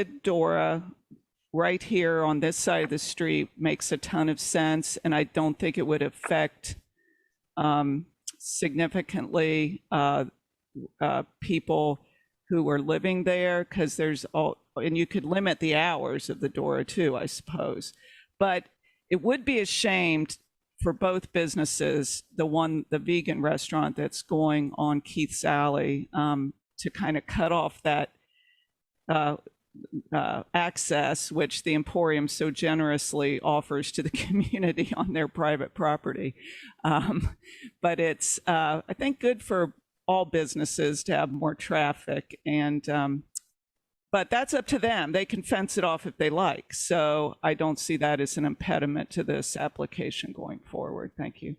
Dora right here on this side of the street makes a ton of sense, and I don't think it would affect significantly people who are living there, because there's all, and you could limit the hours of the Dora too, I suppose. But it would be a shame for both businesses, the vegan restaurant that's going on Keith's Alley, to kind of cut off that access, which the Emporium so generously offers to the community on their private property. But it's, I think, good for all businesses to have more traffic, and but that's up to them. They can fence it off if they like. So I don't see that as an impediment to this application going forward. Thank you.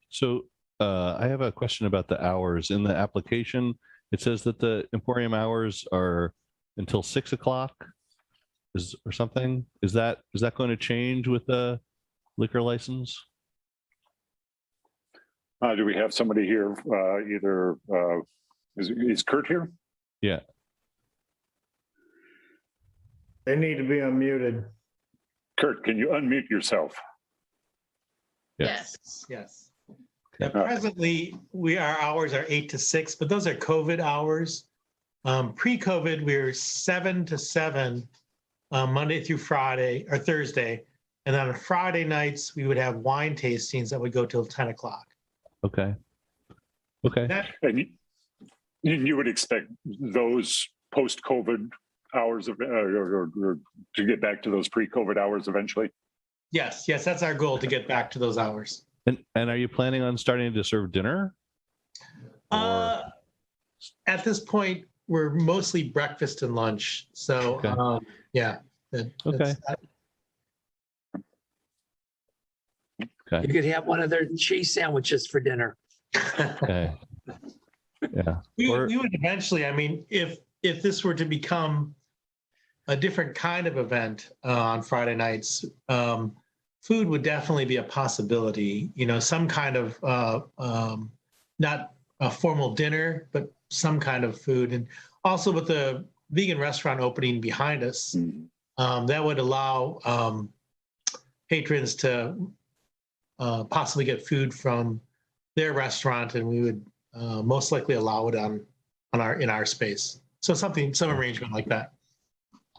So I have a question about the hours. In the application, it says that the Emporium hours are until 6 o'clock or something. Is that going to change with the liquor license? Do we have somebody here? Either is Kurt here? Yeah. They need to be unmuted. Kurt, can you unmute yourself? Yes. Yes. Now, presently, our hours are 8 to 6, but those are COVID hours. Pre-COVID, we were 7 to 7, Monday through Friday or Thursday. And then on Friday nights, we would have wine tastings that would go till 10 o'clock. Okay. Okay. And you would expect those post-COVID hours of, or to get back to those pre-COVID hours eventually? Yes, that's our goal, to get back to those hours. And are you planning on starting to serve dinner? At this point, we're mostly breakfast and lunch. So, okay. Yeah. Okay. Okay. You could have one of their cheese sandwiches for dinner. Okay. Yeah. We would eventually, I mean, if this were to become a different kind of event on Friday nights, food would definitely be a possibility. You know, some kind of not a formal dinner, but some kind of food. And also with the vegan restaurant opening behind us, that would allow patrons to possibly get food from their restaurant, and we would most likely allow it in our space. So some arrangement like that.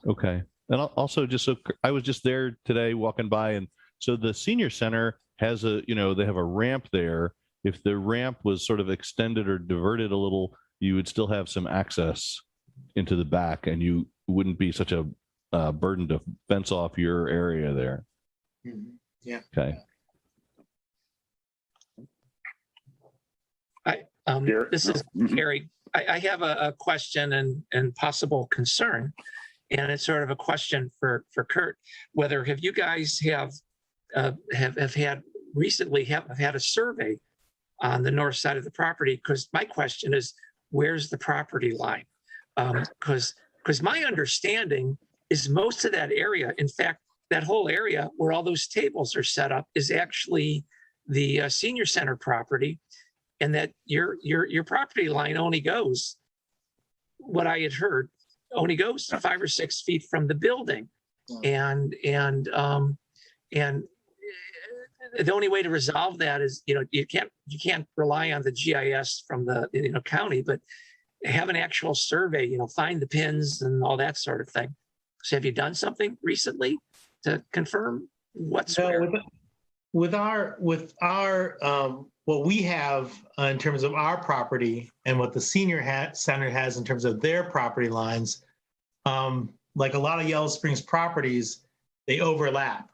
Okay. And also, just so I was just there today walking by, and so the senior center has they have a ramp there. If the ramp was sort of extended or diverted a little, you would still have some access into the back, and you wouldn't be such a burden to fence off your area there. Yeah. Okay. This is Gary. I have a question and possible concern, and it's sort of a question for Kurt. Whether have you guys have had recently had a survey on the north side of the property? Because my question is, where's the property line? Because my understanding is most of that area, in fact, that whole area where all those tables are set up, is actually the senior center property, and that your property line only goes, what I had heard, only goes 5 or 6 feet from the building, and the only way to resolve that is, you can't rely on the GIS from the county, but have an actual survey, find the pins and all that sort of thing. So have you done something recently to confirm what's where? With our what we have in terms of our property and what the senior center has in terms of their property lines, like a lot of Yellow Springs properties, they overlap.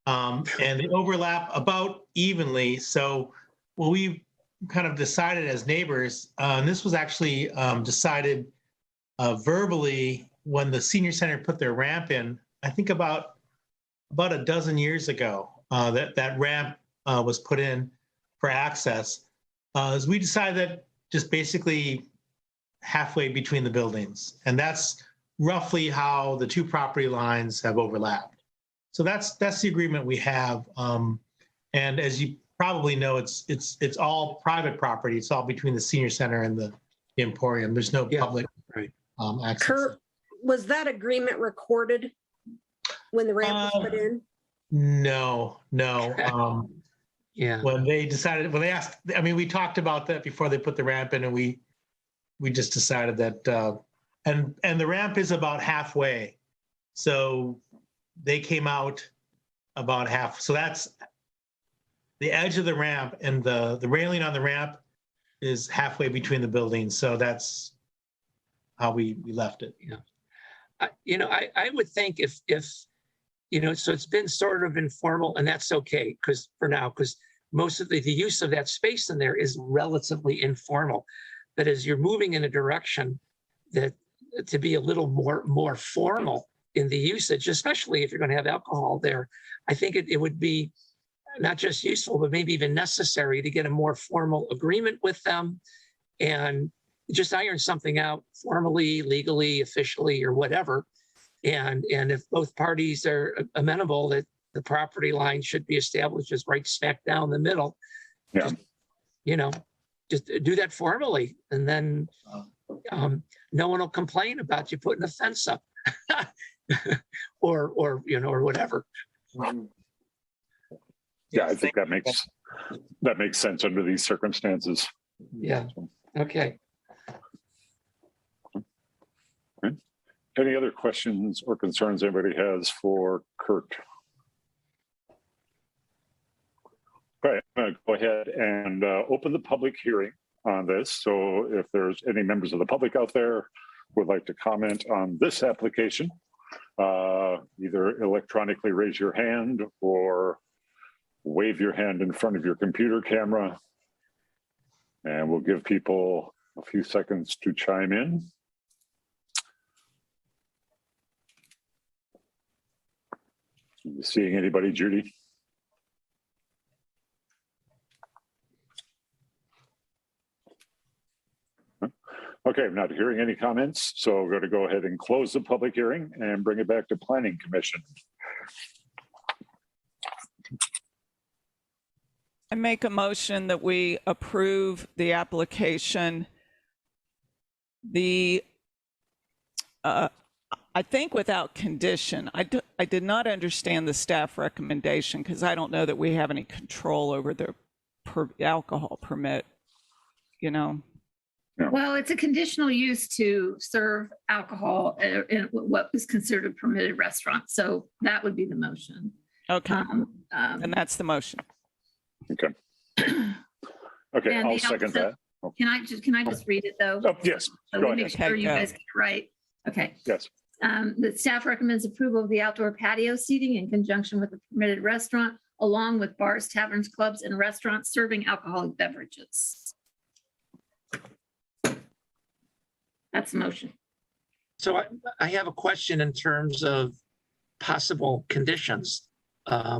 And they overlap about evenly. So what we kind of decided as neighbors, and this was actually decided verbally when the senior center put their ramp in, I think about a dozen years ago, that ramp was put in for access, is we decided that just basically halfway between the buildings. And that's roughly how the two property lines have overlapped. So that's the agreement we have. And as you probably know, it's all private property. It's all between the senior center and the Emporium. There's no public access. Kurt, was that agreement recorded when the ramp was put in? No. Yeah. When they asked, I mean, we talked about that before they put the ramp in, and we just decided that, and the ramp is about halfway. So they came out about half. So that's the edge of the ramp, and the railing on the ramp is halfway between the buildings. So that's how we left it. I would think if so it's been sort of informal, and that's okay because for now, because most of the use of that space in there is relatively informal. But as you're moving in a direction that to be a little more formal in the usage, especially if you're going to have alcohol there, I think it would be not just useful, but maybe even necessary to get a more formal agreement with them and just iron something out formally, legally, officially, or whatever. And if both parties are amenable that the property line should be established as right smack down the middle, Yeah. just do that formally, and then no one will complain about you putting a fence up or whatever. Yeah, I think that makes sense under these circumstances. Yeah. Okay. Any other questions or concerns anybody has for Kurt? All right, I'm going to go ahead and open the public hearing on this. So if there's any members of the public out there who would like to comment on this application, either electronically raise your hand or wave your hand in front of your computer camera, and we'll give people a few seconds to chime in. You seeing anybody, Judy? Okay, I'm not hearing any comments, so we're going to go ahead and close the public hearing and bring it back to Planning Commission. I make a motion that we approve the application. I think without condition. I did not understand the staff recommendation because I don't know that we have any control over the alcohol permit, Well, it's a conditional use to serve alcohol in what is considered a permitted restaurant. So that would be the motion. Okay, and that's the motion. Okay. Okay, And I'll they second also- that. Can I just read it though? Oh, yes, So go we ahead. make sure you Okay, go. guys get it right. Okay. Yes. The staff recommends approval of the outdoor patio seating in conjunction with the permitted restaurant, along with bars, taverns, clubs, and restaurants serving alcoholic beverages. That's the motion. So I have a question in terms of possible conditions, but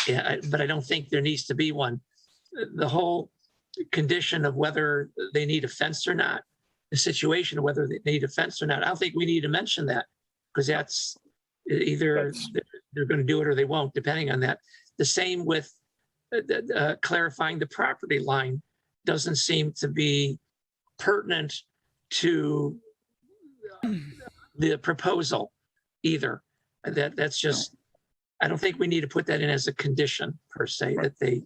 I don't think there needs to be one. The whole condition of whether they need a fence or not, the situation of whether they need a fence or not, I don't think we need to mention that because that's either they're going to do it or they won't, depending on that. The same with clarifying the property line doesn't seem to be pertinent to the proposal either. That's just, I don't think we need to put that in as a condition per se, that they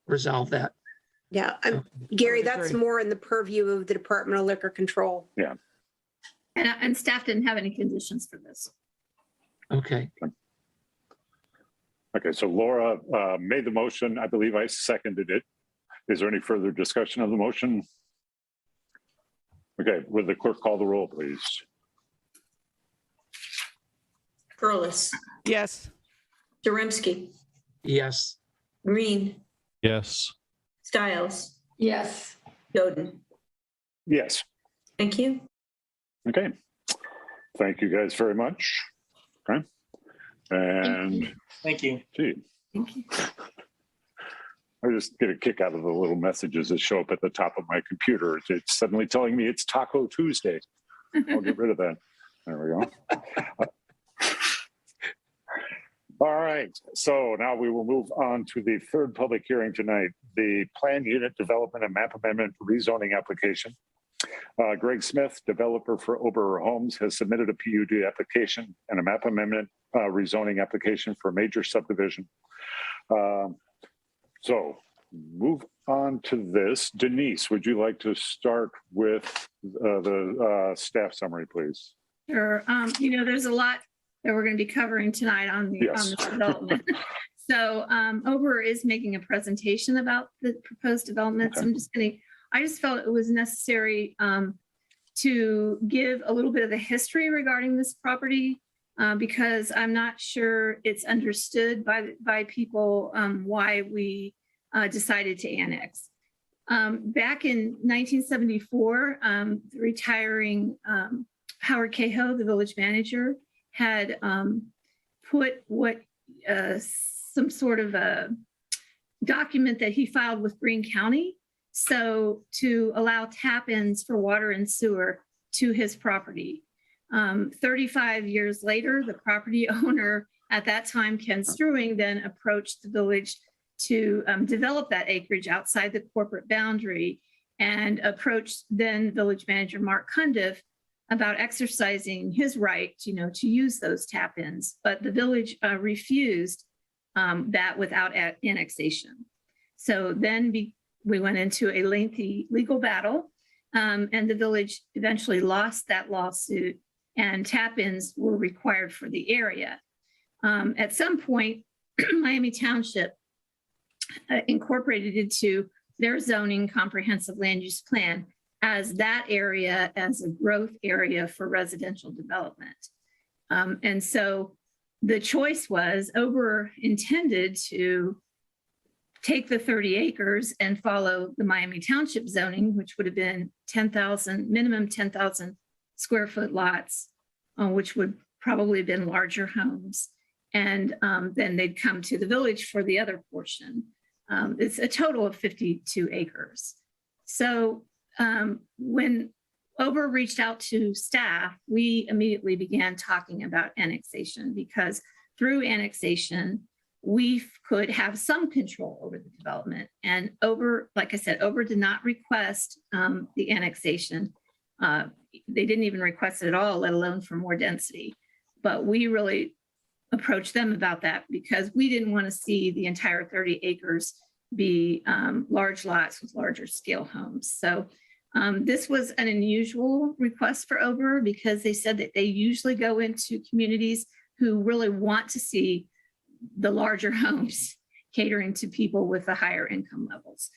resolve that. Yeah, Gary, that's more in the purview of the Department of Liquor Control. Yeah. And staff didn't have any conditions for this. Okay. Okay, so Laura made the motion. I believe I seconded it. Is there any further discussion of the motion? Okay, will the clerk call the roll, please? Perlis, Yes. Zaremski, Yes. Green, Yes. Stiles, Yes. Doden. Yes. Thank you. Okay. Thank you guys very much. Okay. And Thank you. gee, Thank you. I just get a kick out of the little messages that show up at the top of my computer. It's suddenly telling me it's Taco Tuesday. I'll get rid of that. There we go. All right, so now we will move on to the third public hearing tonight, the Plan Unit Development and Map Amendment Rezoning Application. Greg Smith, developer for Ober Homes, has submitted a PUD application and a map amendment rezoning application for a major subdivision. So move on to this. Denise, would you like to start with the staff summary, please? Sure. There's a lot that we're going to be covering tonight on Yes. this development. So Ober is making a presentation about the proposed development. So I just felt it was necessary to give a little bit of the history regarding this property because I'm not sure it's understood by people why we decided to annex. Back in 1974, the retiring Howard Cahoe, the village manager, had put some sort of a document that he filed with Greene County. So to allow tap-ins for water and sewer to his property. 35 years later, the property owner at that time, Ken Struing, then approached the village to develop that acreage outside the corporate boundary and approached then village manager Mark Cundiff about exercising his right, to use those tap-ins. But the village refused that without annexation. So then we went into a lengthy legal battle, and the village eventually lost that lawsuit, and tap-ins were required for the area. At some point, Miami Township incorporated into their zoning comprehensive land use plan as that area as a growth area for residential development. And so the choice was Ober intended to take the 30 acres and follow the Miami Township zoning, which would have been minimum 10,000 square foot lots, which would probably have been larger homes. And then they'd come to the village for the other portion. It's a total of 52 acres. So when Ober reached out to staff, we immediately began talking about annexation because through annexation, we could have some control over the development. And Ober, like I said, Ober did not request the annexation. They didn't even request it at all, let alone for more density. But we really approached them about that because we didn't want to see the entire 30 acres be large lots with larger scale homes. So this was an unusual request for Ober because they said that they usually go into communities who really want to see the larger homes catering to people with the higher income levels.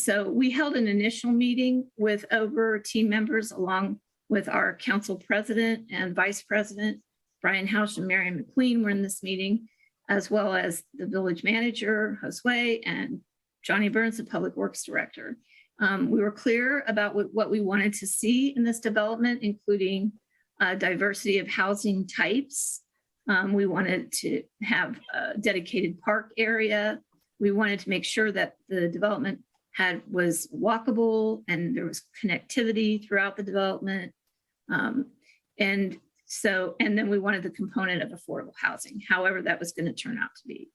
So we held an initial meeting with Ober team members along with our council president and vice president. Brian Hausch and Marion McQueen were in this meeting, as well as the village manager, Josue, and Johnny Burns, the public works director. We were clear about what we wanted to see in this development, including diversity of housing types. We wanted to have a dedicated park area. We wanted to make sure that the development was walkable and there was connectivity throughout the development. And then we wanted the component of affordable housing, however that was going to turn out to be.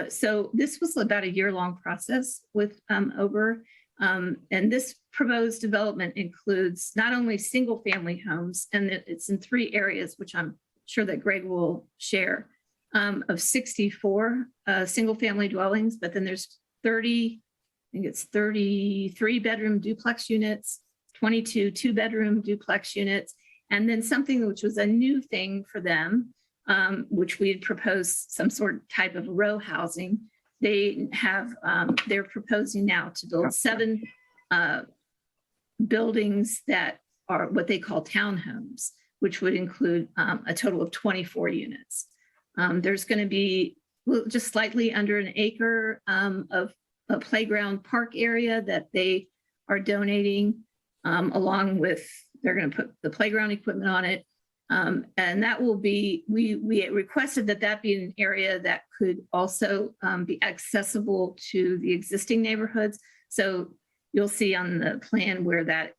So this was about a year-long process with Ober. And this proposed development includes not only single-family homes, and it's in 3 areas, which I'm sure that Greg will share, of 64 single-family dwellings, but then there's 33 bedroom duplex units, 22 2-bedroom duplex units, and then something which was a new thing for them, which we had proposed some sort of type of row housing. They're proposing now to build 7 buildings that are what they call townhomes, which would include a total of 24 units. There's going to be just slightly under an acre of a playground park area that they are donating, along with, they're going to put the playground equipment on it. And that will be, we requested that be an area that could also be accessible to the existing neighborhoods. So you'll see on the plan where that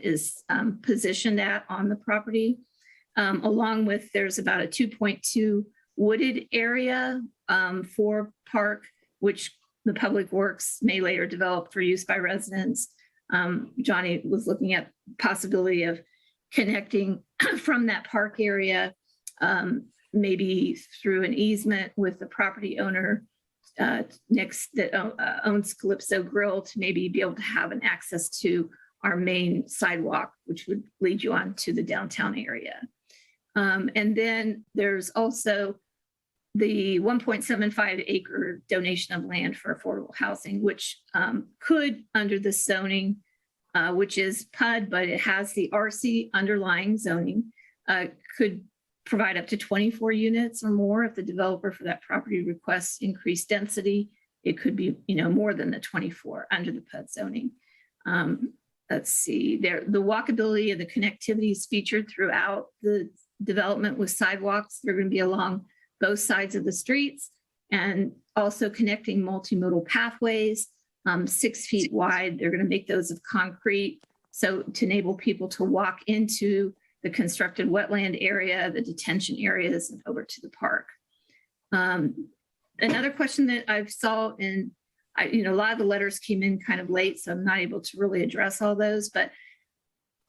is positioned at on the property. Along with, there's about a 2.2 wooded area for park, which the public works may later develop for use by residents. Johnny was looking at possibility of connecting from that park area, maybe through an easement with the property owner next that owns Calypso Grill to maybe be able to have an access to our main sidewalk, which would lead you on to the downtown area. And then there's also the 1.75 acre donation of land for affordable housing, which could, under the zoning, which is PUD, but it has the RC underlying zoning, could provide up to 24 units or more. If the developer for that property requests increased density, it could be, more than the 24 under the PUD zoning. Let's see, the walkability and the connectivity is featured throughout the development with sidewalks. They're going to be along both sides of the streets and also connecting multimodal pathways, 6 feet wide. They're going to make those of concrete, so to enable people to walk into the constructed wetland area, the detention areas, and over to the park. Another question that I saw in, a lot of the letters came in kind of late, so I'm not able to really address all those, but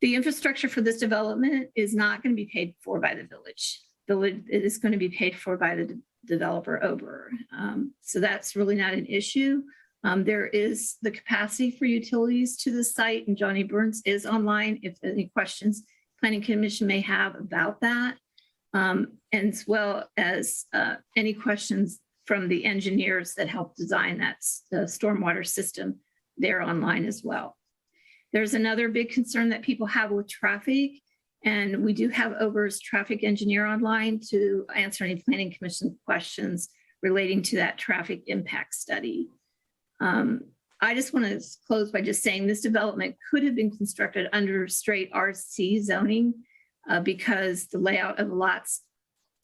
the infrastructure for this development is not going to be paid for by the village. It is going to be paid for by the developer over. So that's really not an issue. There is the capacity for utilities to the site, and Johnny Burns is online if any questions Planning Commission may have about that, as well as any questions from the engineers that helped design that stormwater system. They're online as well. There's another big concern that people have with traffic, and we do have Ober's traffic engineer online to answer any Planning Commission questions relating to that traffic impact study. I just want to close by just saying this development could have been constructed under straight RC zoning because the layout of the lots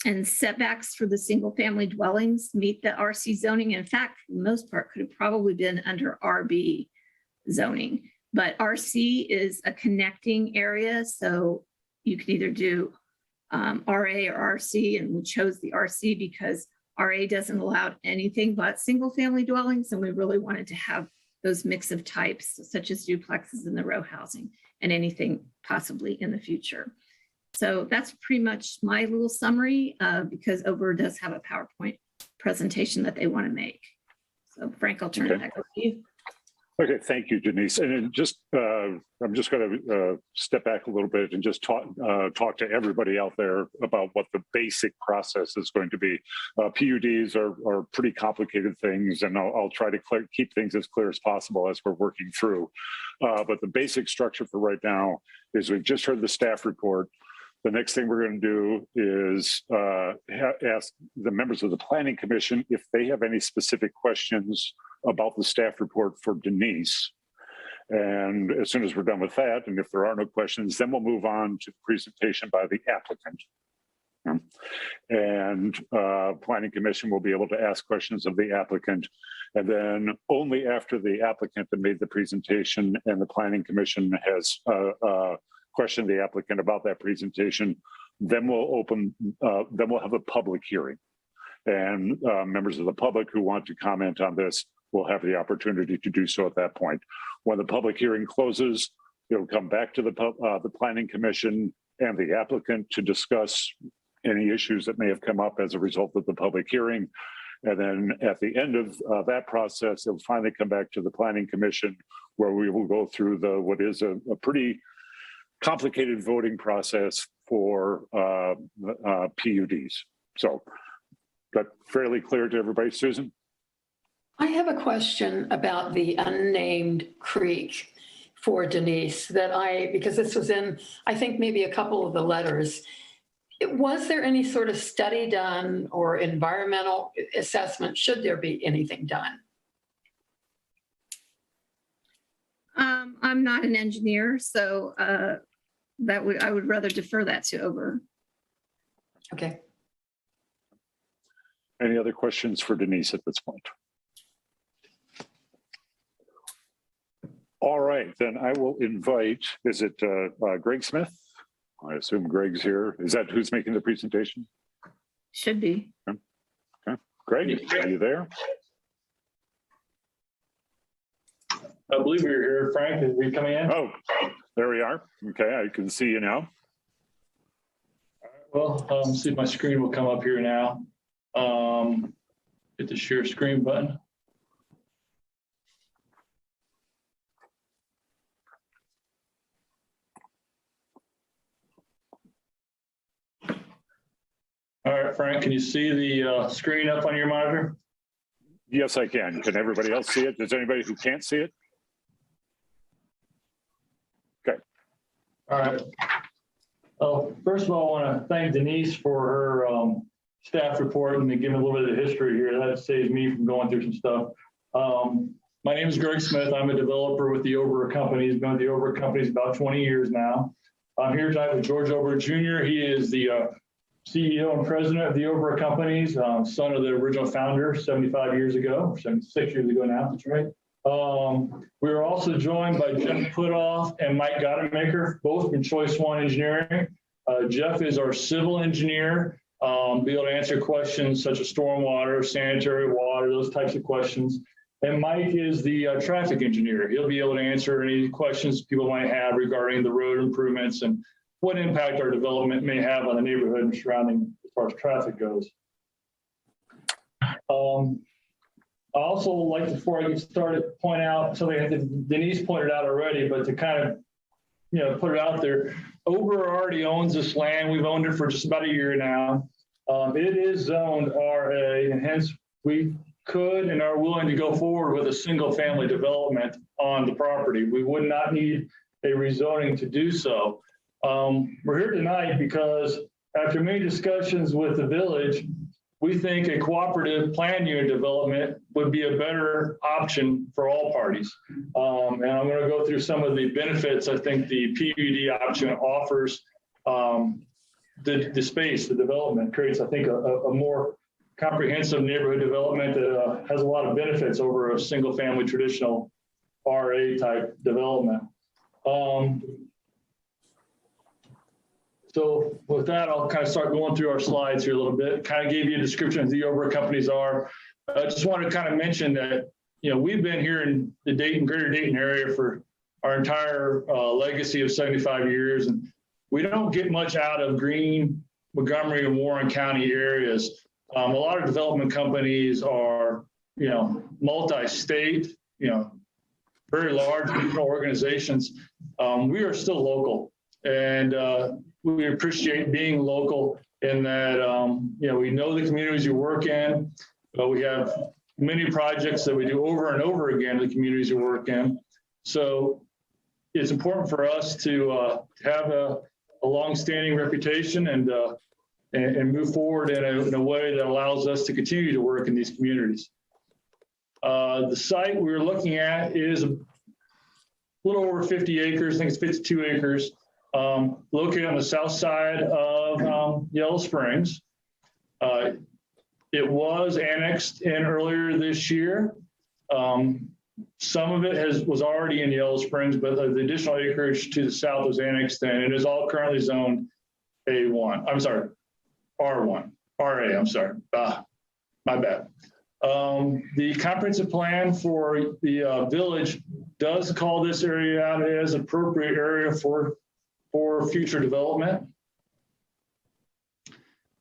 and setbacks for the single family dwellings meet the RC zoning. In fact, for the most part, could have probably been under RB zoning. But RC is a connecting area, so you could either do RA or RC, and we chose the RC because RA doesn't allow anything but single family dwellings, and we really wanted to have those mix of types, such as duplexes and the row housing, and anything possibly in the future. So that's pretty much my little summary, because Ober does have a PowerPoint presentation that they want to make. So Frank, I'll turn it back over to you. Okay, thank you, Denise. And then I'm just going to step back a little bit and just talk to everybody out there about what the basic process is going to be. PUDs are pretty complicated things, and I'll try to keep things as clear as possible as we're working through. But the basic structure for right now is we've just heard the staff report. The next thing we're going to do is ask the members of the Planning Commission if they have any specific questions about the staff report for Denise. And as soon as we're done with that, and if there are no questions, then we'll move on to the presentation by the applicant. And Planning Commission will be able to ask questions of the applicant. And then only after the applicant has made the presentation and the Planning Commission has questioned the applicant about that presentation, then we'll have a public hearing. And members of the public who want to comment on this will have the opportunity to do so at that point. When the public hearing closes, it'll come back to the Planning Commission and the applicant to discuss any issues that may have come up as a result of the public hearing. And then at the end of that process, it'll finally come back to the Planning Commission, where we will go through what is a pretty complicated voting process for PUDs. So, that fairly clear to everybody, Susan? I have a question about the unnamed creek for Denise because this was in, I think, maybe a couple of the letters. Was there any sort of study done or environmental assessment? Should there be anything done? I'm not an engineer, so I would rather defer that to Ober. Okay. Any other questions for Denise at this point? All right, then I will invite, is it Greg Smith? I assume Greg's here. Is that who's making the presentation? Should be. Okay. Greg, are you there? I believe you're here, Frank. Are we coming in? Oh, there we are. Okay, I can see you now. Well, see if my screen will come up here now. Hit the share screen button. All right, Frank, can you see the screen up on your monitor? Yes, I can. Can everybody else see it? Is there anybody who can't see it? Okay. All right. Well, first of all, I want to thank Denise for her staff report and giving a little bit of the history here. That saves me from going through some stuff. My name is Greg Smith. I'm a developer with the Ober Companies. Been with the Ober Companies about 20 years now. I'm here tonight with George Ober Jr. He is the CEO and president of the Ober Companies, son of the original founder 75 years ago, 76 years ago now, that's right. We are also joined by Jeff Pudoff and Mike Gottemaker, both from Choice One Engineering. Jeff is our civil engineer, be able to answer questions such as stormwater, sanitary water, those types of questions. And Mike is the traffic engineer. He'll be able to answer any questions people might have regarding the road improvements and what impact our development may have on the neighborhood and surrounding as far as traffic goes. I also like to, before I get started, point out something that Denise pointed out already, but to kind of, put it out there. Ober already owns this land. We've owned it for just about a year now. It is zoned RA, and hence we could and are willing to go forward with a single family development on the property. We would not need a rezoning to do so. We're here tonight because after many discussions with the village, we think a cooperative plan unit development would be a better option for all parties. And I'm going to go through some of the benefits I think the PUD option offers. The space, the development creates, I think, a more comprehensive neighborhood development that has a lot of benefits over a single family traditional RA type development. So with that, I'll kind of start going through our slides here a little bit. Kind of gave you a description of who the Ober Companies are. I just want to kind of mention that, we've been here in the greater Dayton area for our entire legacy of 75 years. And we don't get much out of Greene, Montgomery, and Warren County areas. A lot of development companies are, multi-state, very large organizations. We are still local. And we appreciate being local in that, we know the communities you work in, but we have many projects that we do over and over again in the communities you work in. So it's important for us to have a long-standing reputation and move forward in a way that allows us to continue to work in these communities. The site we're looking at is a little over 50 acres, I think it's 52 acres. Located on the south side of Yellow Springs. It was annexed in earlier this year. Some of it was already in Yellow Springs, but the additional acreage to the south was annexed in. It is all currently zoned R1, RA, I'm sorry, my bad. The comprehensive plan for the village does call this area out as appropriate area for future development.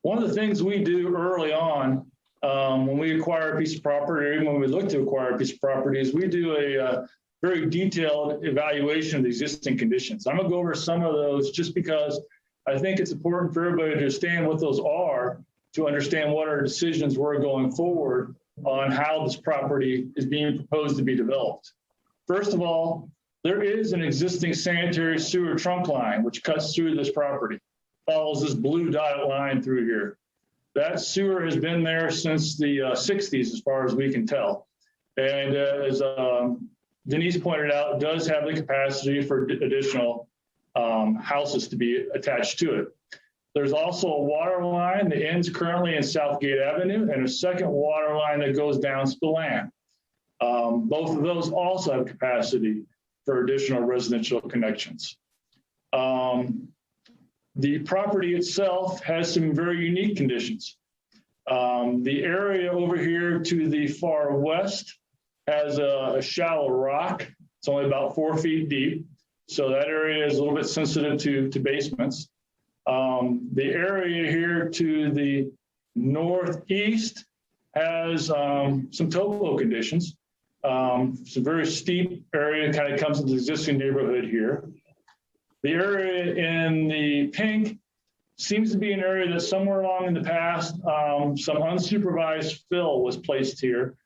One of the things we do early on when we acquire a piece of property, or even when we look to acquire a piece of property, is we do a very detailed evaluation of the existing conditions. I'm gonna go over some of those just because I think it's important for everybody to understand what those are, to understand what our decisions were going forward on how this property is being proposed to be developed. First of all, there is an existing sanitary sewer trunk line which cuts through this property, follows this blue dotted line through here. That sewer has been there since the 60s, as far as we can tell. And as Denise pointed out, it does have the capacity for additional houses to be attached to it. There's also a water line that ends currently in Southgate Avenue and a second water line that goes down Spilan. Both of those also have capacity for additional residential connections. The property itself has some very unique conditions. The area over here to the far west has a shallow rock It's only about 4 feet deep. So that area is a little bit sensitive to basements. The area here to the northeast has some topo conditions. It's a very steep area, kind of comes into the existing neighborhood here. The area in the pink seems to be an area that somewhere along in the past, some unsupervised fill was placed here,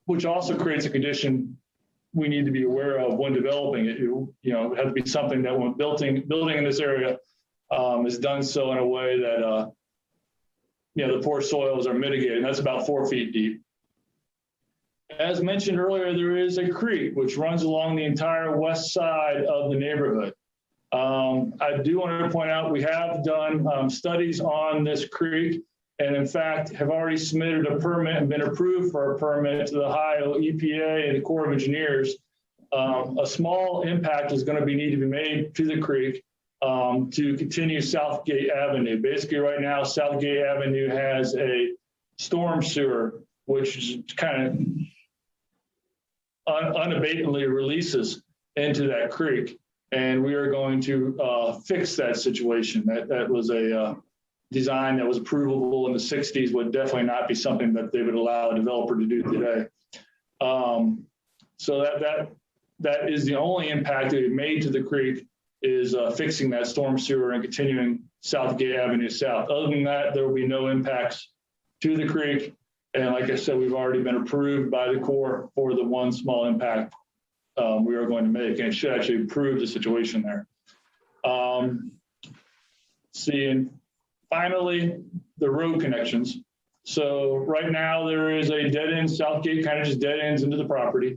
which also creates a condition we need to be aware of when developing it. It has to be something that when building in this area is done so in a way that the poor soils are mitigated. And that's about 4 feet deep. As mentioned earlier, there is a creek which runs along the entire west side of the neighborhood. I do want to point out we have done studies on this creek, and in fact have already submitted a permit and been approved for a permit to the Ohio EPA and the Corps of Engineers. A small impact is going to need to be made to the creek to continue Southgate Avenue. Basically right now, Southgate Avenue has a storm sewer, which kind of unabatedly releases into that creek. And we are going to fix that situation. That was a design that was approvable in the 60s, would definitely not be something that they would allow a developer to do today. So that is the only impact that we made to the creek, is fixing that storm sewer and continuing Southgate Avenue south. Other than that, there will be no impacts to the creek. And like I said, we've already been approved by the Corps for the one small impact we are going to make, and it should actually improve the situation there. And finally, the road connections. So right now there is a dead end, Southgate kind of just dead ends into the property.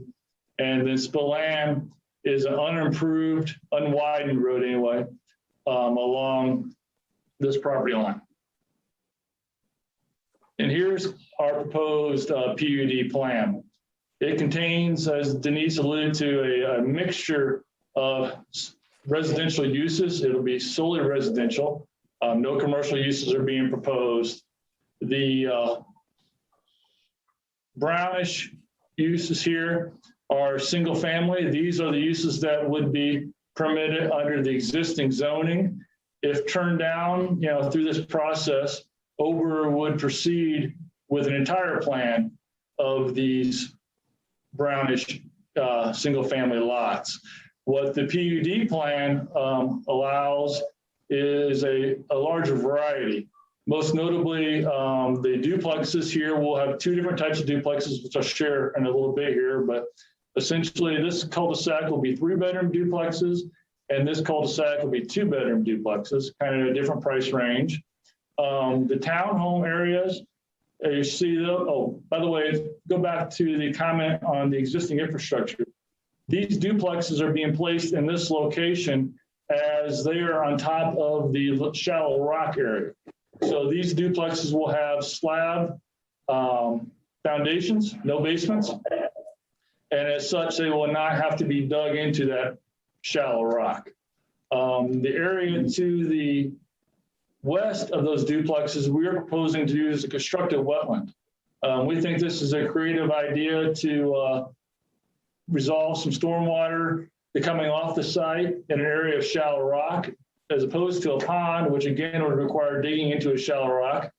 And then Spilan is an unimproved, unwidened road anyway, along this property line. And here's our proposed PUD plan. It contains, as Denise alluded to, a mixture of residential uses. It'll be solely residential. No commercial uses are being proposed. The brownish uses here are single family. These are the uses that would be permitted under the existing zoning. If turned down, through this process, Ober would proceed with an entire plan of these brownish single family lots. What the PUD plan allows is a larger variety. Most notably, the duplexes here will have two different types of duplexes, which I'll share in a little bit here, but essentially this cul-de-sac will be 3-bedroom duplexes, and this cul-de-sac will be 2-bedroom duplexes, kind of a different price range. The townhome areas, you see, by the way, go back to the comment on the existing infrastructure. These duplexes are being placed in this location as they are on top of the shallow rock area. So these duplexes will have slab foundations, no basements. And as such, they will not have to be dug into that shallow rock. The area to the west of those duplexes, we are proposing to use a constructed wetland. We think this is a creative idea to resolve some stormwater coming off the site in an area of shallow rock, as opposed to a pond, which again would require digging into a shallow rock.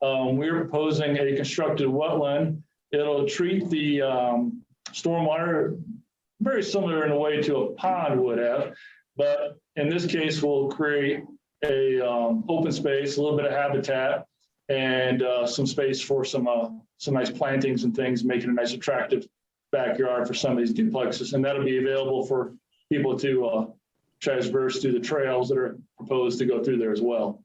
We're proposing a constructed wetland. It'll treat the stormwater very similar in a way to a pond would have, but in this case, we'll create a open space, a little bit of habitat, and some space for some nice plantings and things, making a nice attractive backyard for some of these duplexes. And that'll be available for people to traverse through the trails that are proposed to go through there as well.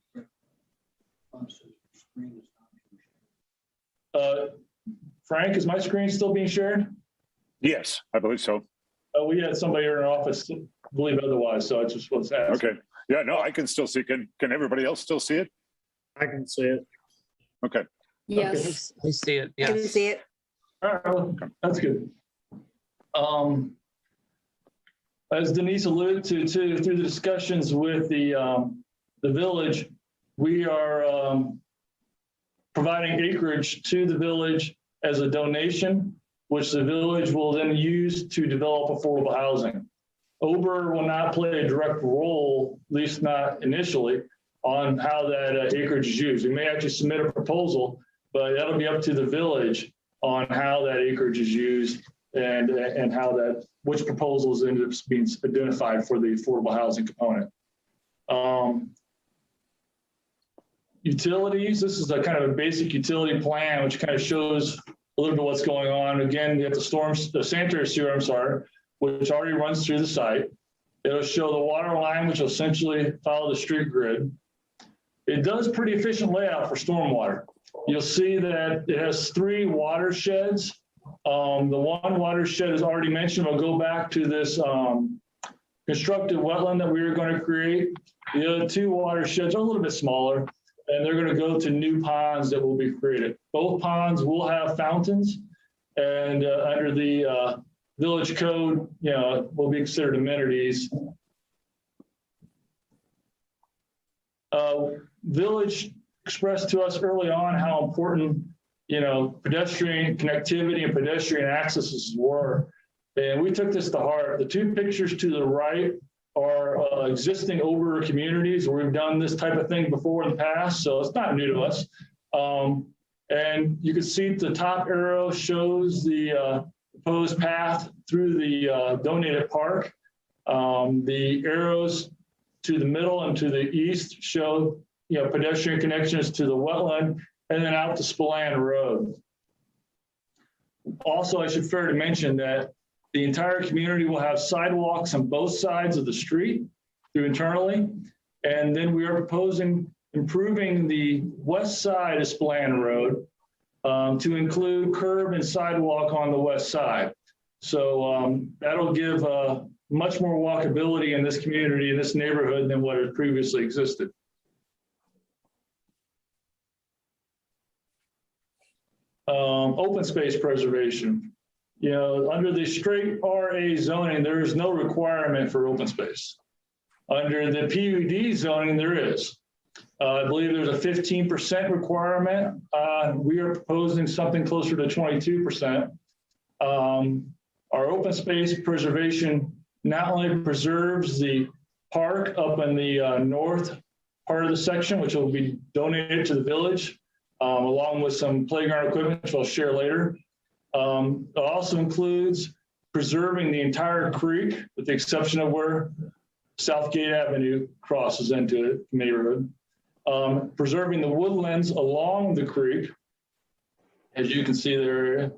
Frank, is my screen still being shared? Yes, I believe so. We had somebody in our office believe otherwise, so I just was asking. Okay. Yeah, no, I can still see. Can everybody else still see it? I can see it. Okay. Yes. I see it. I can Yes. see it. All right, well, that's good. As Denise alluded to through the discussions with the village, we are providing acreage to the village as a donation. which the village will then use to develop affordable housing. Ober will not play a direct role, at least not initially, on how that acreage is used. We may actually submit a proposal, but that'll be up to the village on how that acreage is used and how that, which proposals end up being identified for the affordable housing component. Utilities, this is a kind of a basic utility plan, which kind of shows a little bit what's going on. Again, you have the sanitary sewer, which already runs through the site. It'll show the water line, which will essentially follow the street grid. It does pretty efficient layout for stormwater. You'll see that it has 3 watersheds. The one watershed is already mentioned. We'll go back to this constructed wetland that we were going to create. The other 2 watersheds are a little bit smaller, and they're going to go to new ponds that will be created. Both ponds will have fountains, and under the village code, will be considered amenities. Village expressed to us early on how important, pedestrian connectivity and pedestrian accesses were. And we took this to heart. The 2 pictures to the right are existing Ober communities where we've done this type of thing before in the past, so it's not new to us. And you can see the top arrow shows the proposed path through the donated park. The arrows to the middle and to the east show pedestrian connections to the wetland and then out to Spilan Road. Also, I should fair to mention that the entire community will have sidewalks on both sides of the street through internally. And then we are proposing improving the west side of Spilan Road to include curb and sidewalk on the west side. So that'll give much more walkability in this community, in this neighborhood, than what had previously existed. Open space preservation. Under the straight RA zoning, there is no requirement for open space. Under the PUD zoning, there is. I believe there's a 15% requirement. We are proposing something closer to 22%. Our open space preservation not only preserves the park up in the north part of the section, which will be donated to the village, along with some playground equipment, which I'll share later. It also includes preserving the entire creek, with the exception of where Southgate Avenue crosses into the neighborhood. Preserving the woodlands along the creek, as you can see there,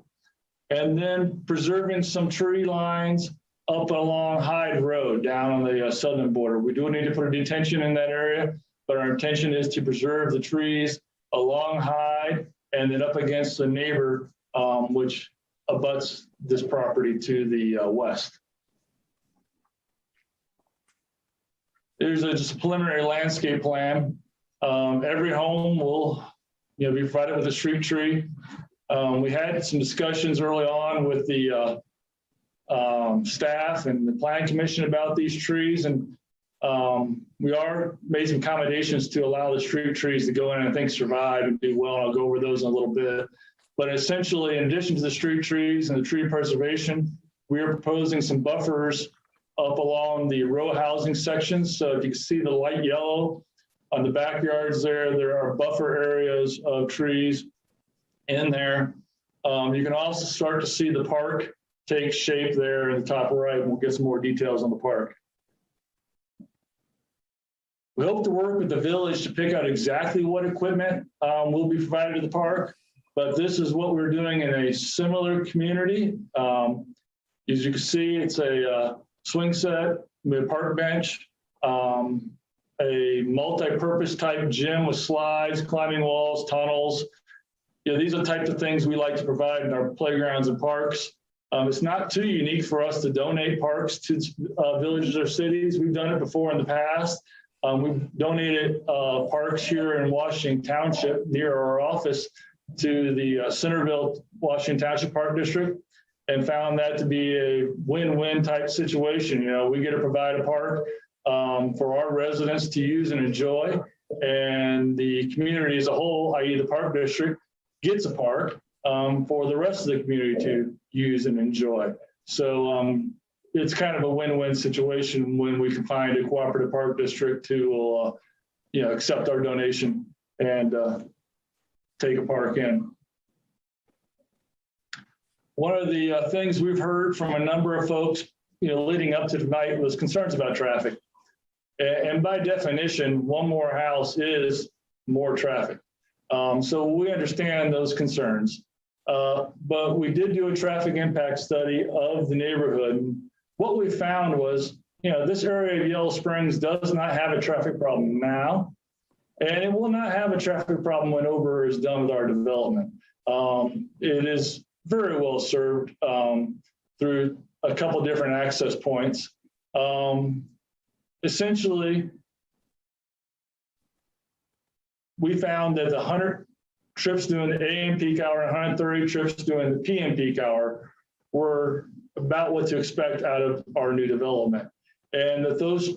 and then preserving some tree lines up along Hyde Road down on the southern border. We do need to put a detention in that area, but our intention is to preserve the trees along Hyde and then up against the neighbor, which abuts this property to the west. There's just a preliminary landscape plan. Every home will be provided with a street tree. We had some discussions early on with the staff and the planning commission about these trees, and we are made some accommodations to allow the street trees to go in and I think survive and do well. I'll go over those in a little bit. But essentially, in addition to the street trees and the tree preservation, we are proposing some buffers up along the row housing sections. So if you can see the light yellow on the backyards there are buffer areas of trees in there. You can also start to see the park take shape there in the top right, and we'll get some more details on the park. We hope to work with the village to pick out exactly what equipment will be provided to the park, but this is what we're doing in a similar community. As you can see, it's a swing set, a park bench, a multi-purpose type gym with slides, climbing walls, tunnels. These are the types of things we like to provide in our playgrounds and parks. It's not too unique for us to donate parks to villages or cities. We've done it before in the past. We've donated parks here in Washington Township near our office to the Centerville, Washington Township Park District, and found that to be a win-win type situation. We get to provide a park for our residents to use and enjoy, and the community as a whole, i.e. the park district, gets a park, for the rest of the community to use and enjoy. So it's kind of a win-win situation when we can find a cooperative park district who will, accept our donation and take a park in. One of the things we've heard from a number of folks, leading up to tonight was concerns about traffic. And by definition, one more house is more traffic. So we understand those concerns. But we did do a traffic impact study of the neighborhood. What we found was, this area of Yellow Springs does not have a traffic problem now, and it will not have a traffic problem when Ober is done with our development. It is very well served through a couple different access points. Essentially, we found that the 100 trips during the AM peak hour and 130 trips during the PM peak hour were about what to expect out of our new development. And that those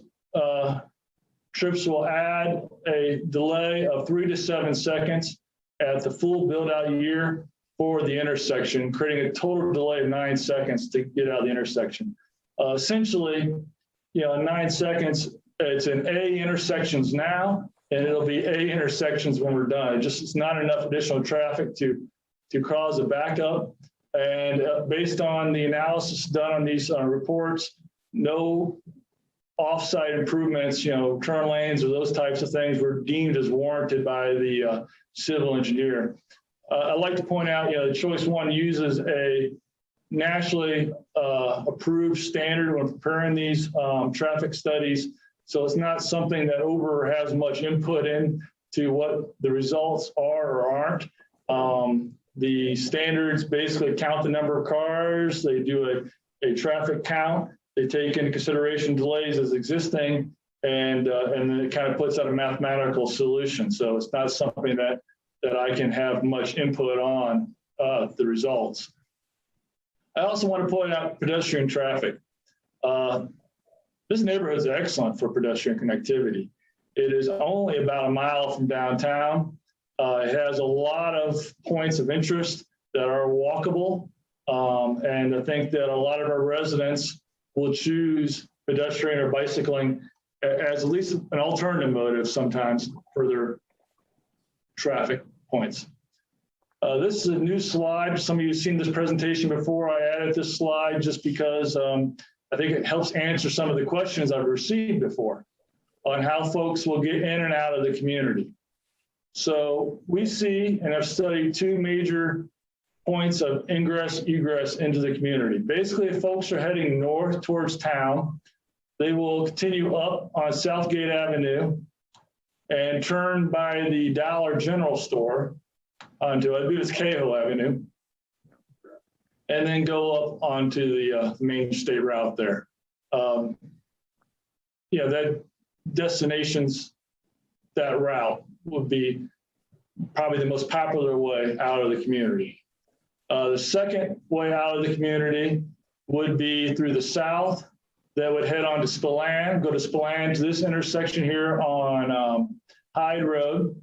trips will add a delay of 3 to 7 seconds at the full build out year for the intersection, creating a total delay of 9 seconds to get out of the intersection. Essentially, in 9 seconds, it's an A intersections now, and it'll be A intersections when we're done. It's not enough additional traffic to cause a backup. And based on the analysis done on these reports, no off-site improvements, turn lanes or those types of things were deemed as warranted by the civil engineer. I'd like to point out, Choice 1 uses a nationally approved standard when preparing these traffic studies. So it's not something that Ober has much input in to what the results are or aren't. The standards basically count the number of cars. They do a traffic count. They take into consideration delays as existing, and then it kind of puts out a mathematical solution. So it's not something that I can have much input on the results. I also want to point out pedestrian traffic. This neighborhood is excellent for pedestrian connectivity. It is only about a mile from downtown. It has a lot of points of interest that are walkable. And I think that a lot of our residents will choose pedestrian or bicycling as at least an alternative motive sometimes for their traffic points. This is a new slide. Some of you have seen this presentation before. I added this slide just because I think it helps answer some of the questions I've received before on how folks will get in and out of the community. So we see and have studied 2 major points of ingress, egress into the community. Basically, if folks are heading north towards town, they will continue up on Southgate Avenue and turn by the Dollar General store onto, I believe it's Cahill Avenue, and then go up onto the main state route there. That destinations, that route would be probably the most popular way out of the community. The second way out of the community would be through the south. That would head on to Spilan, go to Spilan to this intersection here on Hyde Road,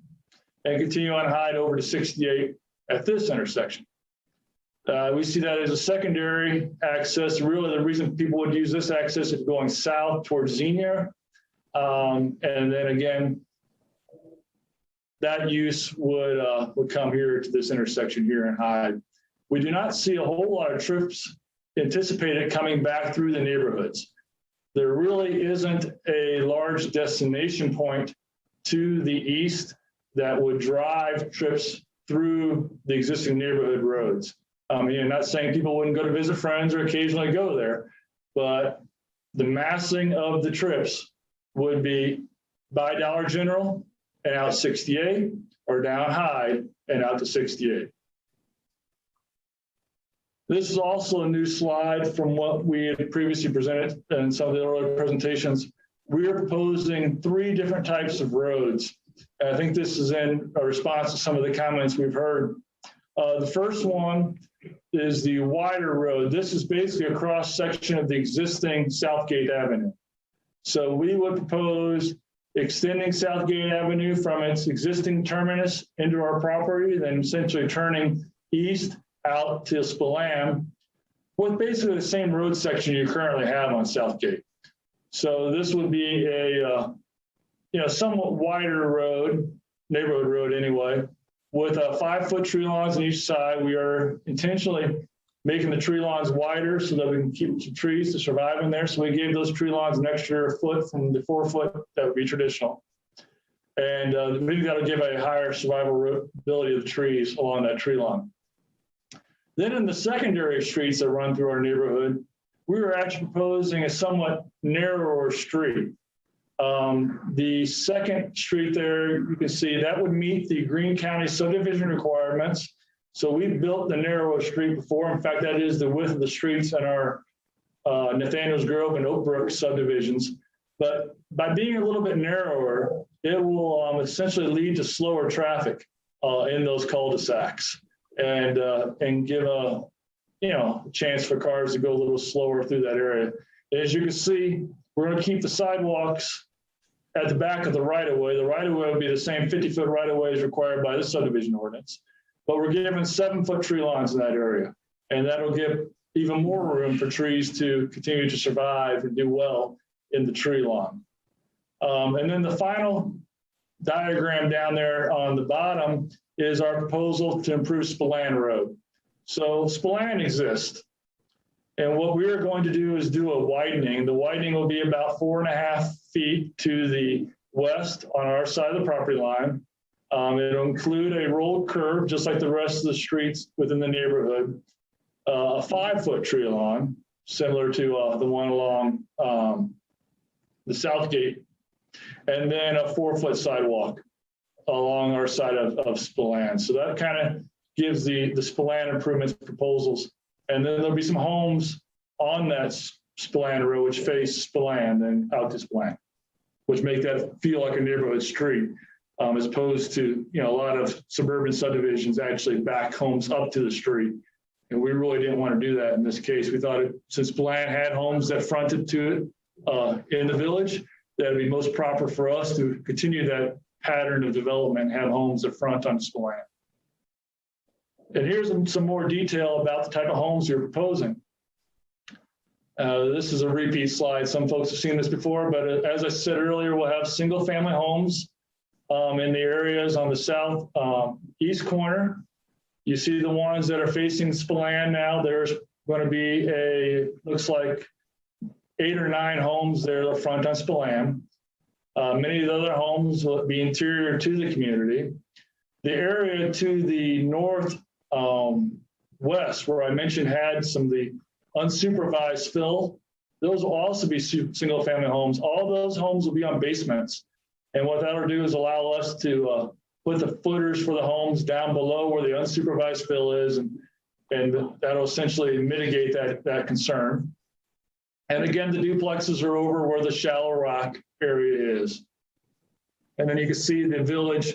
and continue on Hyde over to 68 at this intersection. We see that as a secondary access. Really, the reason people would use this access is going south towards Xenia. And then again, that use would come here to this intersection here in Hyde. We do not see a whole lot of trips anticipated coming back through the neighborhoods. There really isn't a large destination point to the east that would drive trips through the existing neighborhood roads. Not saying people wouldn't go to visit friends or occasionally go there, but the massing of the trips would be by Dollar General and out 68, or down Hyde and out to 68. This is also a new slide from what we had previously presented in some of the earlier presentations. We are proposing 3 different types of roads. And I think this is in a response to some of the comments we've heard. The first one is the wider road. This is basically a cross section of the existing Southgate Avenue. So we would propose extending Southgate Avenue from its existing terminus into our property, then essentially turning east out to Spilan with basically the same road section you currently have on Southgate. So this would be a somewhat wider road, neighborhood road anyway, with 5-foot tree lawns on each side. We are intentionally making the tree lawns wider so that we can keep some trees to survive in there. So we gave those tree lawns an extra foot from the 4-foot that would be traditional. And we think that'll give a higher survivability of the trees along that tree lawn. Then in the secondary streets that run through our neighborhood, we were actually proposing a somewhat narrower street. The second street there, you can see that would meet the Greene County subdivision requirements. So we built the narrower street before. In fact, that is the width of the streets in our Nathaniel's Grove and Oak Brook subdivisions. But by being a little bit narrower, it will essentially lead to slower traffic in those cul-de-sacs and give a chance for cars to go a little slower through that area. As you can see, we're going to keep the sidewalks at the back of the right-of-way. The right-of-way will be the same 50-foot right-of-way as required by the subdivision ordinance, but we're giving 7-foot tree lawns in that area, and that'll give even more room for trees to continue to survive and do well in the tree lawn. And then the final diagram down there on the bottom is our proposal to improve Spilan Road. So Spilan exists, and what we are going to do is do a widening. The widening will be about 4.5 feet to the west on our side of the property line. It'll include a rolled curb, just like the rest of the streets within the neighborhood, a 5-foot tree lawn, similar to the one along the Southgate, and then a 4-foot sidewalk along our side of Spilan. So that kind of gives the Spilan improvements proposals. And then there'll be some homes on that Spilan road which face Spilan and out to Spilan, which make that feel like a neighborhood street, as opposed to a lot of suburban subdivisions actually back homes up to the street. And we really didn't want to do that in this case. We thought since Spilan had homes that fronted to it in the village, that it'd be most proper for us to continue that pattern of development and have homes that front on Spilan. And here's some more detail about the type of homes you're proposing. This is a repeat slide. Some folks have seen this before, but as I said earlier, we'll have single family homes in the areas on the south east corner. You see the ones that are facing Spilan now. There's going to be looks like 8 or 9 homes there up front on Spilan. Many of the other homes will be interior to the community. The area to the north west, where I mentioned had some of the unsupervised fill, those will also be single family homes. All those homes will be on basements. And what that'll do is allow us to put the footers for the homes down below where the unsupervised fill is, and that'll essentially mitigate that concern. And again, the duplexes are over where the shallow rock area is. And then you can see the village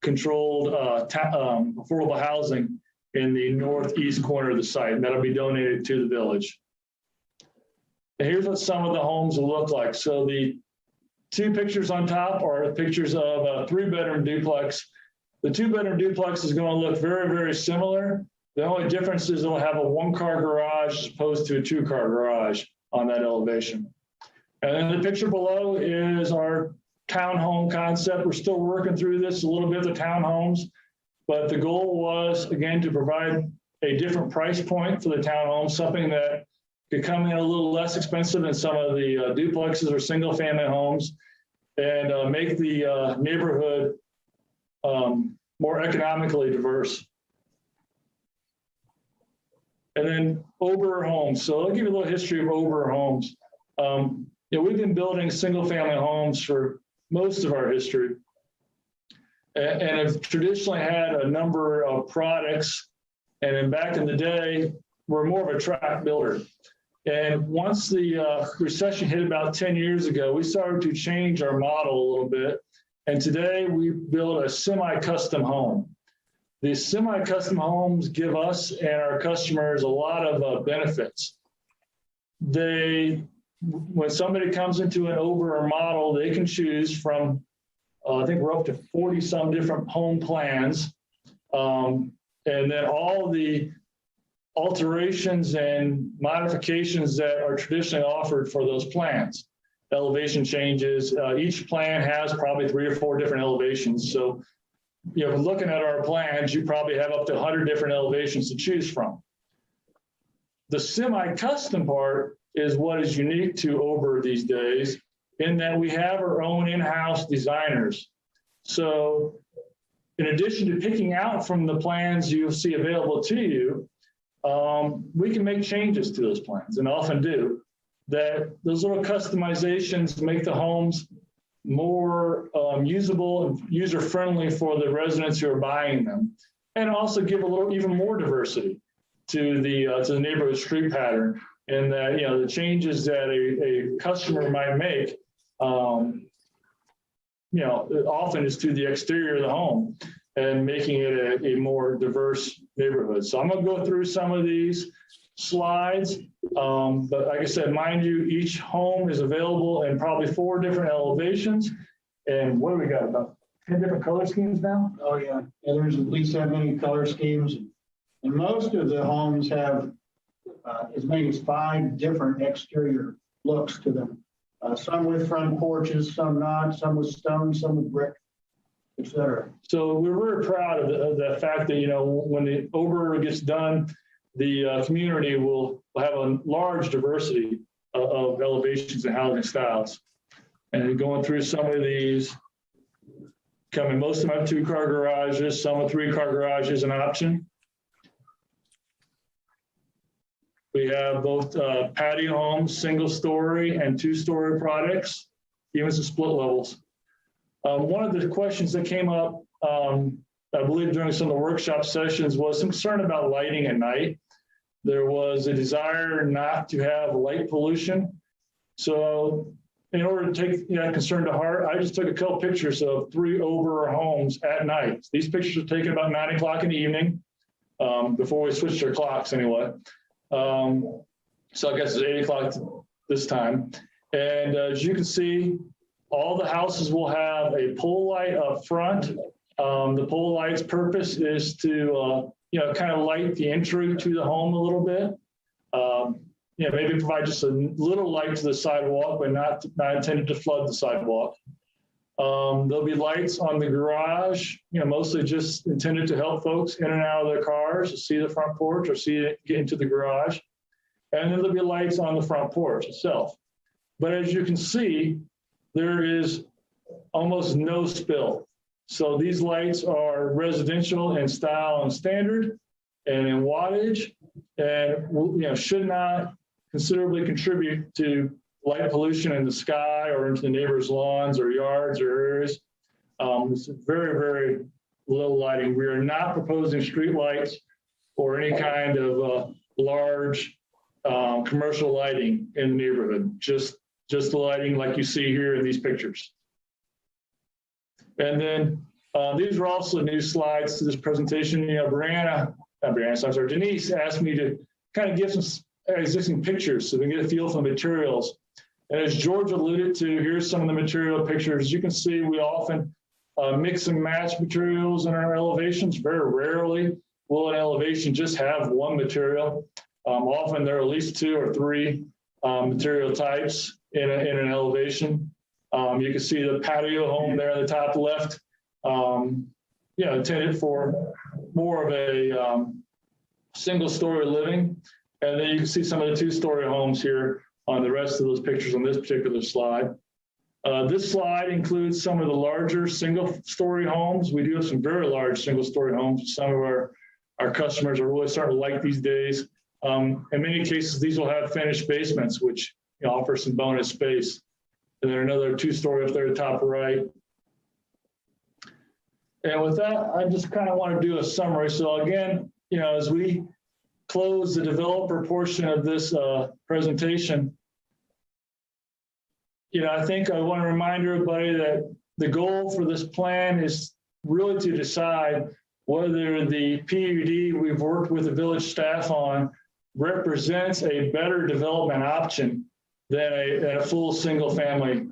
controlled affordable housing in the northeast corner of the site, and that'll be donated to the village. And here's what some of the homes will look like. So the 2 pictures on top are pictures of a 3-bedroom duplex. The 2-bedroom duplex is going to look very, very similar. The only difference is it'll have a 1-car garage as opposed to a 2-car garage on that elevation. And then the picture below is our townhome concept. We're still working through this a little bit, the townhomes, but the goal was, again, to provide a different price point for the townhomes, something that could come in a little less expensive than some of the duplexes or single family homes, and make the neighborhood more economically diverse. And then Ober Homes. So I'll give you a little history of Ober Homes. We've been building single family homes for most of our history, and have traditionally had a number of products. And then back in the day, we're more of a tract builder. And once the recession hit about 10 years ago, we started to change our model a little bit. And today we build a semi-custom home. These semi-custom homes give us and our customers a lot of benefits. When somebody comes into an Ober model, they can choose from, I think we're up to 40 some different home plans. and then all the alterations and modifications that are traditionally offered for those plans. Elevation changes, each plan has probably 3 or 4 different elevations. So, you know, looking at our plans, you probably have up to 100 different elevations to choose from. The semi-custom part is what is unique to Ober these days, in that we have our own in-house designers. So in addition to picking out from the plans you'll see available to you, we can make changes to those plans, and often do. That those little customizations make the homes more usable and user-friendly for the residents who are buying them, and also give a little even more diversity to the neighborhood street pattern. And that, you know, the changes that a customer might make, you know, often is to the exterior of the home and making it a more diverse neighborhood. So I'm going to go through some of these slides, but like I said, mind you, each home is available in probably 4 different elevations. And what do we got, about 10 different color schemes now? Oh, yeah. There's at least that many color schemes. And most of the homes have as many as 5 different exterior looks to them. Some with front porches, some not, some with stone, some with brick, etc. So we're very proud of the fact that, you know, when the Ober gets done, the community will have a large diversity of elevations and housing styles. And going through some of these, most of them have 2-car garages, some with 3-car garages an option. We have both patio homes, single-story and 2-story products, even some split levels. One of the questions that came up, I believe during some of the workshop sessions, was some concern about lighting at night. There was a desire not to have light pollution. So in order to take that concern to heart, I just took a couple pictures of 3 Ober homes at night. These pictures were taken about 9 o'clock in the evening, before we switched our clocks anyway. So I guess it's 8 o'clock this time. And as you can see, all the houses will have a pole light up front. The pole light's purpose is to, you know, kind of light the entry to the home a little bit. You know, maybe provide just a little light to the sidewalk, but not intended to flood the sidewalk. There'll be lights on the garage, you know, mostly just intended to help folks in and out of their cars to see the front porch or see it get into the garage. And then there'll be lights on the front porch itself. But as you can see, there is almost no spill. So these lights are residential in style and standard and in wattage, and, you know, should not considerably contribute to light pollution in the sky or into the neighbors' lawns or yards or areas. It's very, very low lighting. We are not proposing street lights or any kind of large commercial lighting in the neighborhood, just the lighting like you see here in these pictures. And then these are also new slides to this presentation. You know, Denise asked me to kind of give some existing pictures so we can get a feel for the materials. And as George alluded to, here's some of the material pictures. As you can see, we often mix and match materials in our elevations. Very rarely will an elevation just have one material. Often there are at least 2 or 3 material types in an elevation. You can see the patio home there in the top left, you know, intended for more of a single-story living. And then you can see some of the 2-story homes here on the rest of those pictures on this particular slide. This slide includes some of the larger single-story homes. We do have some very large single-story homes. Some of our customers are really starting to like these days. In many cases, these will have finished basements, which, you know, offer some bonus space. And then another 2-story up there at the top right. And with that, I just kind of want to do a summary. So again, you know, as we close the developer portion of this presentation, you know, I think I want to remind everybody that the goal for this plan is really to decide whether the PUD we've worked with the village staff on represents a better development option than a full single family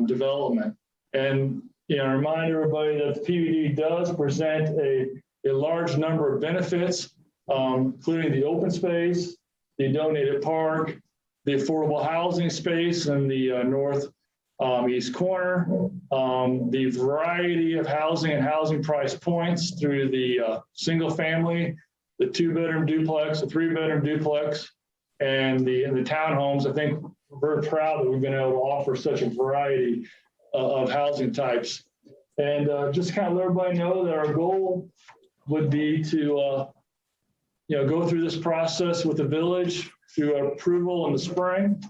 development. And, you know, remind everybody that the PUD does present a a large number of benefits, including the open space, the donated park, the affordable housing space in the north east corner, the variety of housing and housing price points through the single family, the 2-bedroom duplex, the 3-bedroom duplex, and the townhomes. I think we're very proud that we've been able to offer such a variety of housing types. And just kind of let everybody know that our goal would be to go through this process with the village through approval in the spring.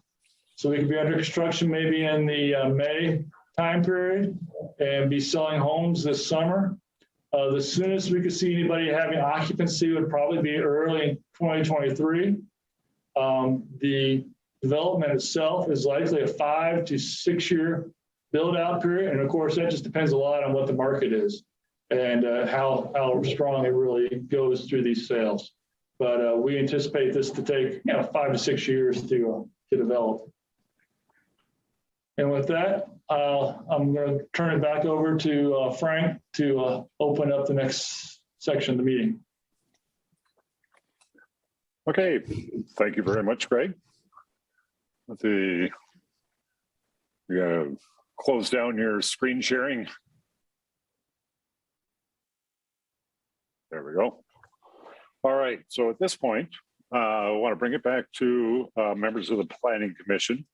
So we could be under construction maybe in the May time period and be selling homes this summer. The soonest we could see anybody having occupancy would probably be early 2023. The development itself is likely a 5 to 6 year build out period. And of course, that just depends a lot on what the market is and how strong it really goes through these sales. But we anticipate this to take 5 to 6 years to develop. And with that, I'm going to turn it back over to Frank to open up the next section of the meeting. Okay, thank you very much, Greg. Let's see. We gotta close down your screen sharing. There we go. All right, so at this point, I want to bring it back to members of the Planning Commission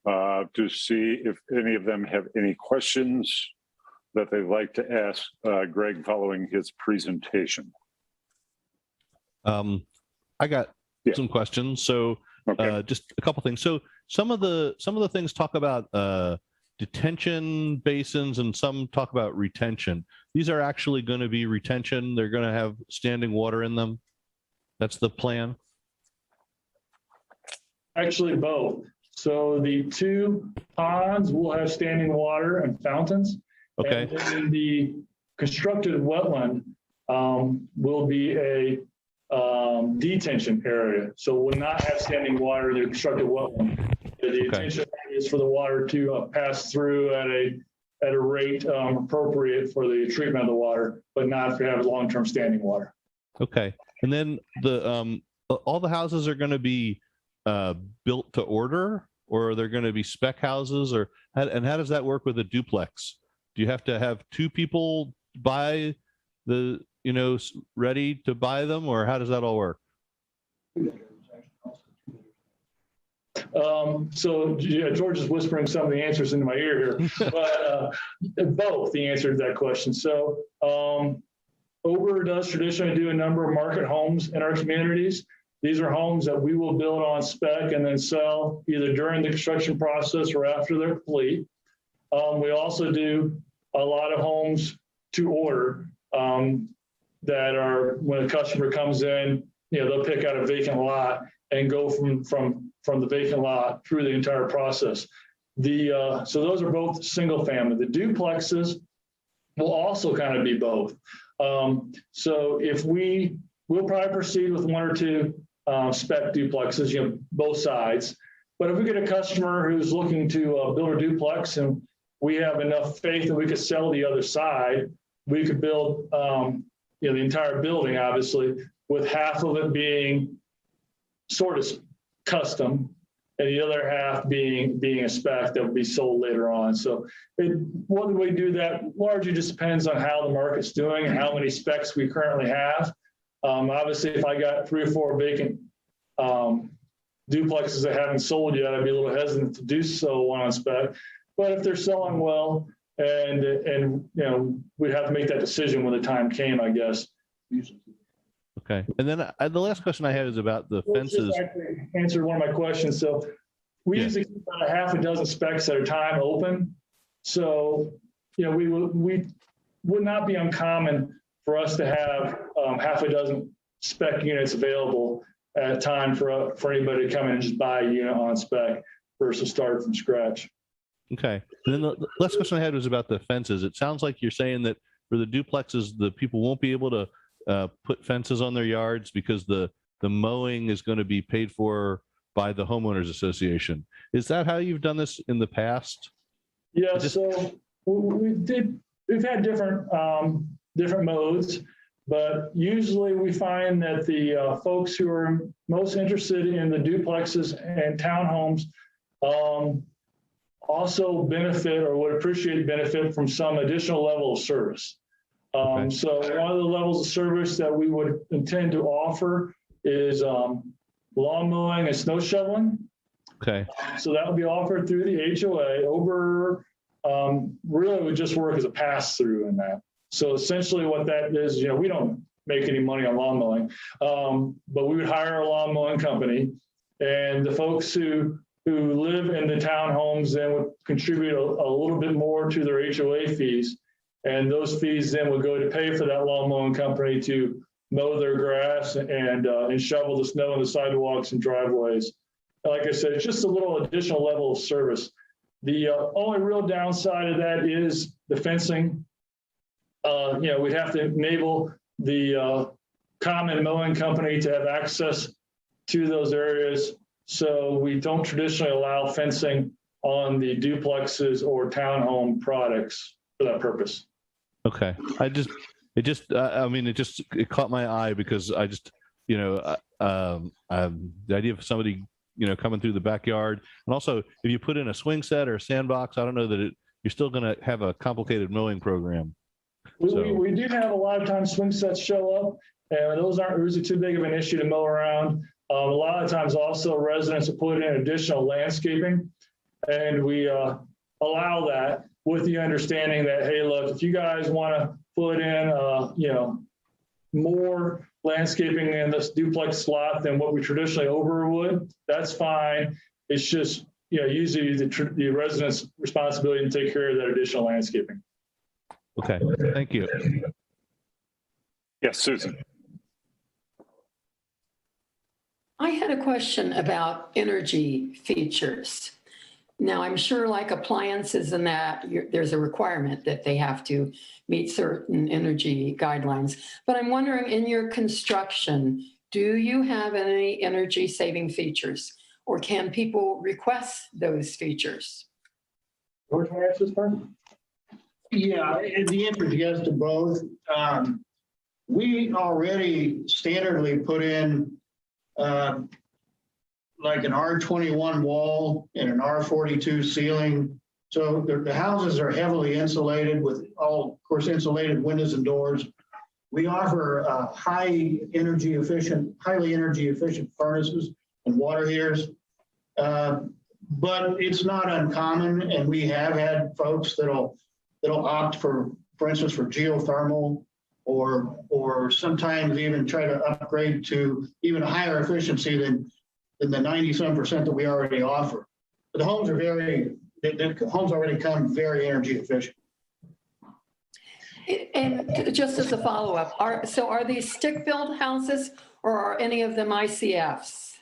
to see if any of them have any questions that they'd like to ask Greg following his presentation. I got some questions. So just a couple things. So some of the things talk about detention basins and some talk about retention. These are actually going to be retention. They're going to have standing water in them. That's the plan. Actually, both. So the 2 ponds will have standing water and fountains. Okay. And then the constructed wetland will be a detention area. So will not have standing water in the constructed wetland. The detention is for the water to pass through at a rate appropriate for the treatment of the water, but not to have long-term standing water. Okay. And then the all the houses are going to be built to order, or are there going to be spec houses, or how does that work with a duplex? Do you have to have 2 people buy the, ready to buy them, or how does that all work? So yeah, George is whispering some of the answers into my ear here, but both the answer to that question. So Ober does traditionally do a number of market homes in our communities. These are homes that we will build on spec and then sell either during the construction process or after they're complete. We also do a lot of homes to order that are, when a customer comes in, they'll pick out a vacant lot and go from the vacant lot through the entire process. So those are both single family. The duplexes will also kind of be both. So if we'll probably proceed with 1 or 2 spec duplexes, both sides. But if we get a customer who's looking to build a duplex and we have enough faith that we could sell the other side, we could build the entire building, obviously, with half of it being sort of custom and the other half being a spec that will be sold later on. So whether we do that largely just depends on how the market's doing and how many specs we currently have. Obviously, if I got 3 or 4 vacant duplexes that haven't sold yet, I'd be a little hesitant to do so on spec. But if they're selling well, and we'd have to make that decision when the time came, I guess. Okay. And then the last question I had is about the fences. Actually answered one of my questions. So we usually keep about a 6 specs at a time open. So, we would not be uncommon for us to have 6 spec units available at a time for anybody to come in and just buy a unit on spec versus start from scratch. Okay. And then the last question I had was about the fences. It sounds like you're saying that for the duplexes, the people won't be able to put fences on their yards because the mowing is going to be paid for by the homeowners association. Is that how you've done this in the past? Yeah. So we've had different modes. But usually we find that the folks who are most interested in the duplexes and townhomes also benefit or would appreciate benefit from some additional level of service. So one of the levels of service that we would intend to offer is lawn mowing and snow shoveling. Okay. So that would be offered through the HOA. Over really would just work as a pass through in that. So essentially what that is, you know, we don't make any money on lawn mowing, but we would hire a lawn mowing company, and the folks who live in the townhomes then would contribute a little bit more to their HOA fees. And those fees then would go to pay for that lawn mowing company to mow their grass and shovel the snow on the sidewalks and driveways. Like I said, it's just a little additional level of service. The only real downside of that is the fencing. You know, we'd have to enable the common mowing company to have access to those areas. So we don't traditionally allow fencing on the duplexes or townhome products for that purpose. Okay. It caught my eye because I just, you know, the idea of somebody, you know, coming through the backyard, and also if you put in a swing set or a sandbox, I don't know that you're still going to have a complicated mowing program. We do have a lot of times swing sets show up, and those aren't usually too big of an issue to mow around. A lot of times also residents will put in additional landscaping, and we allow that with the understanding that, hey, look, if you guys want to put in, you know, more landscaping in this duplex slot than what we traditionally over would, that's fine. It's just, you know, usually the residents' responsibility to take care of that additional landscaping. Okay, thank you. Yes, Susan. I had a question about energy features. Now, I'm sure like appliances and that, there's a requirement that they have to meet certain energy guidelines. But I'm wondering, in your construction, do you have any energy saving features, or can people request those features? George, want to answer this part? Yeah, the answer is yes to both. We already standardly put in like an R21 wall and an R42 ceiling. So the houses are heavily insulated with all, of course, insulated windows and doors. We offer highly energy efficient furnaces and water heaters. But it's not uncommon, and we have had folks that'll opt for instance, for geothermal, or sometimes even try to upgrade to even a higher efficiency than the 97% that we already offer. But the homes are the homes already come very energy efficient. And just as a follow-up, are these stick-built houses, or are any of them ICFs?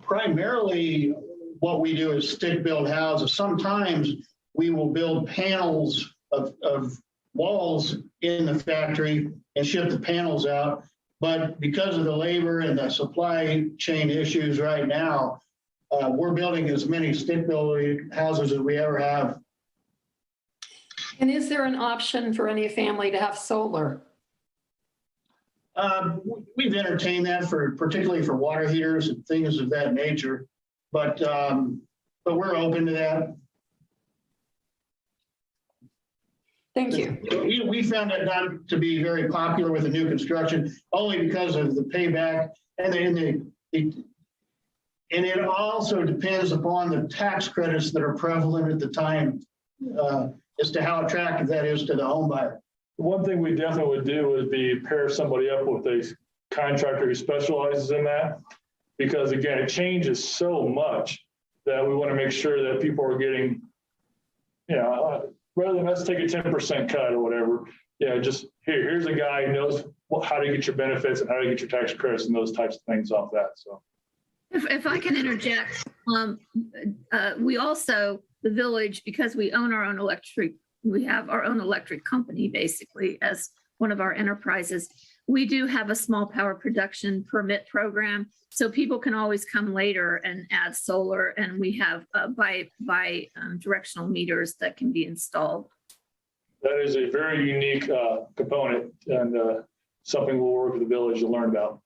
Primarily, what we do is stick-built houses. Sometimes we will build panels of walls in the factory and ship the panels out. But because of the labor and the supply chain issues right now, we're building as many stick-built houses as we ever have. And is there an option for any family to have solar? We've entertained that particularly for water heaters and things of that nature, but we're open to that. Thank you. We found that not to be very popular with the new construction, only because of the payback, and it also depends upon the tax credits that are prevalent at the time as to how attractive that is to the home buyer. One thing we definitely would do would be pair somebody up with a contractor who specializes in that, because again, it changes so much that we want to make sure that people are getting, you know, rather than let's take a 10% cut or whatever, just here's a guy who knows how to get your benefits and how to get your tax credits and those types of things off that. So, if I can interject, we also, the village, because we own our own electric, we have our own electric company basically as one of our enterprises. We do have a small power production permit program, so people can always come later and add solar, and we have directional meters that can be installed. That is a very unique component and something we'll work with the village to learn about.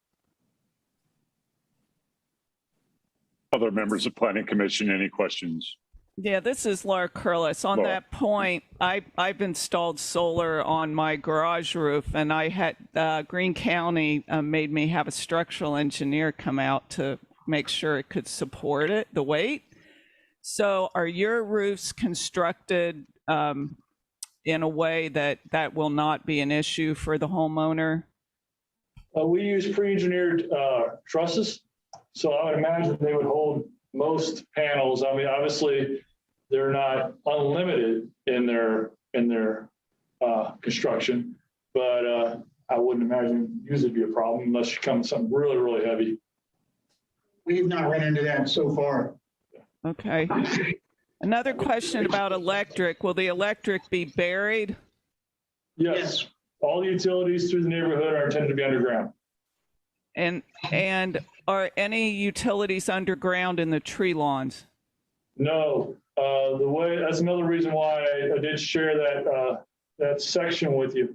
Other members of Planning Commission, any questions? Yeah, this is Laura Curlis. On Laura. that point, I've installed solar on my garage roof, and I had Greene County made me have a structural engineer come out to make sure it could support it, the weight. So are your roofs constructed in a way that that will not be an issue for the homeowner? We use pre-engineered trusses, so I would imagine they would hold most panels. I mean, obviously, they're not unlimited in their construction, but I wouldn't imagine usually be a problem unless you come with something really, really heavy. We've not run into that so far. Okay. Another question about electric. Will the electric be buried? Yes. All the utilities through the neighborhood are intended to be underground. And are any utilities underground in the tree lawns? No. That's another reason why I did share that section with you.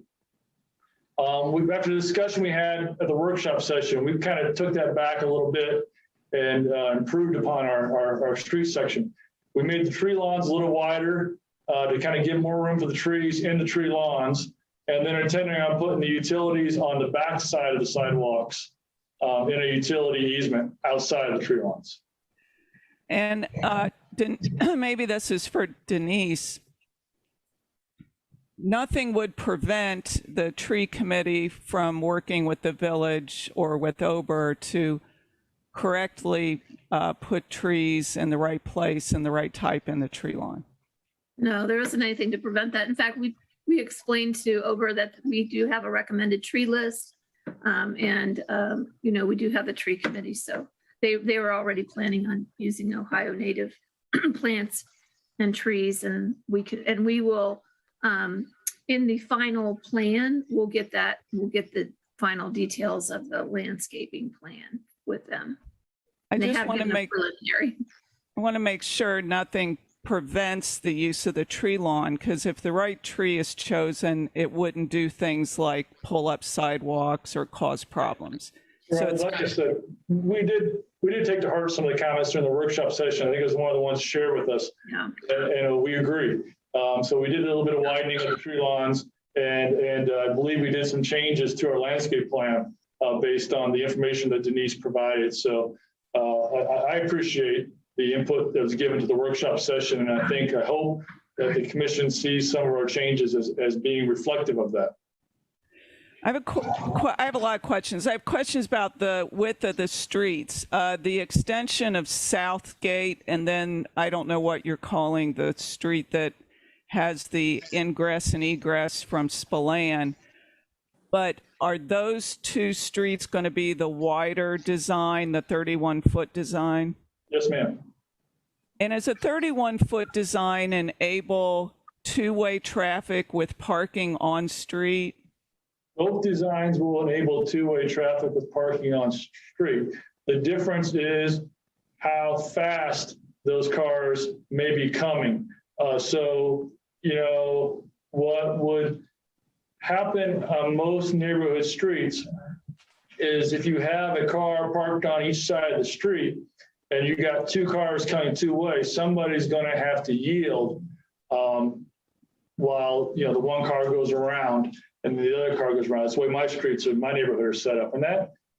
After the discussion we had at the workshop session, we kind of took that back a little bit and improved upon our street section. We made the tree lawns a little wider to kind of give more room for the trees in the tree lawns, and then intending on putting the utilities on the back side of the sidewalks in a utility easement outside of the tree lawns. And maybe this is for Denise. Nothing would prevent the tree committee from working with the village or with Ober to correctly put trees in the right place and the right type in the tree lawn. No, there isn't anything to prevent that. In fact, we explained to Ober that we do have a recommended tree list. We do have the tree committee. So they were already planning on using Ohio native plants and trees, and we will in the final plan, we'll get the final details of the landscaping plan with them. I just want to make sure nothing prevents the use of the tree lawn, because if the right tree is chosen, it wouldn't do things like pull up sidewalks or cause problems. Right, So it's, like I said, we did take to heart some of the comments during the workshop session. I think it was one of the ones shared with us, Yeah. and we agree. So we did a little bit of widening of the tree lawns, and I believe we did some changes to our landscape plan based on the information that Denise provided. So I appreciate the input that was given to the workshop session, and I hope that the commission sees some of our changes as being reflective of that. I have a lot of questions. I have questions about the width of the streets, the extension of Southgate, and then I don't know what you're calling the street that has the ingress and egress from Spilan. But are those two streets going to be the wider design, the 31-foot design? Yes, ma'am. And is a 31-foot design enable two-way traffic with parking on street? Both designs will enable two-way traffic with parking on street. The difference is how fast those cars may be coming. What would happen on most neighborhood streets is if you have a car parked on each side of the street and you got two cars coming two ways, somebody's going to have to yield while the one car goes around and the other car goes around. That's the way my streets or my neighborhood are set up. And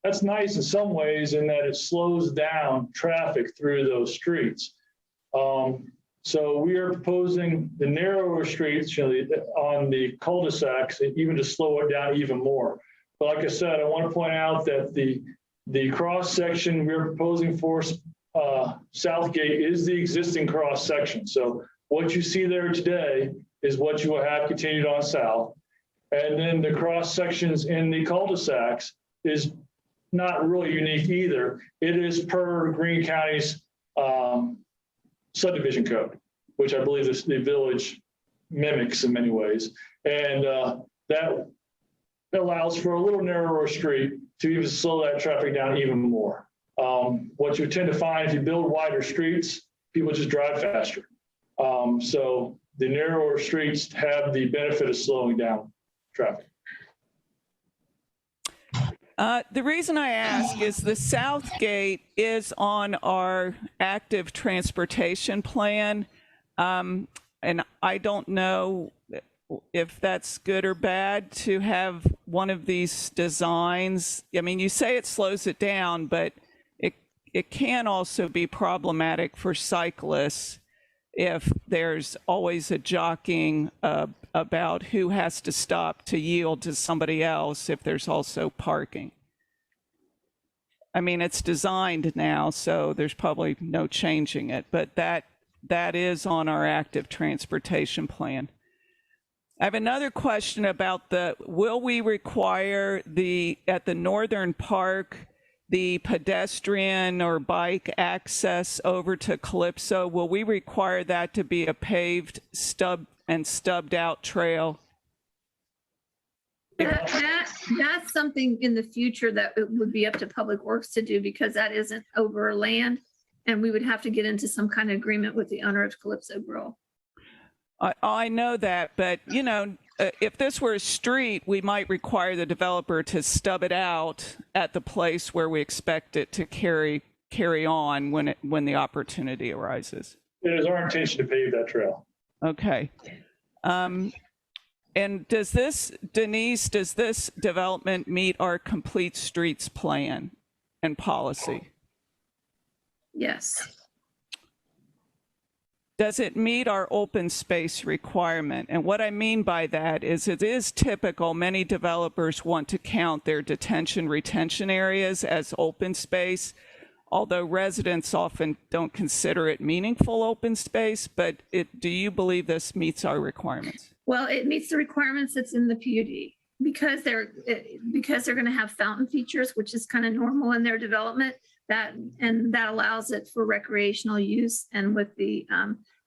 that's nice in some ways in that it slows down traffic through those streets. So we are proposing the narrower streets on the cul-de-sacs, even to slow it down even more. But like I said, I want to point out that the cross section we're proposing for Southgate is the existing cross section. So what you see there today is what you will have continued on south. And then the cross sections in the cul-de-sacs is not really unique either. It is per Greene County's subdivision code, which I believe the village mimics in many ways. And that allows for a little narrower street to even slow that traffic down even more. What you tend to find if you build wider streets, people just drive faster. So the narrower streets have the benefit of slowing down traffic. The reason I ask is the South Gate is on our active transportation plan. And I don't know if that's good or bad to have one of these designs. I mean, you say it slows it down, but it can also be problematic for cyclists if there's always a jockeying about who has to stop to yield to somebody else if there's also parking. I mean, it's designed now, so there's probably no changing it, but that is on our active transportation plan. I have another question about will we require at the Northern Park, the pedestrian or bike access over to Calypso? Will we require that to be a paved stubbed out trail? That's something in the future that it would be up to Public Works to do, because that isn't over land, and we would have to get into some kind of agreement with the owner of Calypso Grill. I know that, but you know, if this were a street, we might require the developer to stub it out at the place where we expect it to carry on when the opportunity arises. It is our intention to pave that trail. Okay. And does this development meet our complete streets plan and policy? Yes. Does it meet our open space requirement? And what I mean by that is it is typical, many developers want to count their detention retention areas as open space, although residents often don't consider it meaningful open space. But do you believe this meets our requirements? Well, it meets the requirements that's in the PUD because they're going to have fountain features, which is kind of normal in their development. That allows it for recreational use, and with the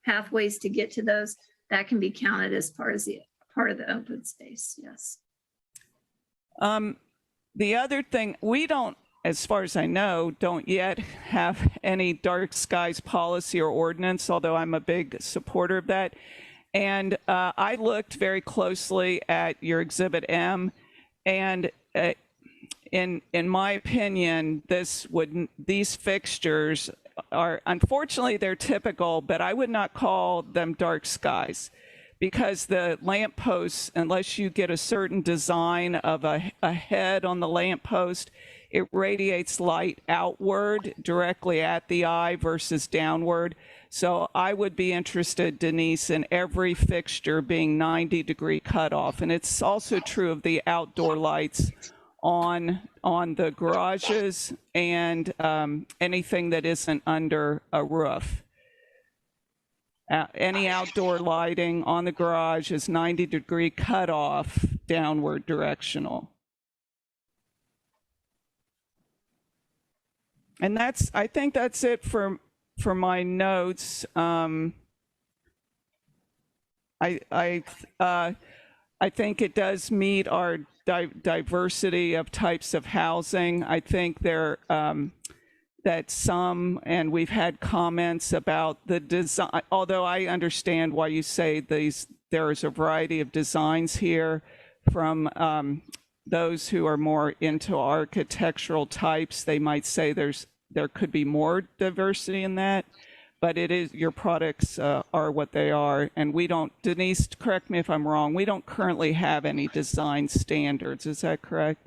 pathways to get to those, that can be counted as part of the open space. Yes. The other thing, we don't, as far as I know, don't yet have any dark skies policy or ordinance, although I'm a big supporter of that. And I looked very closely at your Exhibit M, and in my opinion, these fixtures are, unfortunately, they're typical, but I would not call them dark skies, because the lampposts, unless you get a certain design of a head on the lamppost, it radiates light outward directly at the eye versus downward. So I would be interested, Denise, in every fixture being 90-degree cutoff. And it's also true of the outdoor lights on the garages and anything that isn't under a roof. Any outdoor lighting on the garage is 90-degree cutoff, downward directional. And I think that's it for my notes. I think it does meet our diversity of types of housing. I think that some, and we've had comments about the design, although I understand why you say there is a variety of designs here from those who are more into architectural types. They might say there could be more diversity in that, but it is, your products are what they are. And we don't, Denise, correct me if I'm wrong, we don't currently have any design standards. Is that correct?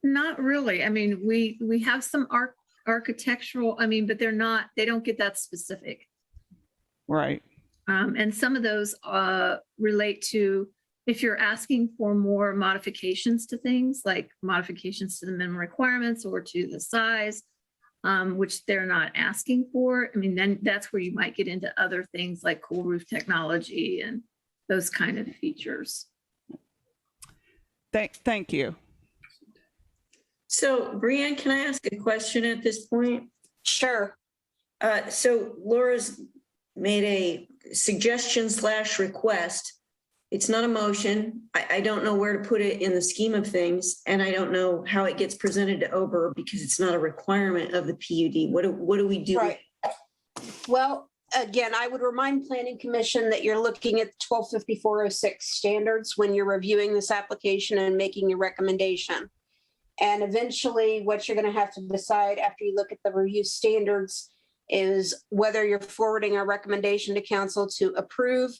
Not really. I mean, we have some architectural, but they don't get that specific. Right. And some of those relate to, if you're asking for more modifications to things, like modifications to the minimum requirements or to the size, which they're not asking for, then that's where you might get into other things like cool roof technology and those kind of features. Thank you. So, Brianne, can I ask a question at this point? Sure. So Laura's made a suggestion/request. It's not a motion. I don't know where to put it in the scheme of things, and I don't know how it gets presented to Ober because it's not a requirement of the PUD. What do we do? Right. Well, again, I would remind Planning Commission that you're looking at 125406 standards when you're reviewing this application and making your recommendation. And eventually what you're going to have to decide after you look at the review standards is whether you're forwarding a recommendation to council to approve,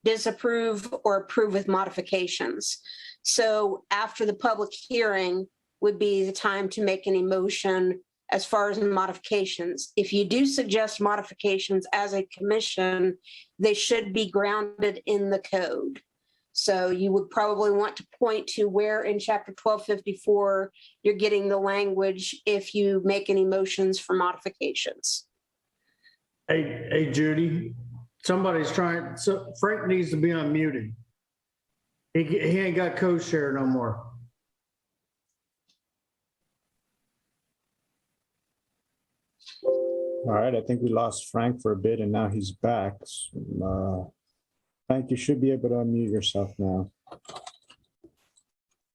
disapprove, or approve with modifications. So after the public hearing would be the time to make any motion as far as modifications. If you do suggest modifications as a commission, they should be grounded in the code. So you would probably want to point to where in chapter 1254 you're getting the language if you make any motions for modifications. Hey, Judy, somebody's trying, so Frank needs to be unmuted. He ain't got co-share no more. All right, I think we lost Frank for a bit and now he's back. Frank, you should be able to unmute yourself now.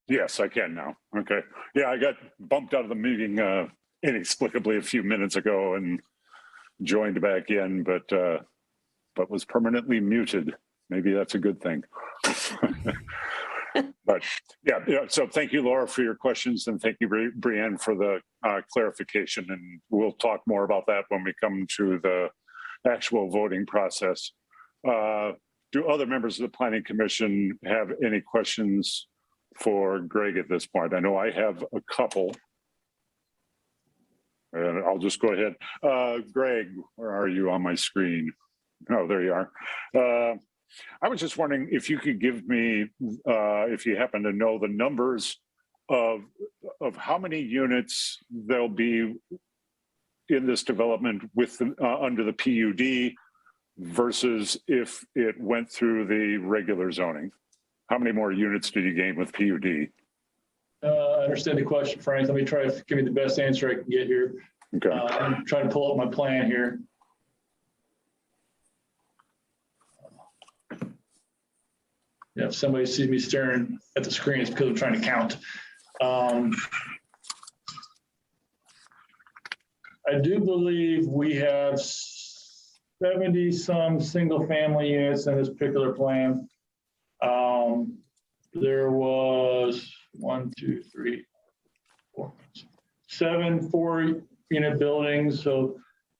Yes, I can now. Okay. Yeah, I got bumped out of the meeting inexplicably a few minutes ago and joined back in, but was permanently muted. Maybe that's a good thing. But yeah, so thank you, Laura, for your questions, and thank you, Brianne, for the clarification. And we'll talk more about that when we come to the actual voting process. Do other members of the Planning Commission have any questions for Greg at this point? I know I have a couple. And I'll just go ahead. Greg, where are you on my screen? Oh, there you are. I was just wondering if you could give me, if you happen to know the numbers of how many units there'll be in this development with under the PUD versus if it went through the regular zoning. How many more units did you gain with PUD? I understand the question, Frank. Let me try to give you the best answer I can get here. Okay. I'm trying to pull up my plan here. Yeah, if somebody sees me staring at the screen, it's because I'm trying to count. I do believe we have 70 some single family units in this particular plan. There was 1, 2, 3, 4, 7 4-unit buildings. So,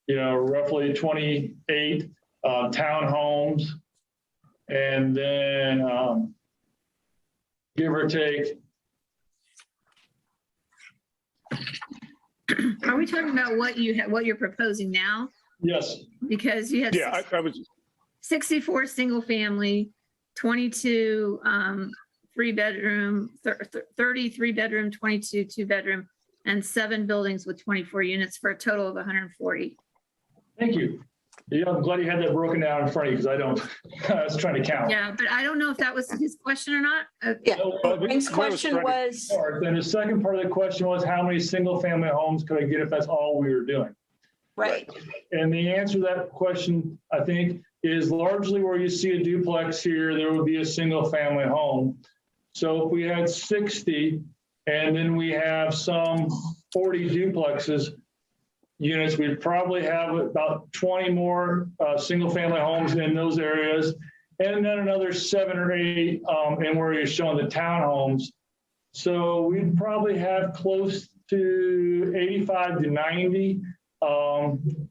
roughly 28 townhomes. And then give or take. Are we talking about what you're proposing now? Yes. Because you have I was 64 single family, 22 3-bedroom, 33 bedroom, 22 2-bedroom, and 7 buildings with 24 units for a total of 140. Thank you. Yeah, I'm glad you had that broken down in front of you because I don't. I was trying to count. Yeah, but I don't know if that was his question or not. Yeah, Frank's question was. Then the second part of the question was how many single family homes could I get if that's all we were doing? Right. And the answer to that question, I think, is largely where you see a duplex here, there would be a single family home. So if we had 60 and then we have some 40 duplexes, units, we'd probably have about 20 more single family homes in those areas, and then another 7 or 8 and where you're showing the townhomes. So we'd probably have close to 85 to 90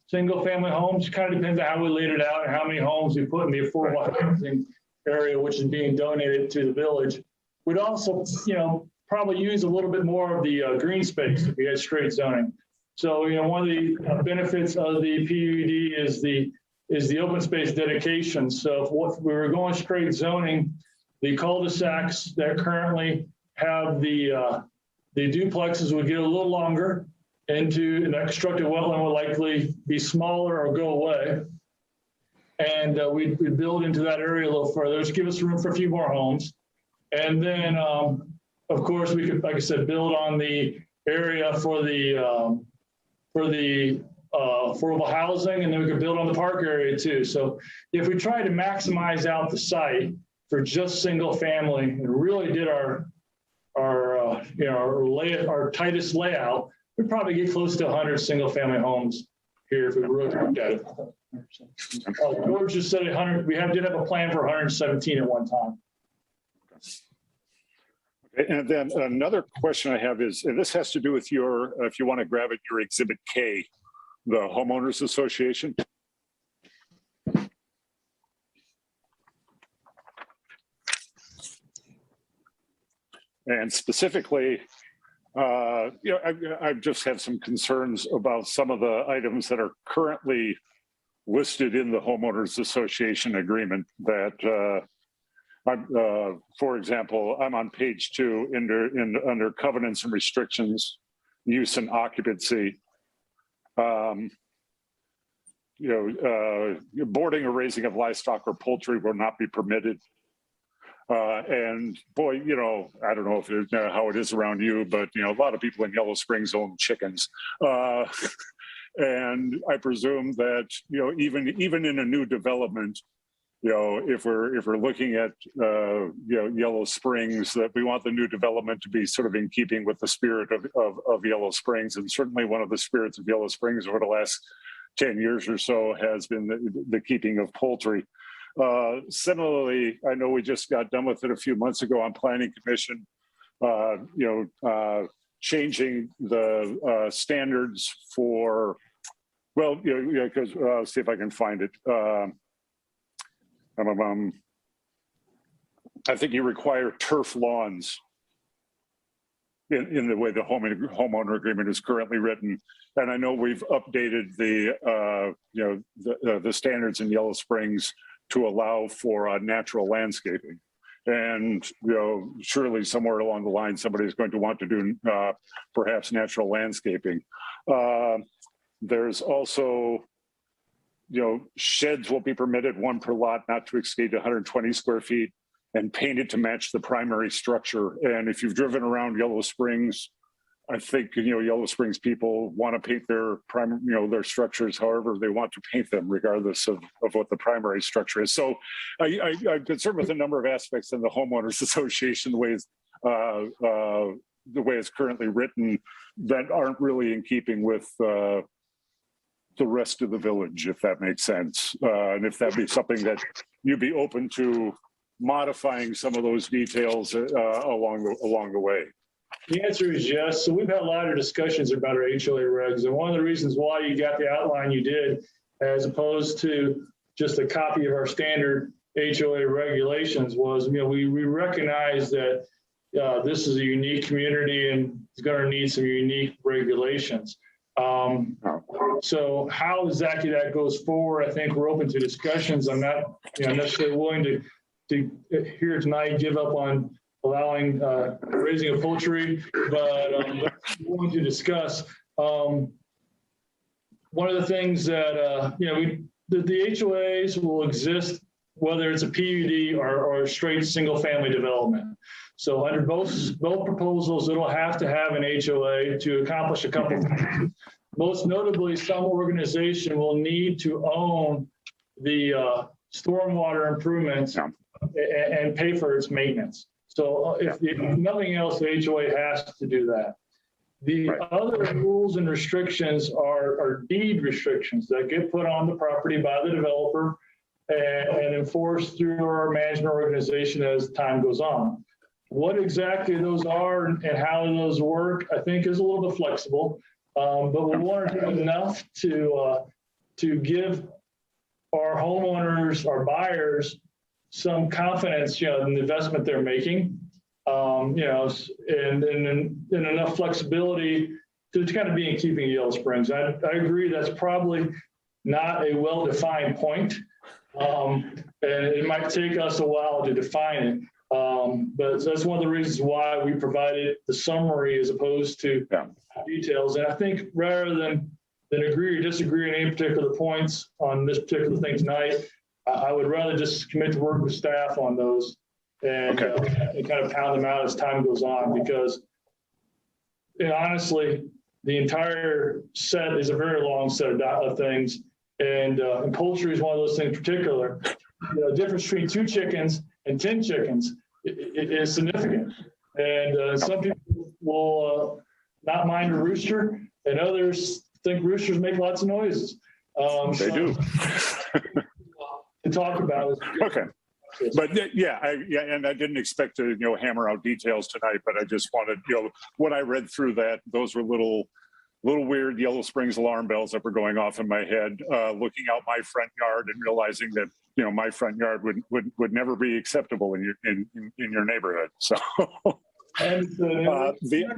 single family homes. Kind of depends on how we laid it out and how many homes we put in the affordable housing area, which is being donated to the village. We'd also, probably use a little bit more of the green space if we had straight zoning. So, one of the benefits of the PUD is the open space dedication. So if we were going straight zoning, the cul-de-sacs that currently have the duplexes would get a little longer, and the constructed wetland would likely be smaller or go away. And we'd build into that area a little further, which give us room for a few more homes. And then, of course, we could, like I said, build on the area for the affordable housing, and then we could build on the park area too. So if we try to maximize out the site for just single family and really did our tightest layout, we'd probably get close to 100 single family homes here if we really look at it. George just said 100. We did have a plan for 117 at one time. Okay, and then another question I have is, and this has to do with your, if you want to grab it, your Exhibit K, the Homeowners Association. And specifically, I just have some concerns about some of the items that are currently listed in the Homeowners Association agreement that, for example, I'm on page 2 under covenants and restrictions, use and occupancy. Boarding or raising of livestock or poultry will not be permitted. And boy, I don't know if how it is around you, but a lot of people in Yellow Springs own chickens. And I presume that, even in a new development, if we're looking at, Yellow Springs, that we want the new development to be sort of in keeping with the spirit of Yellow Springs. And certainly one of the spirits of Yellow Springs over the last 10 years or so has been the keeping of poultry. Similarly, I know we just got done with it a few months ago on Planning Commission, changing the standards for, because I'll see if I can find it. I think you require turf lawns in the way the homeowner agreement is currently written. And I know we've updated the standards in Yellow Springs to allow for natural landscaping. And, surely somewhere along the line, somebody's going to want to do perhaps natural landscaping. There's also, sheds will be permitted, 1 per lot, not to exceed 120 square feet, and painted to match the primary structure. And if you've driven around Yellow Springs, I think, Yellow Springs people want to paint their their structures however they want to paint them, regardless of what the primary structure is. So I'm concerned with a number of aspects in the Homeowners Association, the way it's currently written, that aren't really in keeping with the rest of the village, if that makes sense. And if that'd be something that you'd be open to modifying some of those details along the way. The answer is yes. So we've had a lot of discussions about our HOA regs, and one of the reasons why you got the outline you did, as opposed to just a copy of our standard HOA regulations, was we recognize that this is a unique community and it's going to need some unique regulations. So how exactly that goes forward, I think we're open to discussions. I'm not necessarily willing to here tonight give up on allowing raising of poultry, but we're willing to discuss. One of the things that the HOAs will exist whether it's a PUD or a straight single family development. So under both proposals, it'll have to have an HOA to accomplish a couple of things. Most notably, some organization will need to own the stormwater improvements and pay for its maintenance. So if nothing else, the HOA has to do that. The other rules and restrictions are deed restrictions that get put on the property by the developer and enforced through our management organization as time goes on. What exactly those are and how those work, I think, is a little bit flexible, but we want to do enough to give our homeowners, our buyers, some confidence, in the investment they're making, and enough flexibility to kind of be in keeping of Yellow Springs. I agree that's probably not a well-defined point, and it might take us a while to define it. But that's one of the reasons why we provided the summary as opposed to details. And I think rather than agree or disagree on any particular points on this particular thing tonight, I would rather just commit to work with staff on those and kind of pound them out as time goes on, because honestly, the entire set is a very long set of things. And poultry is one of those things in particular. The difference between 2 chickens and 10 chickens is significant. And some people will not mind a rooster, and others think roosters make lots of noises. They do. To talk about it. Okay. But yeah, and I didn't expect to, hammer out details tonight, but I just wanted, when I read through that, those were little weird Yellow Springs alarm bells that were going off in my head, looking out my front yard and realizing that, my front yard would never be acceptable in your neighborhood. So. And it's not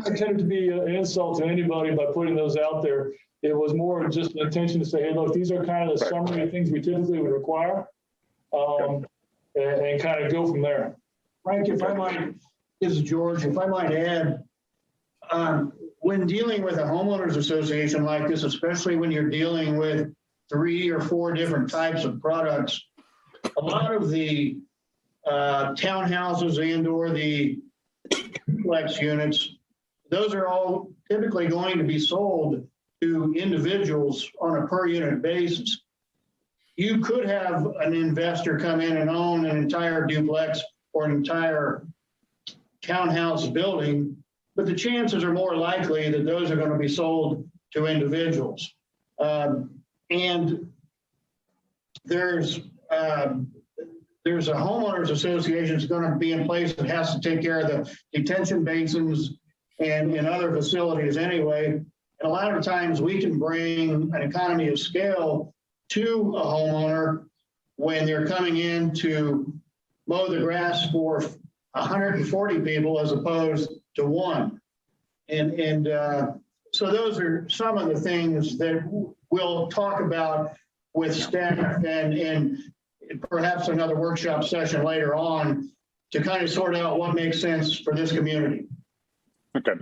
intended to be an insult to anybody by putting those out there. It was more just an intention to say, hey, look, these are kind of the summary of things we typically would require, and kind of go from there. Frank, if I might, this is George, if I might add, when dealing with a homeowners association like this, especially when you're dealing with 3 or 4 different types of products, a lot of the townhouses and or the duplex units, those are all typically going to be sold to individuals on a per unit basis. You could have an investor come in and own an entire duplex or an entire townhouse building, but the chances are more likely that those are going to be sold to individuals. And there's a homeowners association that's going to be in place that has to take care of the detention basins and other facilities anyway. And a lot of times we can bring an economy of scale to a homeowner when they're coming in to mow the grass for 140 people as opposed to 1. And so those are some of the things that we'll talk about with staff and perhaps another workshop session later on to kind of sort out what makes sense for this community. Okay.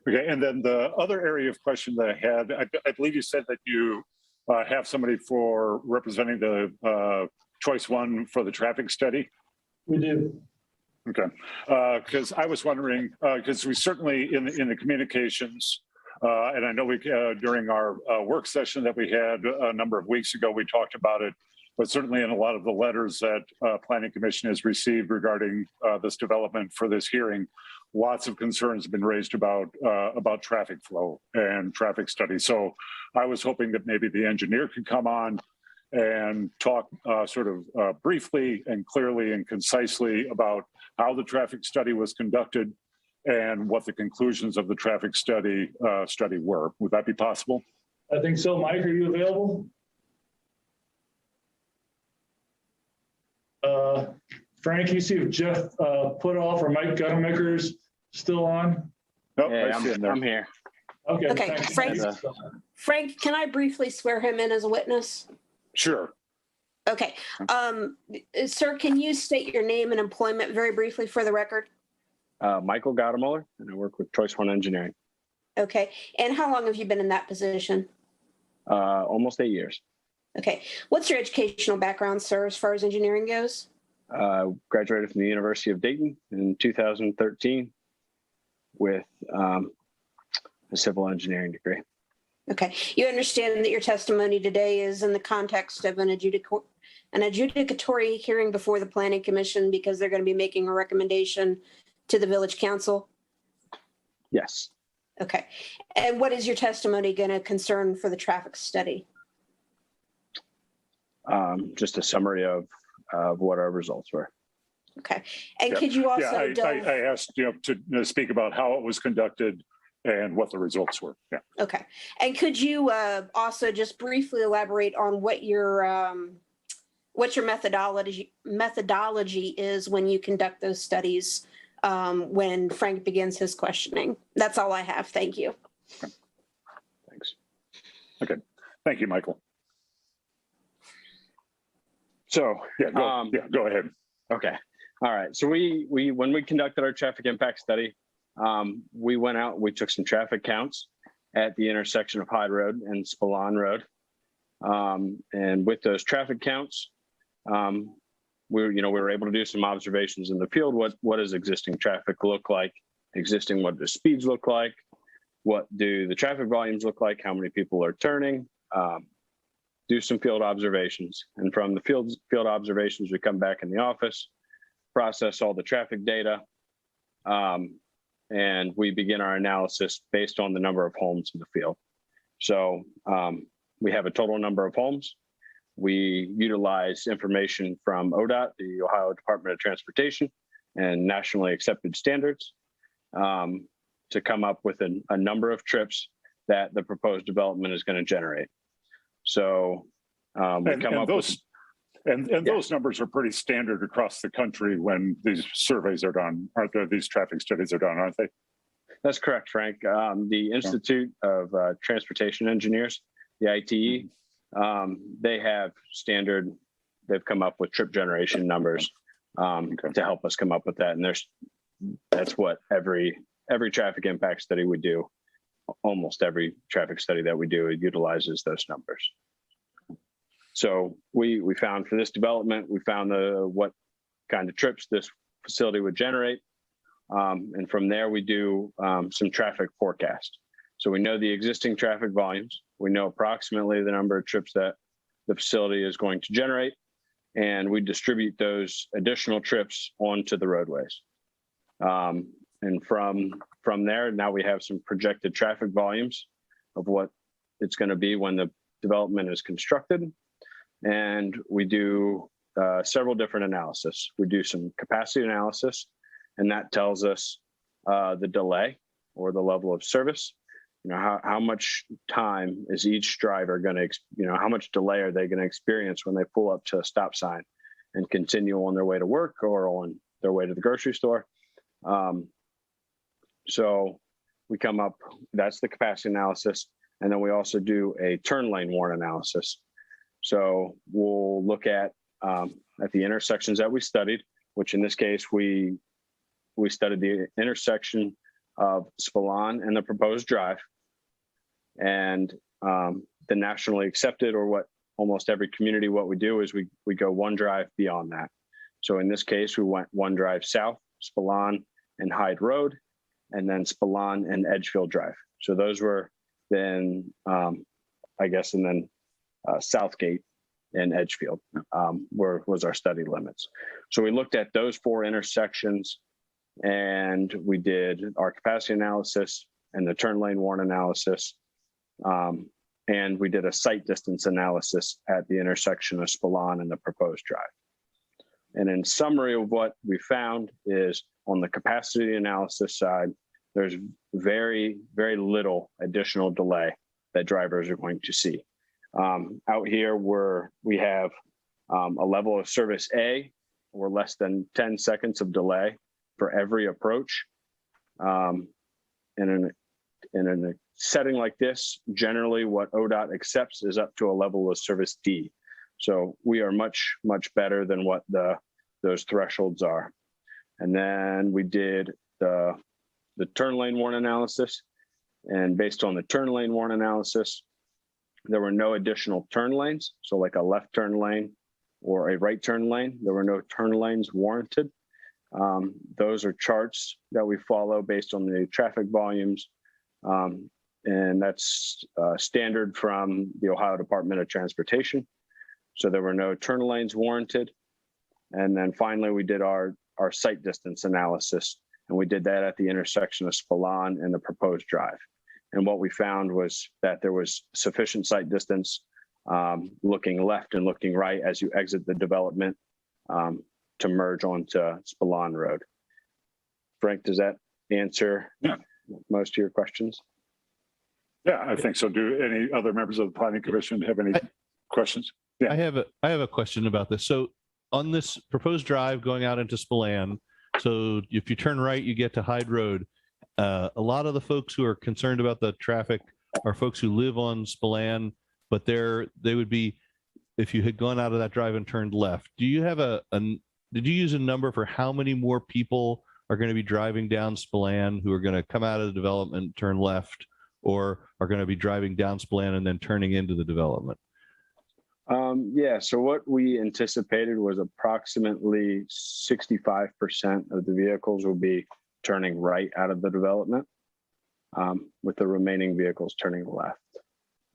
Okay, and then the other area of question that I had, I believe you said that you have somebody for representing the choice 1 for the traffic study. We do. Okay, because I was wondering, because we certainly in the communications, and I know we during our work session that we had a number of weeks ago, we talked about it, but certainly in a lot of the letters that Planning Commission has received regarding this development for this hearing, lots of concerns have been raised about traffic flow and traffic studies. So I was hoping that maybe the engineer could come on and talk sort of briefly and clearly and concisely about how the traffic study was conducted and what the conclusions of the traffic study were. Would that be possible? I think so. Mike, are you available? Frank, you see if Jeff Putoff or Mike Guttermaker's still on? Nope, Yeah, I see him there. I'm here. Okay. Okay, thanks. Frank, can I briefly swear him in as a witness? Sure. Okay. Sir, can you state your name and employment very briefly for the record? Michael Gaudemuller, and I work with Choice 1 Engineering. Okay. And how long have you been in that position? Almost 8 years. Okay. What's your educational background, sir, as far as engineering goes? Graduated from the University of Dayton in 2013 with a civil engineering degree. Okay. You understand that your testimony today is in the context of an adjudicatory hearing before the Planning Commission because they're going to be making a recommendation to the Village Council? Yes. Okay. And what is your testimony going to concern for the traffic study? Just a summary of what our results were. Okay. And could you also I asked to speak about how it was conducted and what the results were. Yeah. Okay. And could you also just briefly elaborate on what your methodology is when you conduct those studies when Frank begins his questioning? That's all I have. Thank you. Okay. Thanks. Okay. Thank you, Michael. So go ahead. Okay. All right. So we when we conducted our traffic impact study, we went out, we took some traffic counts at the intersection of Hyde Road and Spilan Road. And with those traffic counts, we were able to do some observations in the field. What does existing traffic look like? What do speeds look like? What do the traffic volumes look like? How many people are turning? Do some field observations. And from the field observations, we come back in the office, process all the traffic data, and we begin our analysis based on the number of homes in the field. So we have a total number of homes. We utilize information from ODOT, the Ohio Department of Transportation, and nationally accepted standards to come up with a number of trips that the proposed development is going to generate. So we come up with. And those numbers are pretty standard across the country when these surveys are done, aren't there? These traffic studies are done, aren't they? That's correct, Frank. The Institute of Transportation Engineers, the ITE, they have standard, they've come up with trip generation numbers to help us come up with that. And that's what every traffic impact study we do, almost every traffic study that we do, it utilizes those numbers. So we found for this development, we found what kind of trips this facility would generate. And from there, we do some traffic forecast. So we know the existing traffic volumes. We know approximately the number of trips that the facility is going to generate. And we distribute those additional trips onto the roadways. And from there, now we have some projected traffic volumes of what it's going to be when the development is constructed. And we do several different analysis. We do some capacity analysis, and that tells us the delay or the level of service. How much time is each driver going to, how much delay are they going to experience when they pull up to a stop sign and continue on their way to work or on their way to the grocery store. So we come up, that's the capacity analysis. And then we also do a turn lane warrant analysis. So we'll look at the intersections that we studied, which in this case, we studied the intersection of Spilan and the proposed drive, and the nationally accepted, or what almost every community, what we do is we go one drive beyond that. So in this case, we went one drive south, Spilan and Hyde Road, and then Spilan and Edgefield Drive. So those were then, and then Southgate and Edgefield was our study limits. So we looked at those four intersections, and we did our capacity analysis and the turn lane warrant analysis. And we did a site distance analysis at the intersection of Spilan and the proposed drive. And in summary of what we found is on the capacity analysis side, there's very, very little additional delay that drivers are going to see. Out here we have a level of service A, or less than 10 seconds of delay for every approach. In a setting like this, generally what ODOT accepts is up to a level of service D. So we are much, much better than what those thresholds are. And then we did the turn lane warrant analysis. And based on the turn lane warrant analysis, there were no additional turn lanes. So like a left turn lane or a right turn lane, there were no turn lanes warranted. Those are charts that we follow based on the traffic volumes. And that's standard from the Ohio Department of Transportation. So there were no turn lanes warranted. And then finally, we did our site distance analysis, and we did that at the intersection of Spilan and the proposed drive. And what we found was that there was sufficient site distance looking left and looking right as you exit the development to merge onto Spilan Road. Frank, does that answer most of your questions? Yeah, I think so. Do any other members of the Planning Commission have any questions? Yeah, I have a question about this. So on this proposed drive going out into Spilan, so if you turn right, you get to Hyde Road. A lot of the folks who are concerned about the traffic are folks who live on Spilan, but they would be, if you had gone out of that drive and turned left. Do you have did you use a number for how many more people are going to be driving down Spilan who are going to come out of the development, turn left, or are going to be driving down Spilan and then turning into the development? So what we anticipated was approximately 65% of the vehicles will be turning right out of the development, with the remaining vehicles turning left.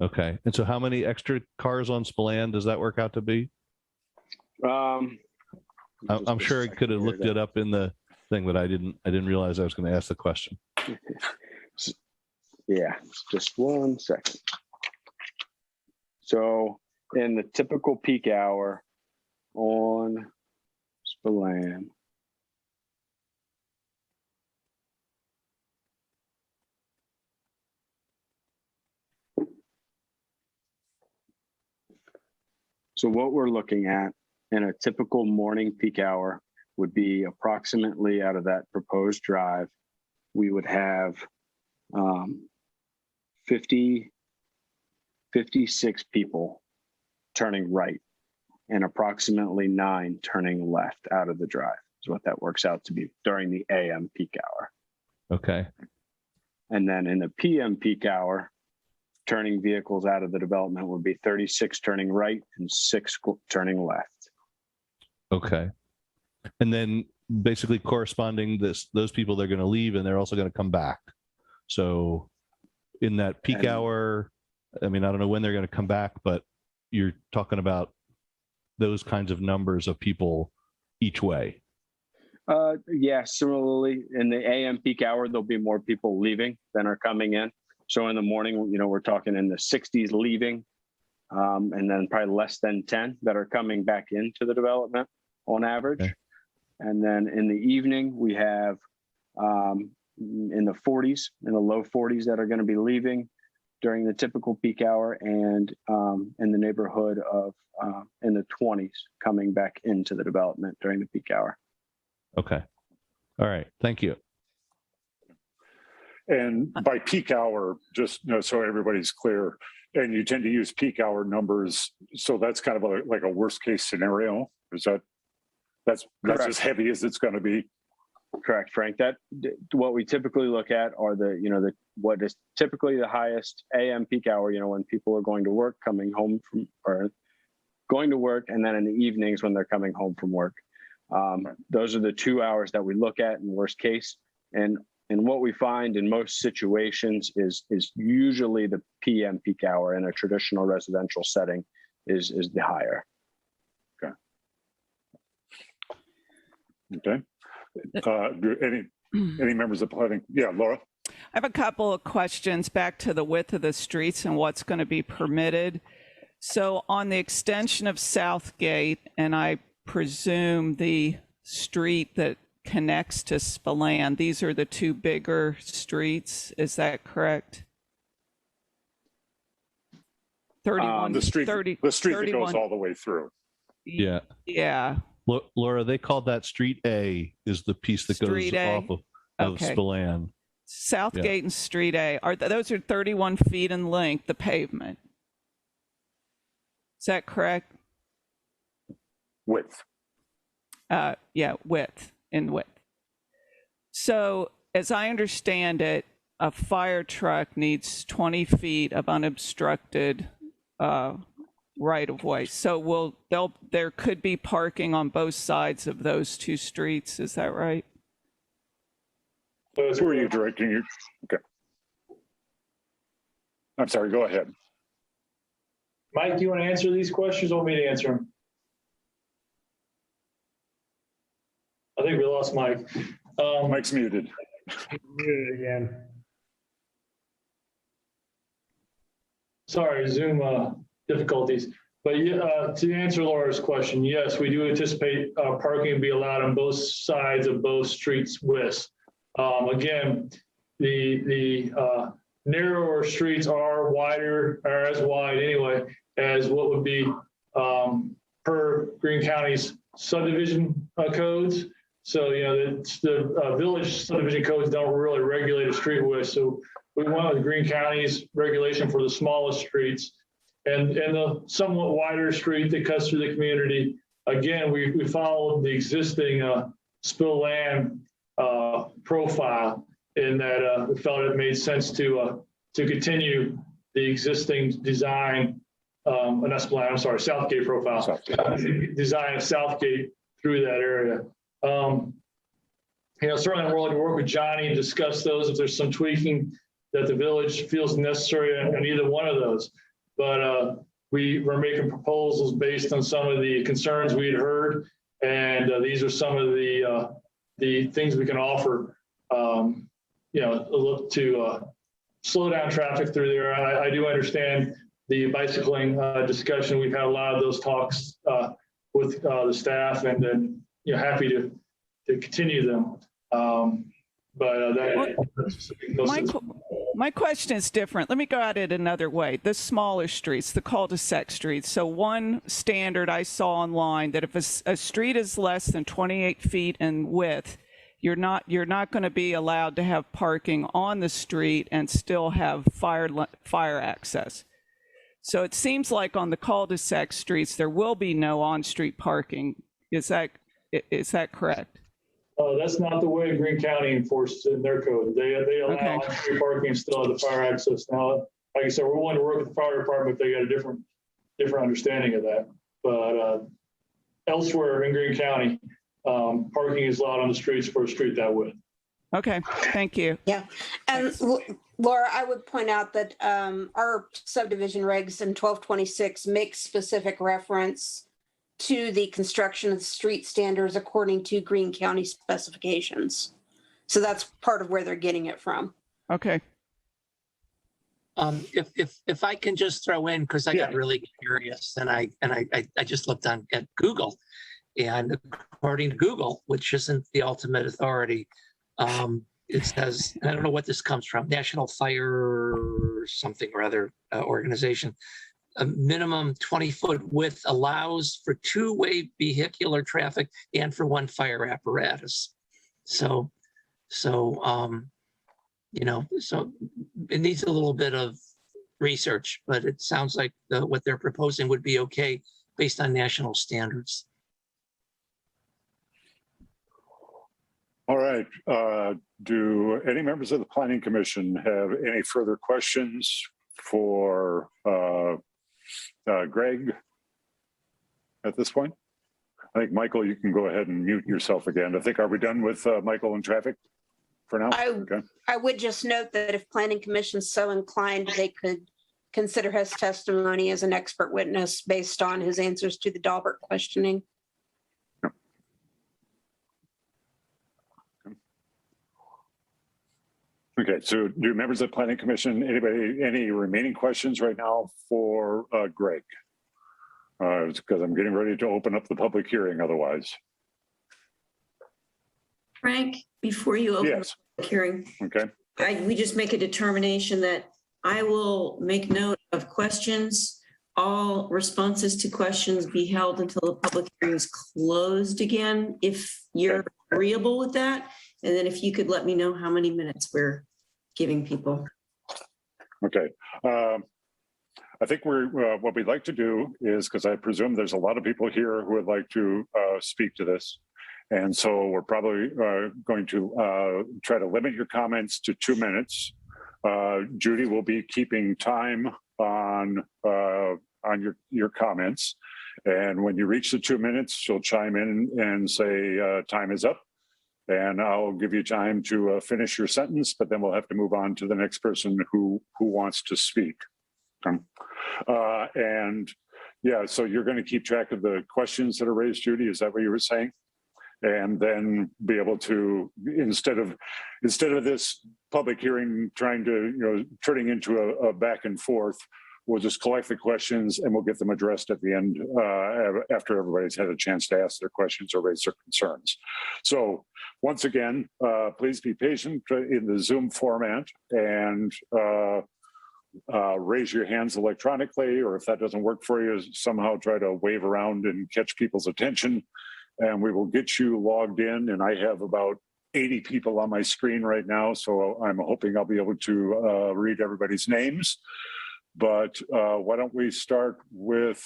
Okay. And so how many extra cars on Spilan does that work out to be? I'm sure I could have looked it up in the thing, but I didn't realize I was going to ask the question. Yeah, just one second. So in the typical peak hour on Spilan, so what we're looking at in a typical morning peak hour would be approximately, out of that proposed drive, we would have 56 people turning right and approximately 9 turning left out of the drive is what that works out to be during the AM peak hour. Okay. And then in the PM peak hour, turning vehicles out of the development would be 36 turning right and 6 turning left. Okay. And then basically corresponding those people, they're going to leave and they're also going to come back. So in that peak hour, I mean, I don't know when they're going to come back, but you're talking about those kinds of numbers of people each way. Yeah, similarly in the AM peak hour, there'll be more people leaving than are coming in. So in the morning, you know, we're talking in the 60s leaving, and then probably less than 10 that are coming back into the development on average. Okay. And then in the evening, we have in the 40s, in the low 40s that are going to be leaving during the typical peak hour, and in the neighborhood of in the 20s coming back into the development during the peak hour. Okay. All right. Thank you. And by peak hour, just so everybody's clear, and you tend to use peak hour numbers, so that's kind of like a worst case scenario. Is that's as heavy as it's going to be? Correct, Frank. That what we typically look at are what is typically the highest AM peak hour. You know, when people are going to work, coming home from, or going to work, and then in the evenings when they're coming home from work. Those are the 2 hours that we look at in worst case. And what we find in most situations is usually the PM peak hour in a traditional residential setting is the higher. Okay. Any members of the planning? Yeah, Laura. I have a couple of questions back to the width of the streets and what's going to be permitted. So on the extension of Southgate, and I presume the street that connects to Spilan, these are the two bigger streets, is that correct? 31, the street 30, that 31. Goes all the way through. Yeah. Yeah. Laura, they called that Street A is the piece that Street goes A. off of Okay. Spilan. Southgate and Street A, those are 31 feet in length, the pavement. Is that correct? Width. Yeah, width. So as I understand it, a fire truck needs 20 feet of unobstructed right of way. So there could be parking on both sides of those two streets. Is that right? Where are you directing you? Okay. I'm sorry, go ahead. Mike, do you want to answer these questions or want me to answer them? I think we lost Mike. Mike's muted. Muted again. Sorry, Zoom difficulties. But to answer Laura's question, yes, we do anticipate parking to be allowed on both sides of both streets widths. Again, the narrower streets are as wide anyway as what would be per Greene County's subdivision codes. So, you know, the village subdivision codes don't really regulate a street width. So we went with Greene County's regulation for the smallest streets, and the somewhat wider street that cuts through the community. Again, we followed the existing Spilan profile in that we felt it made sense to continue the existing design, not Spilan, I'm sorry, Southgate profile. Design of Southgate through that area. You know, certainly we're willing to work with Johnny and discuss those if there's some tweaking that the village feels necessary on either one of those. But we were making proposals based on some of the concerns we had heard, and these are some of the things we can offer. You know, look to slow down traffic through there. I do understand the bicycling discussion. We've had a lot of those talks with the staff, and then happy to continue them. My question is different. Let me go at it another way. The smaller streets, the cul-de-sac streets. So one standard I saw online that if a street is less than 28 feet in width, you're not going to be allowed to have parking on the street and still have fire access. So it seems like on the cul-de-sac streets there will be no on-street parking. Is that correct? That's not the way Greene County enforces it in their code. They allow on-street parking and still have the fire access. Now, like I said, we're willing to work with the fire department. They got a different understanding of that. But elsewhere in Greene County, parking is allowed on the streets for a street that width. Okay, thank you. Yeah, and Laura, I would point out that our subdivision regs in 1226 make specific reference to the construction of the street standards according to Greene County specifications. So that's part of where they're getting it from. Okay. If I can just throw in, because I got really curious, and I just looked at Google, and according to Google, which isn't the ultimate authority, it says, and I don't know what this comes from, National Fire something or other organization. A minimum 20-foot width allows for two-way vehicular traffic and for one fire apparatus. So it needs a little bit of research, but it sounds like what they're proposing would be okay based on national standards. All right. Do any members of the Planning Commission have any further questions for Greg at this point? I think, Michael, you can go ahead and mute yourself again. Are we done with Michael and traffic for now? I would just note that if Planning Commission's so inclined, they could consider his testimony as an expert witness based on his answers to the Dahlberg questioning. Okay, so do members of the Planning Commission, any remaining questions right now for Greg? Because I'm getting ready to open up the public hearing otherwise. Frank, before you open the public hearing, we just make a determination that I will make note of questions. All responses to questions be held until the public hearing is closed again, if you're agreeable with that. And then if you could let me know how many minutes we're giving people. Okay. I think what we'd like to do is, because I presume there's a lot of people here who would like to speak to this. And so we're probably going to try to limit your comments to 2 minutes. Judy will be keeping time on your comments. And when you reach the 2 minutes, she'll chime in and say, time is up. And I'll give you time to finish your sentence, but then we'll have to move on to the next person who wants to speak. So you're going to keep track of the questions that are raised, Judy? Is that what you were saying? And then be able to, instead of this public hearing turning into a back and forth, we'll just collect the questions and we'll get them addressed at the end after everybody's had a chance to ask their questions or raise their concerns. So once again, please be patient in the Zoom format and raise your hands electronically, or if that doesn't work for you, somehow try to wave around and catch people's attention, and we will get you logged in. And I have about 80 people on my screen right now, so I'm hoping I'll be able to read everybody's names. But why don't we start with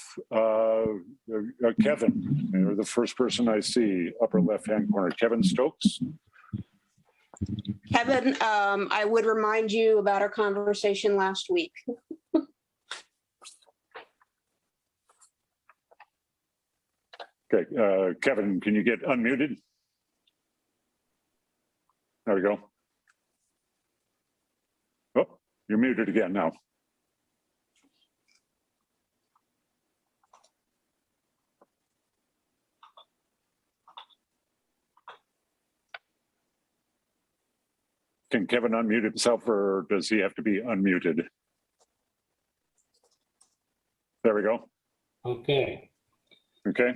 Kevin? You're the first person I see, upper left-hand corner. Kevin Stokes. Kevin, I would remind you about our conversation last week. Okay, Kevin, can you get unmuted? There we go. Oh, you're muted again now. Can Kevin unmute himself, or does he have to be unmuted? we go. Okay. Okay.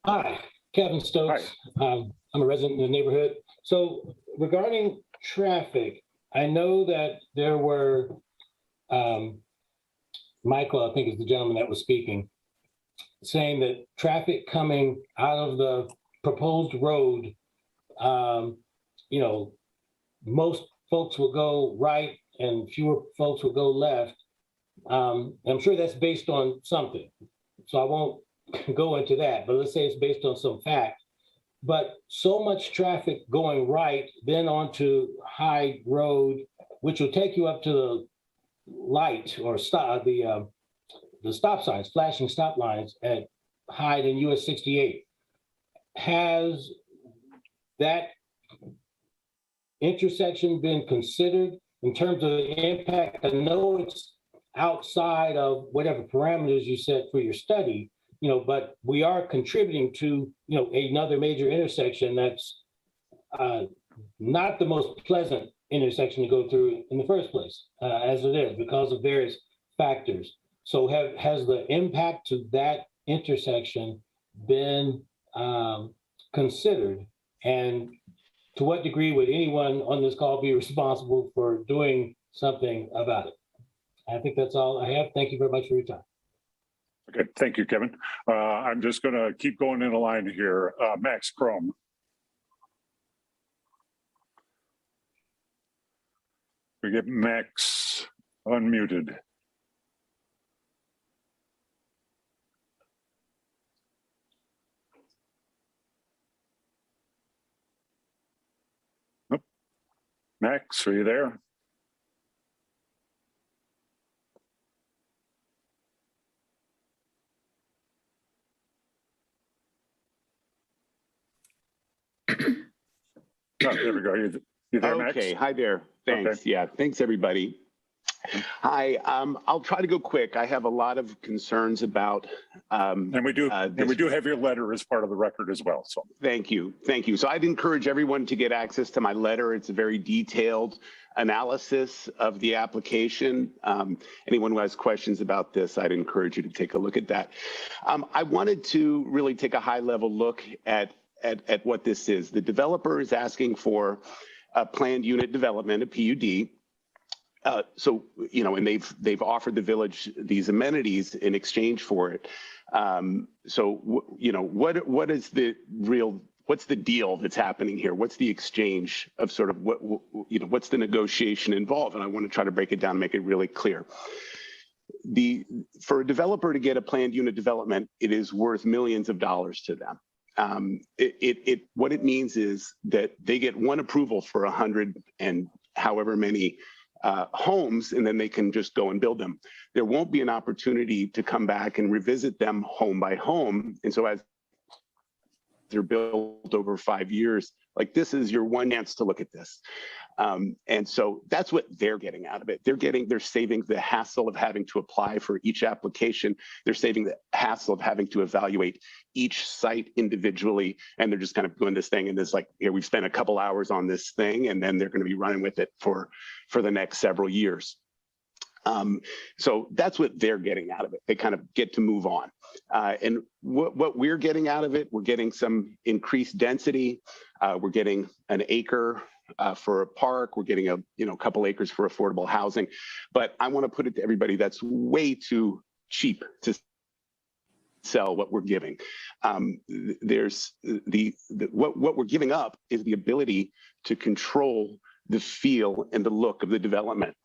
Hi, Kevin Stokes. I'm a resident in the neighborhood. So regarding traffic, I know that there were, Michael, I think is the gentleman that was speaking, saying that traffic coming out of the proposed road, you know, most folks will go right and fewer folks will go left. I'm sure that's based on something. So I won't go into that, but let's say it's based on some fact. But so much traffic going right, then onto Hyde Road, which will take you up to the light or stop the stop signs, flashing stop lines at Hyde and US 68. Has that intersection been considered in terms of the impact? I know it's outside of whatever parameters you set for your study, you know, but we are contributing to, you know, another major intersection that's not the most pleasant intersection to go through in the first place, as it is, because of various factors. So has the impact to that intersection been considered? And to what degree would anyone on this call be responsible for doing something about it? I think that's all I have. Thank you very much for your time. Okay, thank you, Kevin. I'm just going to keep going in a line here. Max Chrome. We get Max unmuted. Nope. Max, are you there? Oh, there we go. You there, Max? Okay. Hi there. Thanks. Okay. Yeah. Thanks, everybody. Hi. I'll try to go quick. I have a lot of concerns about. And we do have your letter as part of the record as well. So thank you. Thank you. So I'd encourage everyone to get access to my letter. It's a very detailed analysis of the application. Anyone who has questions about this, I'd encourage you to take a look at that. I wanted to really take a high-level look at what this is. The developer is asking for a planned unit development, a PUD. So, you know, and they've offered the village these amenities in exchange for it. So, you know, what's the deal that's happening here? What's the exchange of sort of what's the negotiation involved? And I want to try to break it down and make it really clear. For a developer to get a planned unit development, it is worth millions of dollars to them. What it means is that they get one approval for 100 and however many homes, and then they can just go and build them. There won't be an opportunity to come back and revisit them home by home. And so as they're built over 5 years, like this is your one chance to look at this. And so that's what they're getting out of it. They're saving the hassle of having to apply for each application. They're saving the hassle of having to evaluate each site individually. And they're just kind of doing this thing. And it's like, here, we've spent a couple hours on this thing, and then they're going to be running with it for the next several years. So that's what they're getting out of it. They kind of get to move on. And what we're getting out of it, we're getting some increased density. We're getting an acre for a park. We're getting a couple acres for affordable housing. But I want to put it to everybody, that's way too cheap to sell what we're giving. What we're giving up is the ability to control the feel and the look of the development.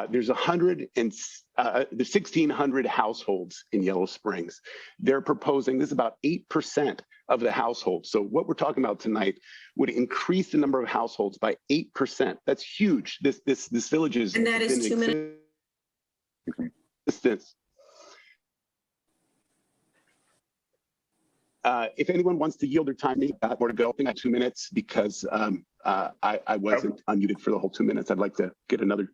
There's 1,600 households in Yellow Springs. They're proposing, this is about 8% of the households. So what we're talking about tonight would increase the number of households by 8%. That's huge. This village is— And that is 2 minutes. If anyone wants to yield their time, maybe got more to go. I think I have 2 minutes because I wasn't unmuted for the whole 2 minutes. I'd like to get another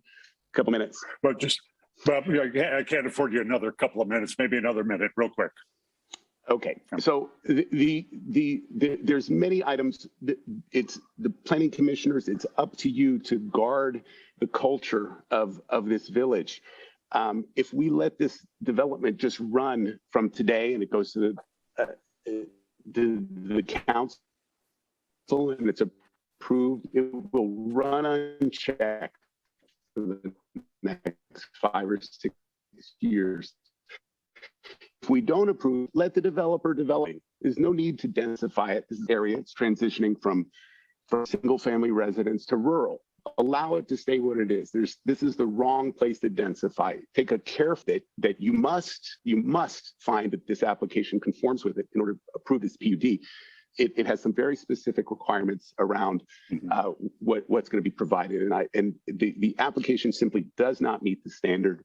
couple minutes. But I can't afford you another couple of minutes, maybe another minute, real quick. Okay, so there's many items. It's the planning commissioners. It's up to you to guard the culture of this village. If we let this development just run from today and it goes to the council and it's approved, it will run unchecked for the next 5 or 6 years. If we don't approve, let the developer develop. There's no need to densify it. This area, it's transitioning from single family residence to rural. Allow it to stay what it is. This is the wrong place to densify. Take a care that you must find that this application conforms with it in order to approve this PUD. It has some very specific requirements around what's going to be provided, and the application simply does not meet the standard.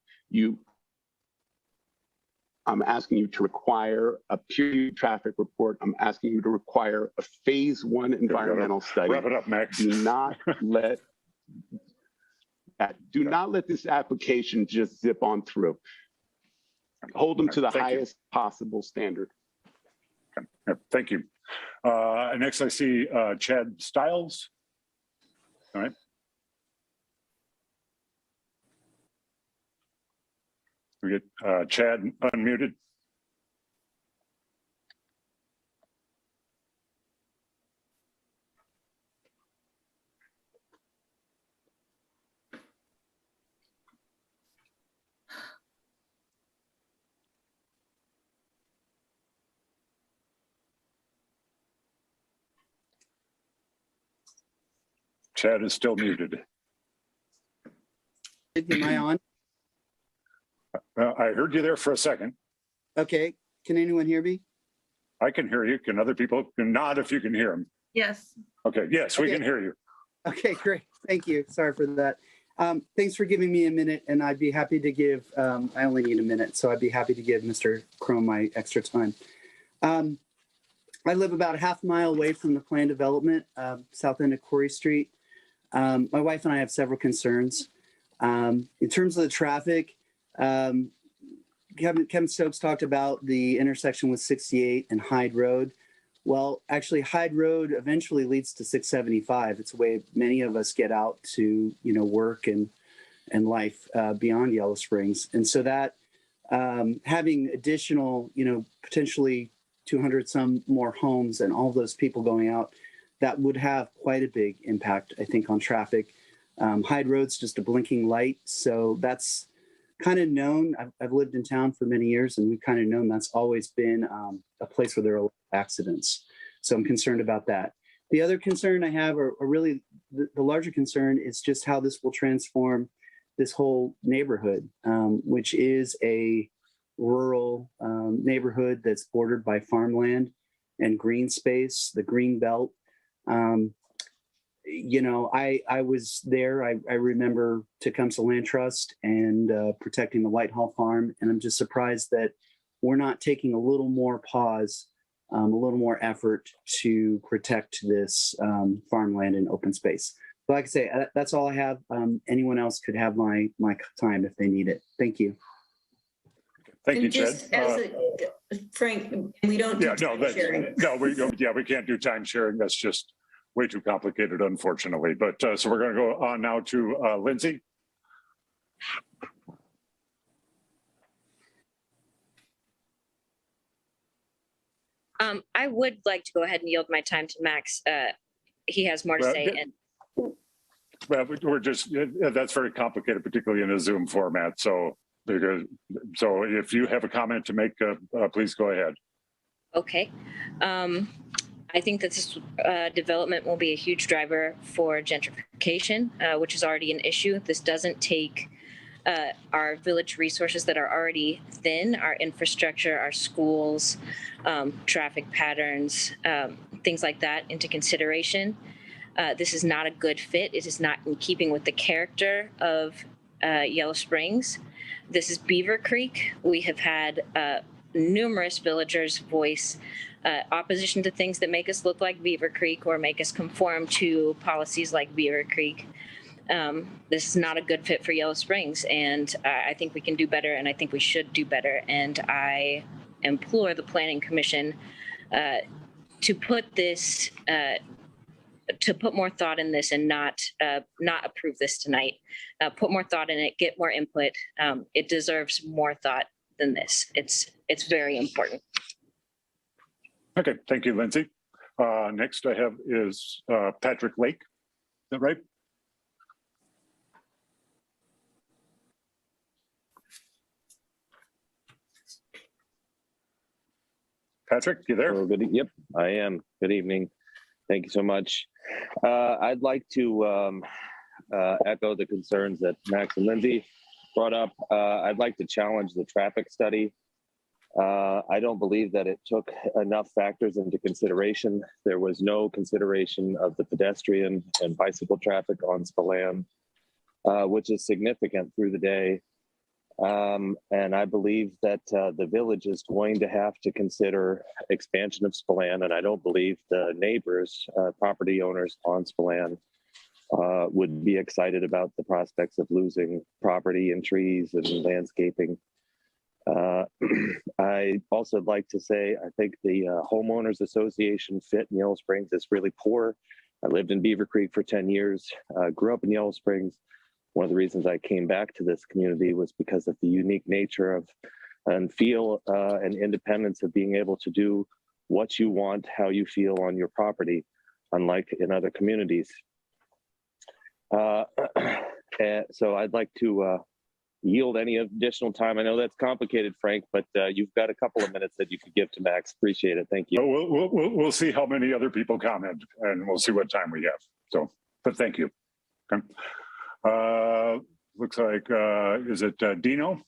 I'm asking you to require a peer traffic report. I'm asking you to require a phase 1 environmental study. Wrap it up, Max. Do not let this application just zip on through. Hold them to the highest possible standard. Okay. Thank you. Next, I see Chad Stiles. All right. We get Chad unmuted. Chad is still muted. Am I on? I heard you there for a second. Okay. Can anyone hear me? I can hear you. Can other people nod if you can hear them? Yes. Okay. Yes, we can hear you. Okay, great. Thank you. Sorry for that. Thanks for giving me a minute, and I'd be happy to give, I only need a minute, so I'd be happy to give Mr. Chrome my extra time. I live about a half mile away from the planned development, south end of Corey Street. My wife and I have several concerns. In terms of the traffic, Kevin Stokes talked about the intersection with 68 and Hyde Road. Well, actually, Hyde Road eventually leads to 675. It's a way many of us get out to, work and life beyond Yellow Springs. And so that having additional, potentially 200 some more homes and all those people going out, that would have quite a big impact, I think, on traffic. Hyde Road's just a blinking light. So that's kind of known. I've lived in town for many years, and we've kind of known that's always been a place where there are accidents. So I'm concerned about that. The other concern I have, or really the larger concern, is just how this will transform this whole neighborhood, which is a rural neighborhood that's bordered by farmland and green space, the green belt. I was there. I remember Tecumseh Land Trust and protecting the Whitehall Farm, and I'm just surprised that we're not taking a little more pause, a little more effort to protect this farmland and open space. But like I say, that's all I have. Anyone else could have my time if they need it. Thank you. Thank you, just Chad. Frank, we don't do time sharing. We can't do time sharing. That's just way too complicated, unfortunately. But so we're going to go on now to Lindsay. I would like to go ahead and yield my time to Max. He has more to say. Well, we're just, that's very complicated, particularly in a Zoom format. So if you have a comment to make, please go ahead. Okay. I think that this development will be a huge driver for gentrification, which is already an issue. This doesn't take our village resources that are already thin, our infrastructure, our schools, traffic patterns, things like that into consideration. This is not a good fit. It is not in keeping with the character of Yellow Springs. This is Beaver Creek. We have had numerous villagers voice opposition to things that make us look like Beaver Creek or make us conform to policies like Beaver Creek. This is not a good fit for Yellow Springs, and I think we can do better, and I think we should do better. And I implore the Planning Commission to put this to put more thought in this and not approve this tonight. Put more thought in it, get more input. It deserves more thought than this. It's very important. Okay, thank you, Lindsay. Next I have is Patrick Lake. Is that right? Patrick, you there? Oh, yep, I am. Good evening. Thank you so much. I'd like to echo the concerns that Max and Lindsay brought up. I'd like to challenge the traffic study. I don't believe that it took enough factors into consideration. There was no consideration of the pedestrian and bicycle traffic on Spilan, which is significant through the day. And I believe that the village is going to have to consider expansion of Spilan, and I don't believe the neighbors, property owners on Spilan, would be excited about the prospects of losing property and trees and landscaping. I also like to say, I think the Homeowners Association fit in Yellow Springs is really poor. I lived in Beaver Creek for 10 years, grew up in Yellow Springs. One of the reasons I came back to this community was because of the unique nature of and feel and independence of being able to do what you want, how you feel on your property, unlike in other communities. So I'd like to yield any additional time. I know that's complicated, Frank, but you've got a couple of minutes that you could give to Max. Appreciate it. Thank you. We'll see how many other people comment, and we'll see what time we have. So, but thank you. Okay. Looks like, is it Dino?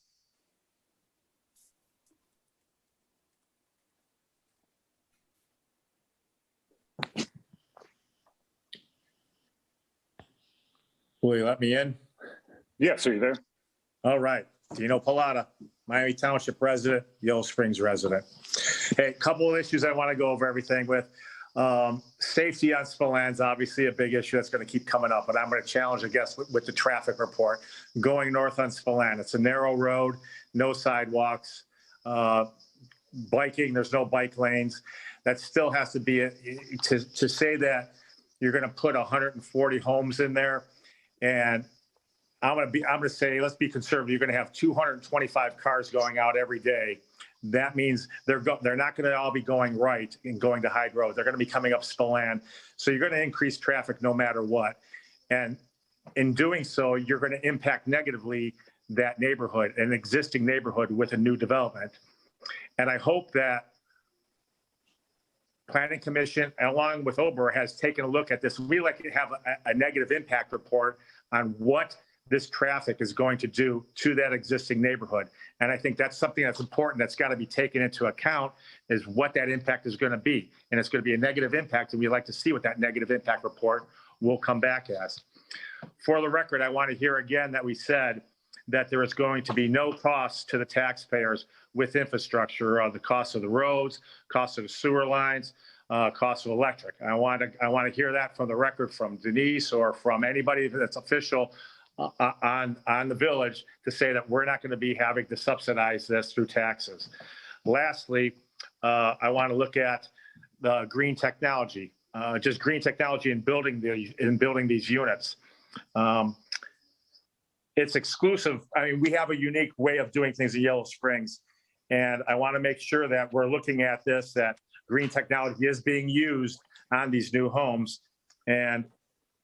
Will you let me in? Yes, are you there? All right. Dino Pallotta, Miami Township resident, Yellow Springs resident. Hey, a couple of issues I want to go over everything with. Safety on Spilan is obviously a big issue that's going to keep coming up, but I'm going to challenge, I guess, with the traffic report. Going north on Spilan, it's a narrow road, no sidewalks, biking, there's no bike lanes. That still has to be, to say that you're going to put 140 homes in there, and I'm going to say, let's be conservative. You're going to have 225 cars going out every day. That means they're not going to all be going right and going to Hyde Road. They're going to be coming up Spilan. So you're going to increase traffic no matter what. And in doing so, you're going to impact negatively that neighborhood, an existing neighborhood with a new development. And I hope that Planning Commission, along with Ober, has taken a look at this. We like to have a negative impact report on what this traffic is going to do to that existing neighborhood. And I think that's something that's important that's got to be taken into account, is what that impact is going to be. And it's going to be a negative impact, and we'd like to see what that negative impact report will come back as. For the record, I want to hear again that we said that there is going to be no cost to the taxpayers with infrastructure, the cost of the roads, cost of the sewer lines, cost of electric. I want to hear that from the record from Denise or from anybody that's official on the village to say that we're not going to be having to subsidize this through taxes. Lastly, I want to look at the green technology, just green technology in building these units. It's exclusive. I mean, we have a unique way of doing things in Yellow Springs, and I want to make sure that we're looking at this, that green technology is being used on these new homes. And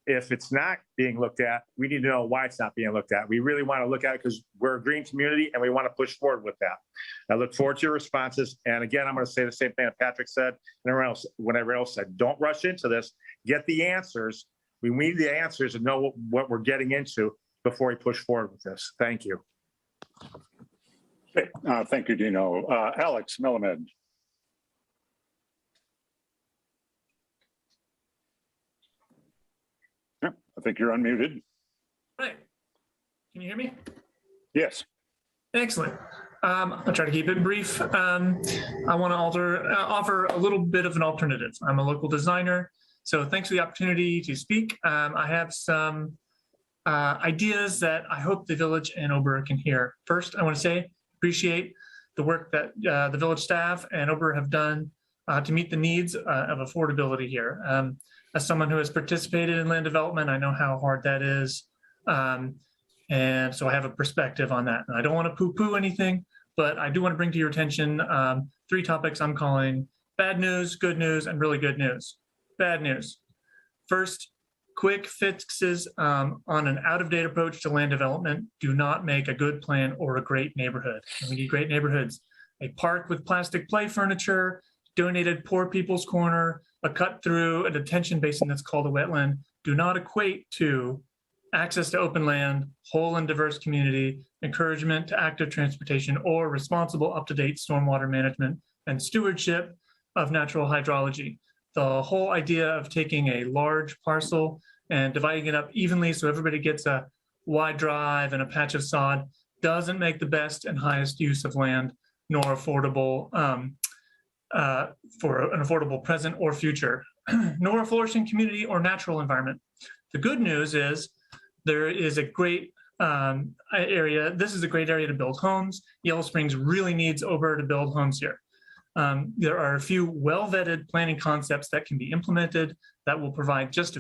if it's not being looked at, we need to know why it's not being looked at. We really want to look at it because we're a green community and we want to push forward with that. I look forward to your responses. And again, I'm going to say the same thing that Patrick said and everyone else said. Don't rush into this. Get the answers. We need the answers and know what we're getting into before we push forward with this. Thank you. Okay. Thank you, Dino. Alex Melamed. Yeah, I think you're unmuted. Right. Can you hear me? Yes. Excellent. I'll try to keep it brief. I want to offer a little bit of an alternative. I'm a local designer, so thanks for the opportunity to speak. I have some ideas that I hope the village and Ober can hear. First, I want to say appreciate the work that the village staff and Ober have done to meet the needs of affordability here. as someone who has participated in land development, I know how hard that is. And so I have a perspective on that. And I don't want to poo-poo anything, but I do want to bring to your attention 3 topics I'm calling bad news, good news, and really good news. Bad news. First, quick fixes on an out-of-date approach to land development do not make a good plan or a great neighborhood. And we need great neighborhoods. A park with plastic play furniture, donated poor people's corner, a cut through a detention basin that's called a wetland do not equate to access to open land, whole and diverse community, encouragement to active transportation, or responsible up-to-date stormwater management and stewardship of natural hydrology. The whole idea of taking a large parcel and dividing it up evenly so everybody gets a wide drive and a patch of sod doesn't make the best and highest use of land, nor affordable for an affordable present or future, nor a flourishing community or natural environment. The good news is there is a great area. This is a great area to build homes. Yellow Springs really needs Ober to build homes here. There are a few well-vetted planning concepts that can be implemented that will provide just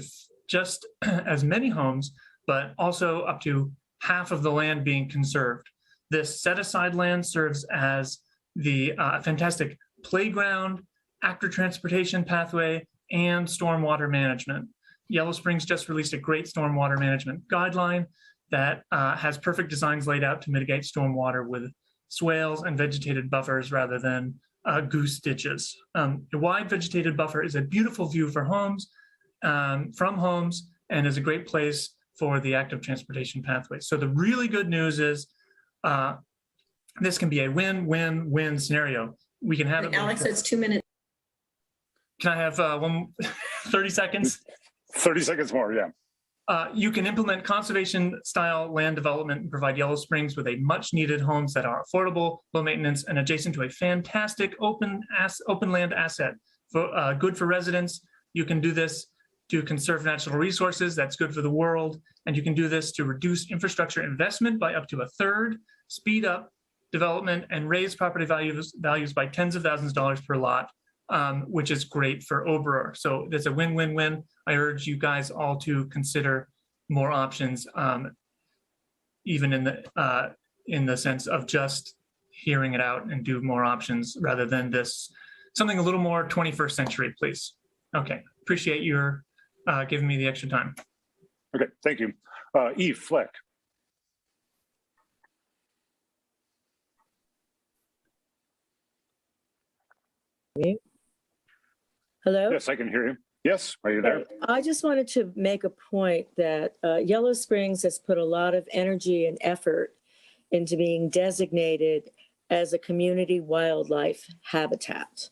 as many homes, but also up to half of the land being conserved. This set-aside land serves as the fantastic playground, active transportation pathway, and stormwater management. Yellow Springs just released a great stormwater management guideline that has perfect designs laid out to mitigate stormwater with swales and vegetated buffers rather than goose ditches. A wide vegetated buffer is a beautiful view for homes, from homes, and is a great place for the active transportation pathway. So the really good news is this can be a win-win-win scenario. We can have it. Alex, that's 2 minutes. Can I have 30 seconds? 30 seconds more, yeah. You can implement conservation-style land development and provide Yellow Springs with a much-needed homes that are affordable, low maintenance, and adjacent to a fantastic open land asset. Good for residents. You can do this to conserve natural resources. That's good for the world. And you can do this to reduce infrastructure investment by up to 1/3, speed up development, and raise property values by tens of thousands of dollars per lot, which is great for Oberer. So it's a win-win-win. I urge you guys all to consider more options, even in the sense of just hearing it out and do more options rather than this, something a little more 21st century, please. Okay, appreciate your giving me the extra time. Okay, thank you. Eve Fleck. Hello? Yes, I can hear you. Yes, are you there? I just wanted to make a point that Yellow Springs has put a lot of energy and effort into being designated as a community wildlife habitat.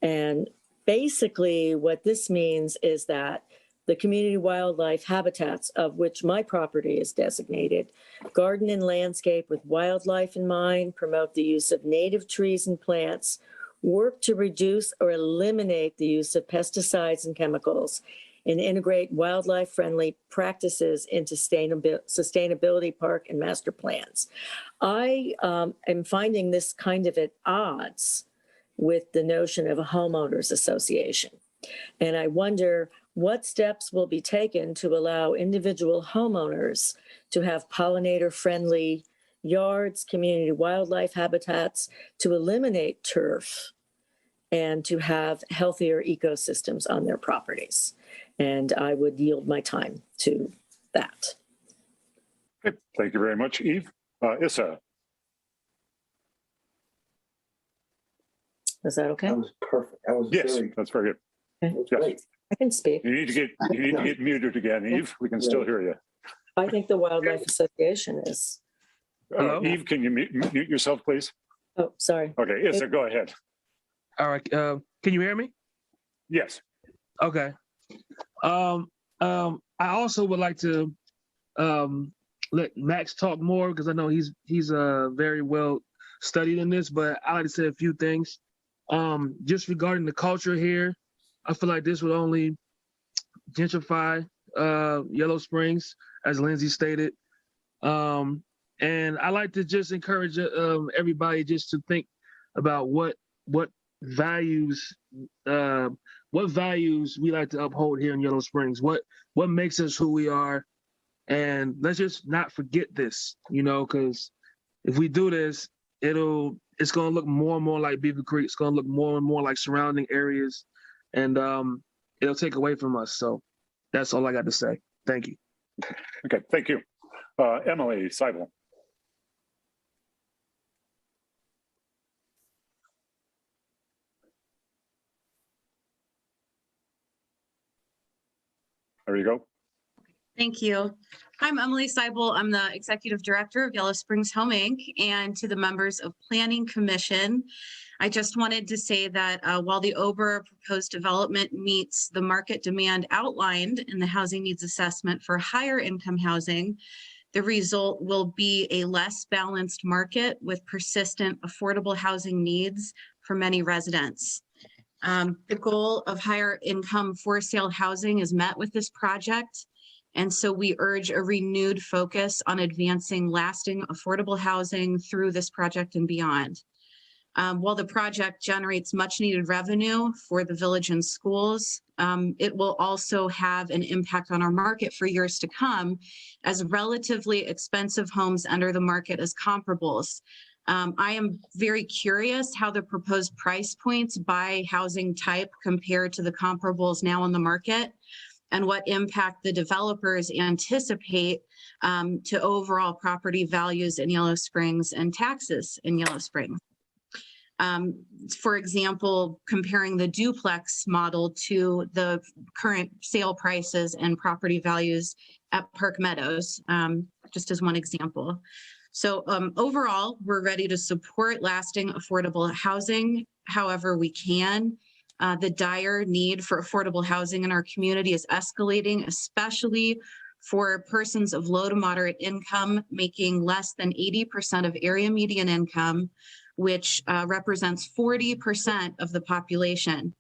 And basically what this means is that the community wildlife habitats, of which my property is designated, garden and landscape with wildlife in mind, promote the use of native trees and plants, work to reduce or eliminate the use of pesticides and chemicals, and integrate wildlife-friendly practices into sustainability park and master plans. I am finding this kind of at odds with the notion of a homeowners association. And I wonder what steps will be taken to allow individual homeowners to have pollinator-friendly yards, community wildlife habitats, to eliminate turf, and to have healthier ecosystems on their properties. And I would yield my time to that. Okay, thank you very much, Eve. Issa. Is that okay? That was perfect. That was yes, that's very good. Okay. Yes. I can speak. You need to get muted again, Eve. We can still hear you. I think the Wildlife Association is. Eve, can you mute yourself, please? Oh, sorry. Okay, Issa, go ahead. All right. Can you hear me? Yes. Okay. I also would like to let Max talk more because I know he's very well studied in this, but I like to say a few things. Just regarding the culture here, I feel like this would only gentrify Yellow Springs, as Lindsay stated. And I like to just encourage everybody just to think about what values what values we like to uphold here in Yellow Springs, what makes us who we are. And let's just not forget this, because if we do this, it's going to look more and more like Beaver Creek. It's going to look more and more like surrounding areas, and it'll take away from us. So that's all I got to say. Thank you. Okay, thank you. Emily Seibel. There you go. Thank you. I'm Emily Seibel. I'm the Executive Director of Yellow Springs Home Inc. And to the members of Planning Commission, I just wanted to say that while the Ober proposed development meets the market demand outlined in the housing needs assessment for higher income housing, the result will be a less balanced market with persistent affordable housing needs for many residents. The goal of higher income for sale housing is met with this project. And so we urge a renewed focus on advancing lasting affordable housing through this project and beyond. While the project generates much needed revenue for the village and schools, it will also have an impact on our market for years to come as relatively expensive homes enter the market as comparables. I am very curious how the proposed price points by housing type compare to the comparables now on the market, and what impact the developers anticipate to overall property values in Yellow Springs and taxes in Yellow Springs. For example, comparing the duplex model to the current sale prices and property values at Park Meadows, just as one example. So overall, we're ready to support lasting affordable housing however we can. The dire need for affordable housing in our community is escalating, especially for persons of low to moderate income making less than 80% of area median income, which represents 40% of the population.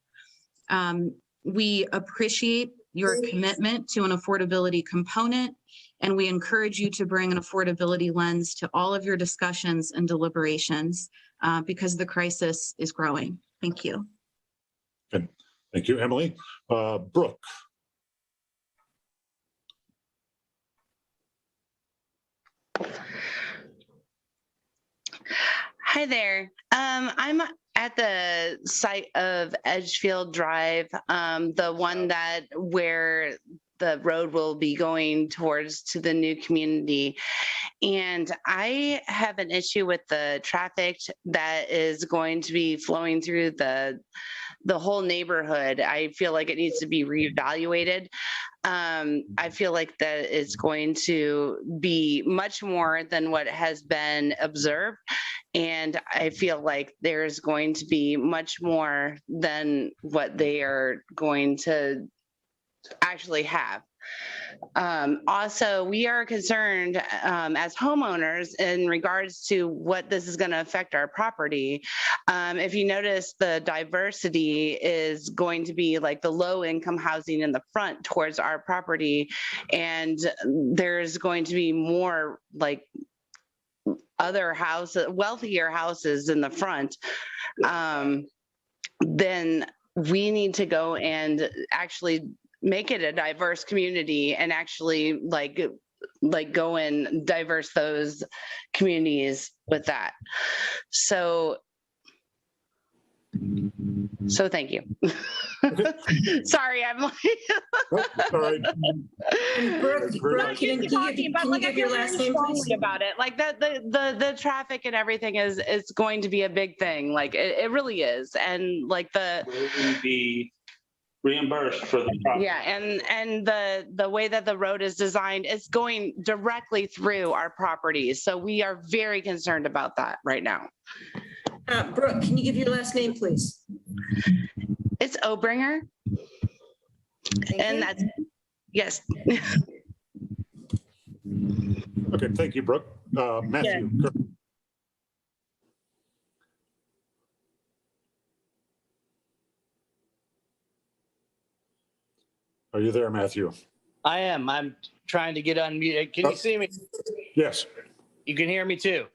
We appreciate your commitment to an affordability component, and we encourage you to bring an affordability lens to all of your discussions and deliberations because the crisis is growing. Thank you. Good. Thank you, Emily. Brooke. Hi there. I'm at the site of Edgefield Drive, the one where the road will be going towards to the new community. And I have an issue with the traffic that is going to be flowing through the whole neighborhood. I feel like it needs to be reevaluated. I feel like that it's going to be much more than what has been observed. And I feel like there's going to be much more than what they are going to actually have. Also, we are concerned as homeowners in regards to what this is going to affect our property. If you notice, the diversity is going to be like the low income housing in the front towards our property. And there's going to be more like other houses, wealthier houses in the front. Then we need to go and actually make it a diverse community and actually like go and diverse those communities with that. So thank you. Sorry, I'm like Brooke, can you give your last name, please? About it. Like the traffic and everything is going to be a big thing. Like it really is. And like will be reimbursed for the property. Yeah, and the way that the road is designed, it's going directly through our properties. So we are very concerned about that right now. Brooke, can you give your last name, please? It's Obringer. And that's, yes. Okay, thank you, Brooke. Matthew. Yeah. Are you there, Matthew? I am. I'm trying to get unmuted. Can you see me? Yes. You can hear me too?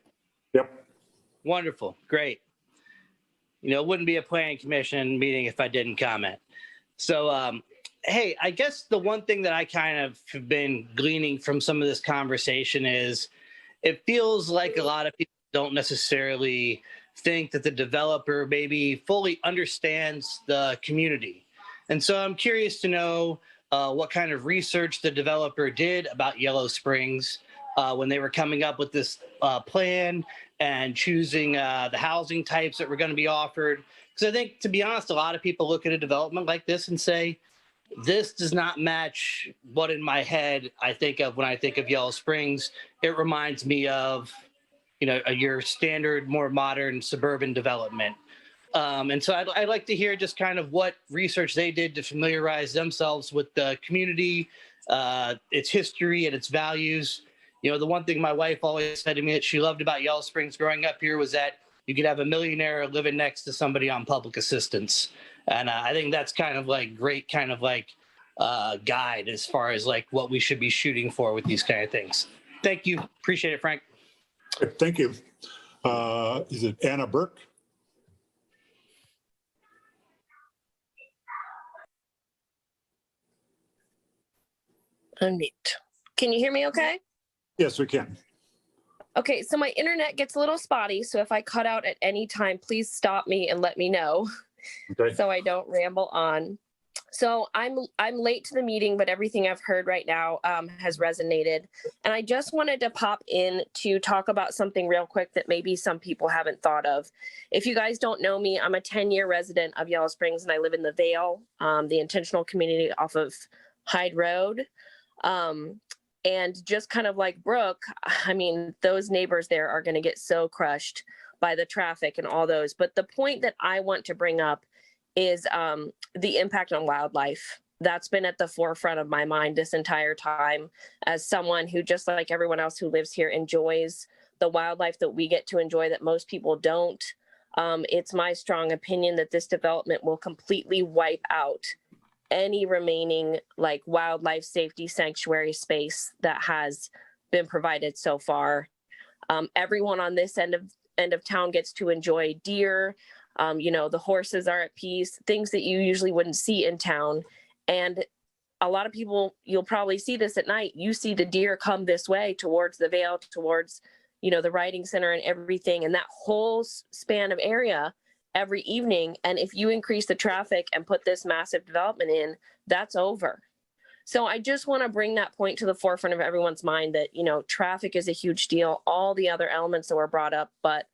Yep. Wonderful. Great. You know, it wouldn't be a planning commission meeting if I didn't comment. So, hey, I guess the one thing that I kind of have been gleaning from some of this conversation is it feels like a lot of people don't necessarily think that the developer maybe fully understands the community. And so I'm curious to know what kind of research the developer did about Yellow Springs when they were coming up with this plan and choosing the housing types that were going to be offered. Because I think, to be honest, a lot of people look at a development like this and say, this does not match what in my head I think of when I think of Yellow Springs. It reminds me of, your standard, more modern suburban development. And so I'd like to hear just kind of what research they did to familiarize themselves with the community, its history and its values. The one thing my wife always said to me that she loved about Yellow Springs growing up here was that you could have a millionaire living next to somebody on public assistance. And I think that's kind of like great kind of like guide as far as like what we should be shooting for with these kind of things. Thank you. Appreciate it, Frank. Thank you. Is it Anna Burke? Unmute. Can you hear me okay? Yes, we can. Okay, so my internet gets a little spotty, so if I cut out at any time, please stop me and let me know. Okay. So I don't ramble on. So I'm late to the meeting, but everything I've heard right now has resonated. And I just wanted to pop in to talk about something real quick that maybe some people haven't thought of. If you guys don't know me, I'm a 10-year resident of Yellow Springs, and I live in the Vale, the intentional community off of Hyde Road. And just kind of like Brooke, I mean, those neighbors there are going to get so crushed by the traffic and all those. But the point that I want to bring up is the impact on wildlife. That's been at the forefront of my mind this entire time as someone who, just like everyone else who lives here, enjoys the wildlife that we get to enjoy that most people don't. It's my strong opinion that this development will completely wipe out any remaining like wildlife safety sanctuary space that has been provided so far. Everyone on this end of town gets to enjoy deer. The horses are at peace, things that you usually wouldn't see in town. And a lot of people, you'll probably see this at night. You see the deer come this way towards the Vale, towards, the riding center and everything. And that whole span of area every evening. And if you increase the traffic and put this massive development in, that's over. So I just want to bring that point to the forefront of everyone's mind that, traffic is a huge deal, all the other elements that were brought up, but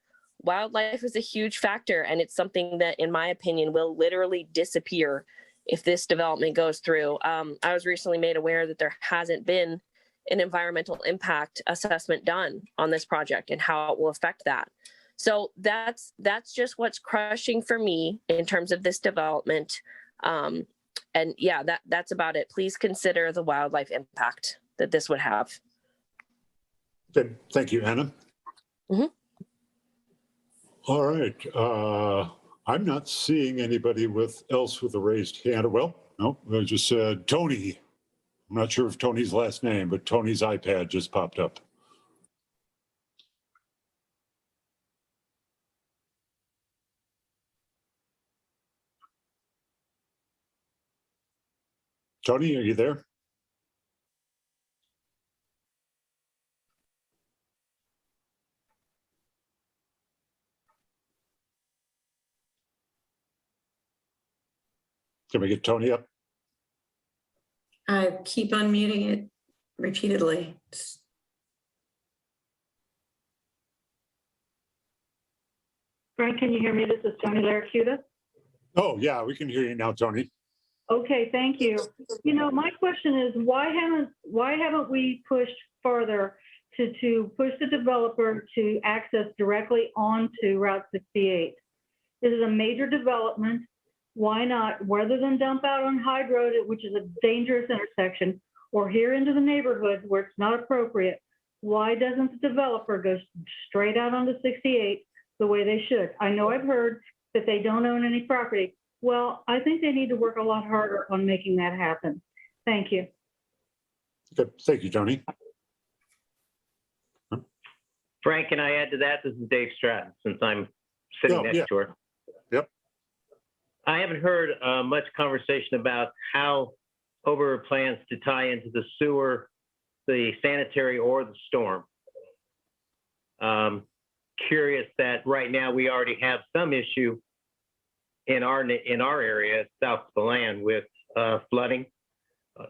wildlife is a huge factor. And it's something that, in my opinion, will literally disappear if this development goes through. I was recently made aware that there hasn't been an environmental impact assessment done on this project and how it will affect that. So that's just what's crushing for me in terms of this development. And yeah, that's about it. Please consider the wildlife impact that this would have. Good. Thank you, Anna. Mm-hmm. All right. I'm not seeing anybody else with a raised hand. Well, no, I just said Tony. I'm not sure of Tony's last name, but Tony's iPad just popped up. Tony, are you there? Can we get Tony up? I keep unmuting it repeatedly. Frank, can you hear me? This is Tony Laracuda. Oh, yeah, we can hear you now, Tony. Okay, thank you. My question is, why haven't we pushed further to push the developer to access directly onto Route 68? This is a major development. Why not, rather than dump out on Hyde Road, which is a dangerous intersection, or here into the neighborhood where it's not appropriate, why doesn't the developer go straight out onto 68 the way they should? I know I've heard that they don't own any property. Well, I think they need to work a lot harder on making that happen. Thank you. Good. Thank you, Tony. Frank, can I add to that? This is Dave Stratton, since I'm sitting next to her. Yep. I haven't heard much conversation about how Ober plans to tie into the sewer, the sanitary, or the storm. Curious that right now we already have some issue in our area, South Spilan, with flooding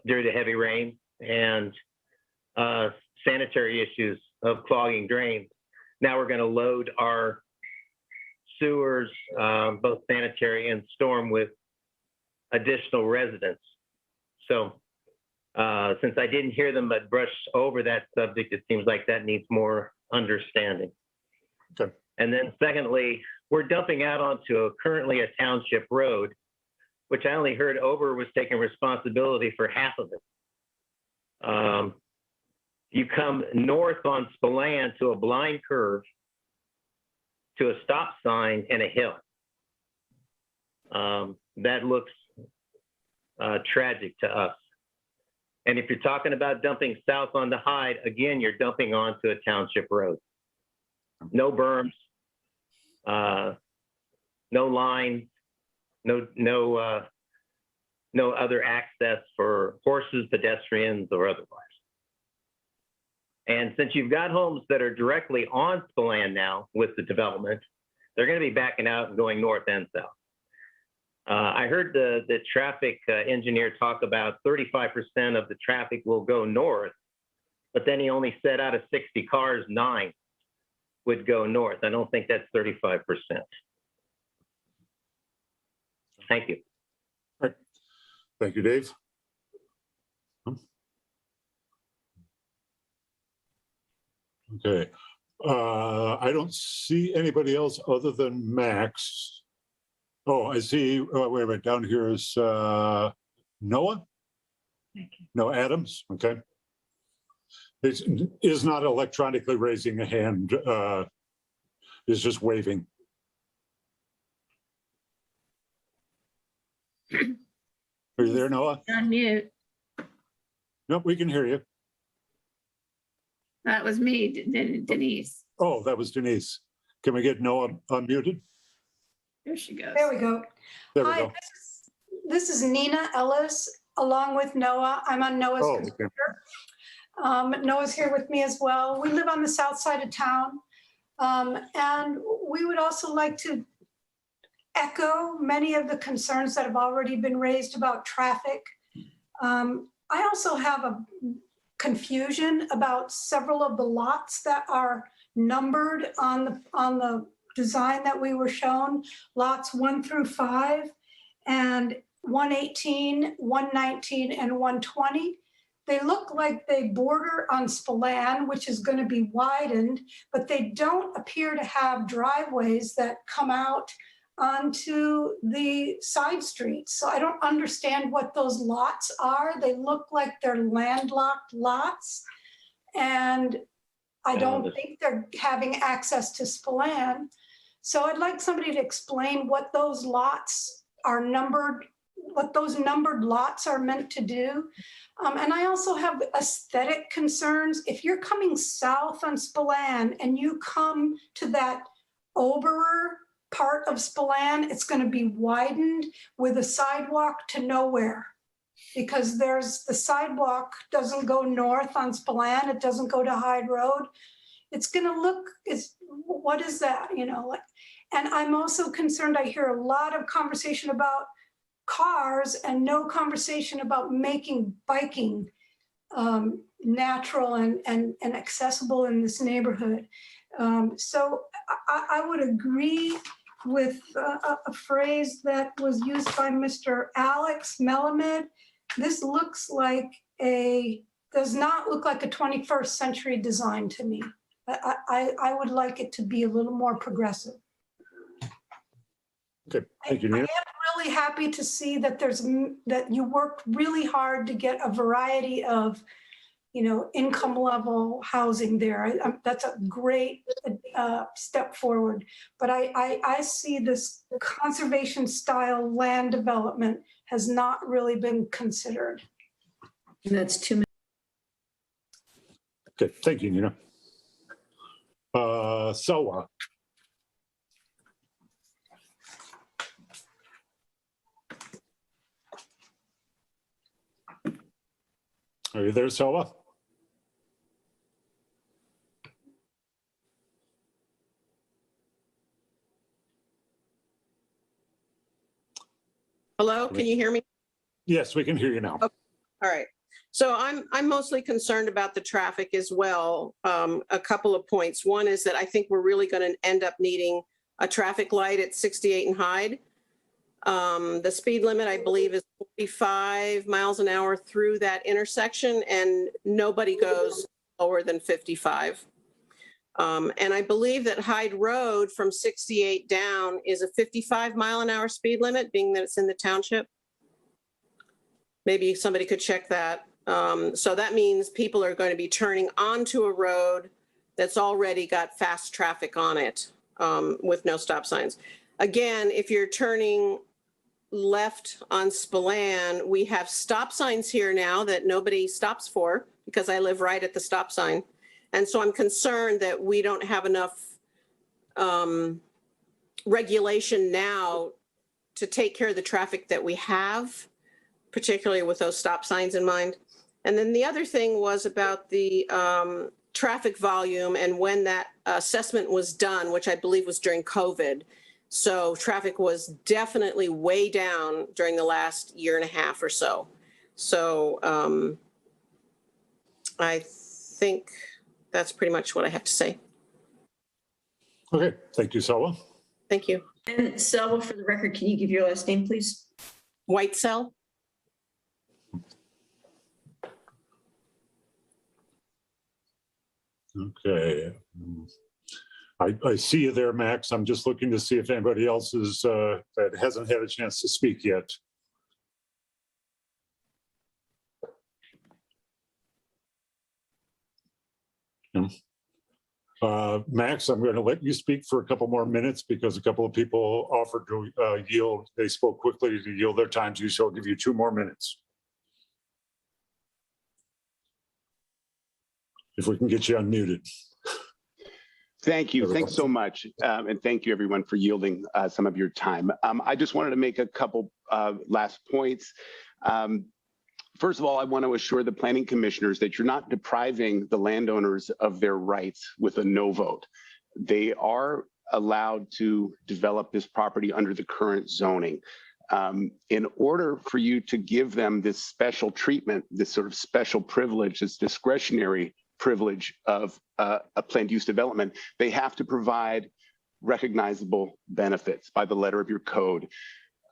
due to heavy rain and sanitary issues of clogging drains. Now we're going to load our sewers, both sanitary and storm, with additional residents. So since I didn't hear them but brushed over that subject, it seems like that needs more understanding. Okay. And then secondly, we're dumping out onto currently a township road, which I only heard Ober was taking responsibility for half of it. You come north on Spilan to a blind curve, to a stop sign and a hill. That looks tragic to us. And if you're talking about dumping south onto Hyde, again, you're dumping onto a township road. No berms, no lines, no other access for horses, pedestrians, or otherwise. And since you've got homes that are directly on Spilan now with the development, they're going to be backing out and going north and south. I heard the traffic engineer talk about 35% of the traffic will go north, but then he only said out of 60 cars, 9 would go north. I don't think that's 35%. Thank you. All right. Thank you, Dave. Okay. I don't see anybody else other than Max. Oh, I see. Wait a minute. Down here is Noah. No, Adams. Okay. Is not electronically raising a hand. Is just waving. Are you there, Noah? You're on mute. Nope, we can hear you. That was me, Denise. Oh, that was Denise. Can we get Noah unmuted? There she goes. There we go. There we Hi, go. this is Nina Ellis along with Noah. I'm on Noah's computer. Noah's here with me as well. We live on the south side of town. And we would also like to echo many of the concerns that have already been raised about traffic. I also have a confusion about several of the lots that are numbered on the design that we were shown, lots 1 through 5, and 118, 119, and 120. They look like they border on Spilan, which is going to be widened, but they don't appear to have driveways that come out onto the side streets. So I don't understand what those lots are. They look like they're landlocked lots. And I don't think they're having access to Spilan. So I'd like somebody to explain what those lots are numbered, what those numbered lots are meant to do. And I also have aesthetic concerns. If you're coming south on Spilan and you come to that Oberer part of Spilan, it's going to be widened with a sidewalk to nowhere, because there's the sidewalk doesn't go north on Spilan, it doesn't go to Hyde Road. It's going to look, what is that, you know? Like, and I'm also concerned, I hear a lot of conversation about cars and no conversation about making biking natural and accessible in this neighborhood. So I would agree with a phrase that was used by Mr. Alex Melamed. This looks like does not look like a 21st century design to me. I would like it to be a little more progressive. Okay, thank you, I Nina. am really happy to see that that you worked really hard to get a variety of, you know, income level housing there. That's a great step forward. But I see this conservation style land development has not really been considered. And that's 2 minutes. Okay, thank you, Nina. Soa. Are you there, Selma? Hello, can you hear me? Yes, we can hear you now. Okay. All right. So I'm mostly concerned about the traffic as well. A couple of points. One is that I think we're really going to end up needing a traffic light at 68 and Hyde. The speed limit, I believe, is 45 miles an hour through that intersection, and nobody goes lower than 55. And I believe that Hyde Road from 68 down is a 55 mile an hour speed limit, being that it's in the township. Maybe somebody could check that. So that means people are going to be turning onto a road that's already got fast traffic on it with no stop signs. Again, if you're turning left on Spilan, we have stop signs here now that nobody stops for because I live right at the stop sign. And so I'm concerned that we don't have enough regulation now to take care of the traffic that we have, particularly with those stop signs in mind. And then the other thing was about the traffic volume and when that assessment was done, which I believe was during COVID. So traffic was definitely way down during the last year and a half or so. So I think that's pretty much what I have to say. Okay, thank you, Selma. Thank you. And Selma, for the record, can you give your last name, please? Whitesell. Okay. I see you there, Max. I'm just looking to see if anybody else is that hasn't had a chance to speak yet. Max, I'm going to let you speak for a couple more minutes because a couple of people offered to yield. They spoke quickly to yield their time to you, so I'll give you 2 more minutes. If we can get you unmuted. Thank you. Thanks so much. And thank you, everyone, for yielding some of your time. I just wanted to make a couple last points. First of all, I want to assure the planning commissioners that you're not depriving the landowners of their rights with a no vote. They are allowed to develop this property under the current zoning. In order for you to give them this special treatment, this sort of special privilege, this discretionary privilege of a planned use development, they have to provide recognizable benefits by the letter of your code.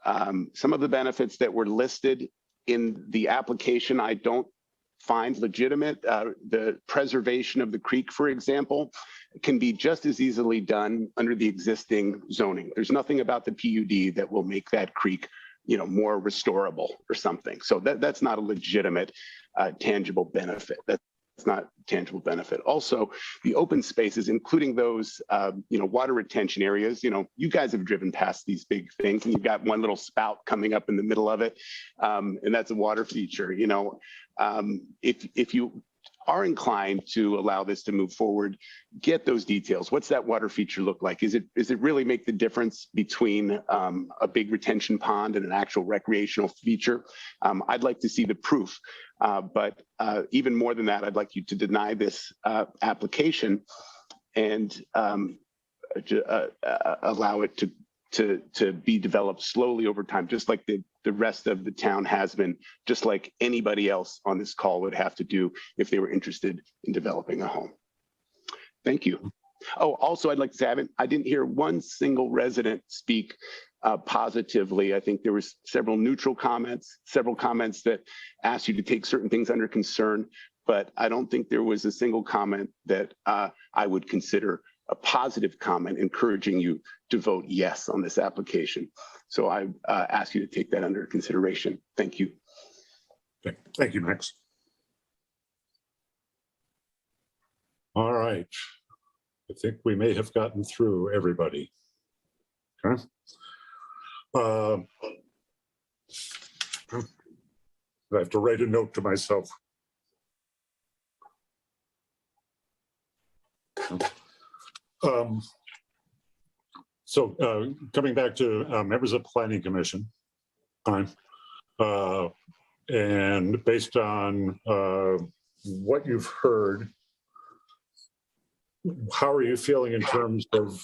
Some of the benefits that were listed in the application I don't find legitimate. The preservation of the creek, for example, can be just as easily done under the existing zoning. There's nothing about the PUD that will make that creek, more restorable or something. So that's not a legitimate tangible benefit. That's not tangible benefit. Also, the open spaces, including those, water retention areas, you guys have driven past these big things and you've got one little spout coming up in the middle of it. And that's a water feature, if you are inclined to allow this to move forward, get those details. What's that water feature look like? Is it really make the difference between a big retention pond and an actual recreational feature? I'd like to see the proof. But even more than that, I'd like you to deny this application and allow it to be developed slowly over time, just like the rest of the town has been, just like anybody else on this call would have to do if they were interested in developing a home. Thank you. Oh, also, I'd like to say I didn't hear one single resident speak positively. I think there was several neutral comments, several comments that asked you to take certain things under concern, but I don't think there was a single comment that I would consider a positive comment encouraging you to vote yes on this application. So I ask you to take that under consideration. Thank you. Okay. Thank you, Max. All right. I think we may have gotten through everybody. Okay. I have to write a note to myself. So coming back to members of Planning Commission, And based on what you've heard, how are you feeling in terms of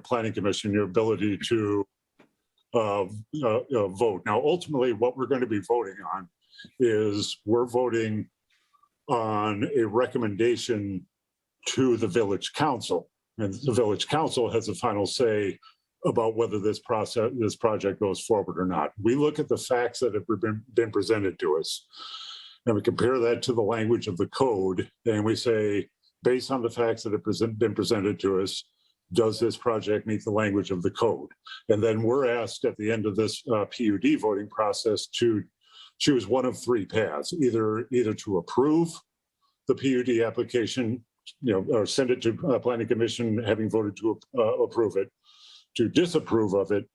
planning commission, your ability to vote? Now, ultimately, what we're going to be voting on is we're voting on a recommendation to the village council, and the village council has the final say about whether this project goes forward or not. We look at the facts that have been presented to us, and we compare that to the language of the code, and we say, based on the facts that have been presented to us, does this project meet the language of the code? And then we're asked at the end of this PUD voting process to choose one of three paths: either to approve the PUD application, or send it to Planning Commission, having voted to approve it, to disapprove of it,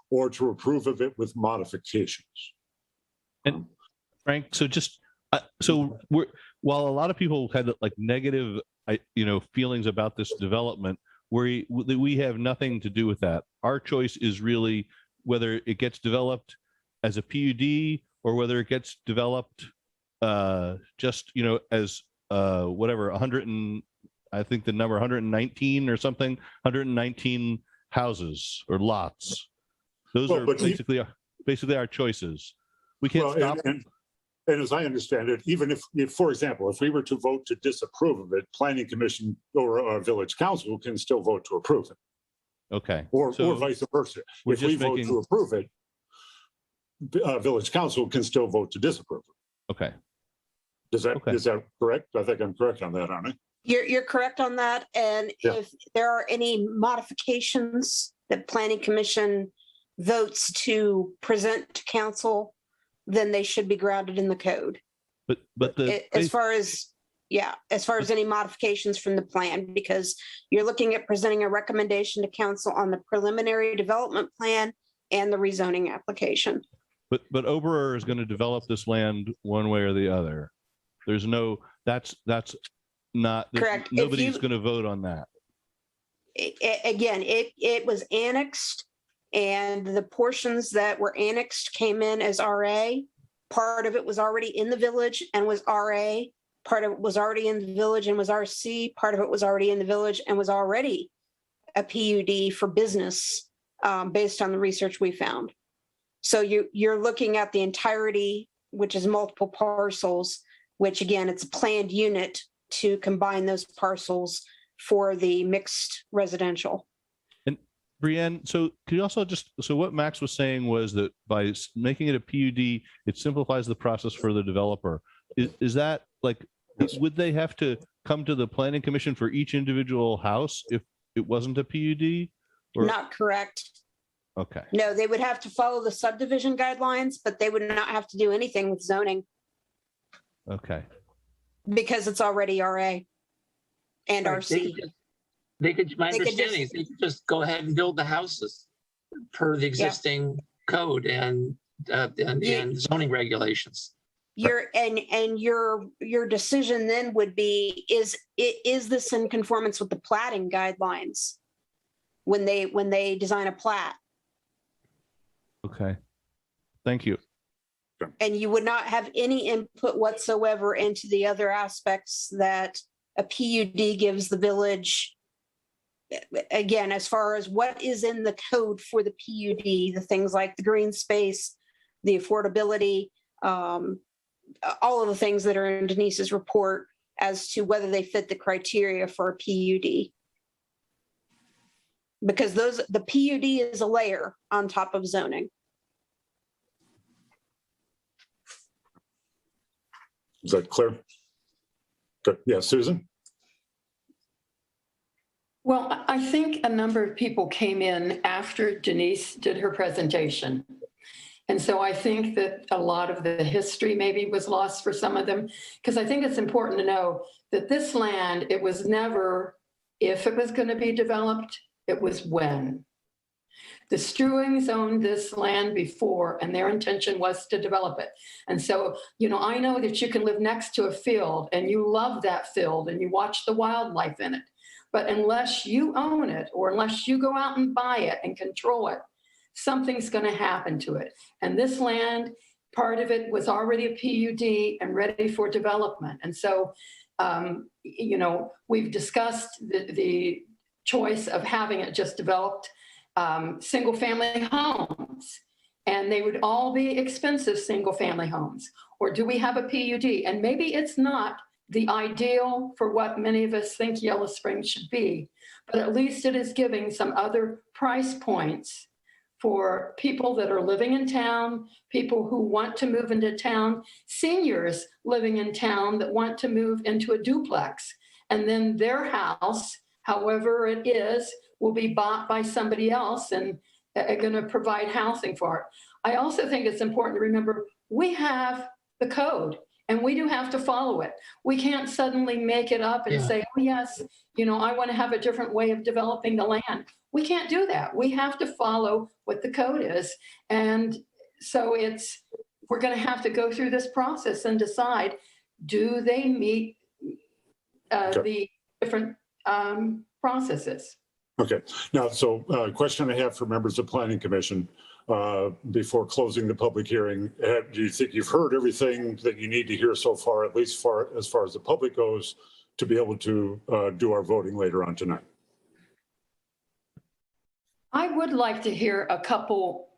or to approve of it with modifications. And Frank, so just while a lot of people had like negative, feelings about this development, we have nothing to do with that. Our choice is really whether it gets developed as a PUD or whether it gets developed just as whatever 100 and I think the number 119 or something, 119 houses or lots. Those are basically our choices. We can't stop. And as I understand it, even if, for example, if we were to vote to disapprove of it, Planning Commission or Village Council can still vote to approve it. Okay. Or vice versa. If we vote to approve it, Village Council can still vote to disapprove it. Okay. Is that correct? I think I'm correct on that, aren't I? You're correct on that. And if there are any modifications that Planning Commission votes to present to council, then they should be grounded in the code. But as far as any modifications from the plan, because you're looking at presenting a recommendation to council on the preliminary development plan and the rezoning application. But Oberer is going to develop this land one way or the other. There's no, that's not correct. Nobody's going to vote on that. It was annexed, and the portions that were annexed came in as RA. Part of it was already in the village and was RA. Part of it was already in the village and was RC. Part of it was already in the village and was already a PUD for business, based on the research we found. So you're looking at the entirety, which is multiple parcels, which again, it's a planned unit to combine those parcels for the mixed residential. And Brienne, so could you also so what Max was saying was that by making it a PUD, it simplifies the process for the developer. Is that like, would they have to come to the Planning Commission for each individual house if it wasn't a PUD? Or? Not correct. Okay. No, they would have to follow the subdivision guidelines, but they would not have to do anything with zoning. Okay. Because it's already RA and right. RC. My understanding is they could just go ahead and build the houses per the existing code and zoning regulations. Your decision then would be, is this in conformance with the platting guidelines when they design a plat? Okay. Thank you. And you would not have any input whatsoever into the other aspects that a PUD gives the village. Again, as far as what is in the code for the PUD, the things like the green space, the affordability, all of the things that are in Denise's report as to whether they fit the criteria for a PUD. Because the PUD is a layer on top of zoning. Is that clear? Good. Yeah, Susan? Well, I think a number of people came in after Denise did her presentation. And so I think that a lot of the history maybe was lost for some of them, because I think it's important to know that this land, it was never if it was going to be developed, it was when. The Struings owned this land before, and their intention was to develop it. And so, I know that you can live next to a field and you love that field and you watch the wildlife in it. But unless you own it, or unless you go out and buy it and control it, something's going to happen to it. And this land, part of it was already a PUD and ready for development. And so, you know, we've discussed the choice of having it just developed single family homes, and they would all be expensive single family homes. Or do we have a PUD? And maybe it's not the ideal for what many of us think Yellow Springs should be, but at least it is giving some other price points for people that are living in town, people who want to move into town, seniors living in town that want to move into a duplex, and then their house, however it is, will be bought by somebody else and going to provide housing for it. I also think it's important to remember we have the code and we do have to follow it. We can't suddenly make it up and say, oh yes, you know, I want to have a different way of developing the land. We can't do that. We have to follow what the code is. And so we're going to have to go through this process and decide, do they meet the different processes? Okay. Now, so question I have for members of Planning Commission before closing the public hearing. Do you think you've heard everything that you need to hear so far, at least as far as the public goes, to be able to do our voting later on tonight? I would like to hear a couple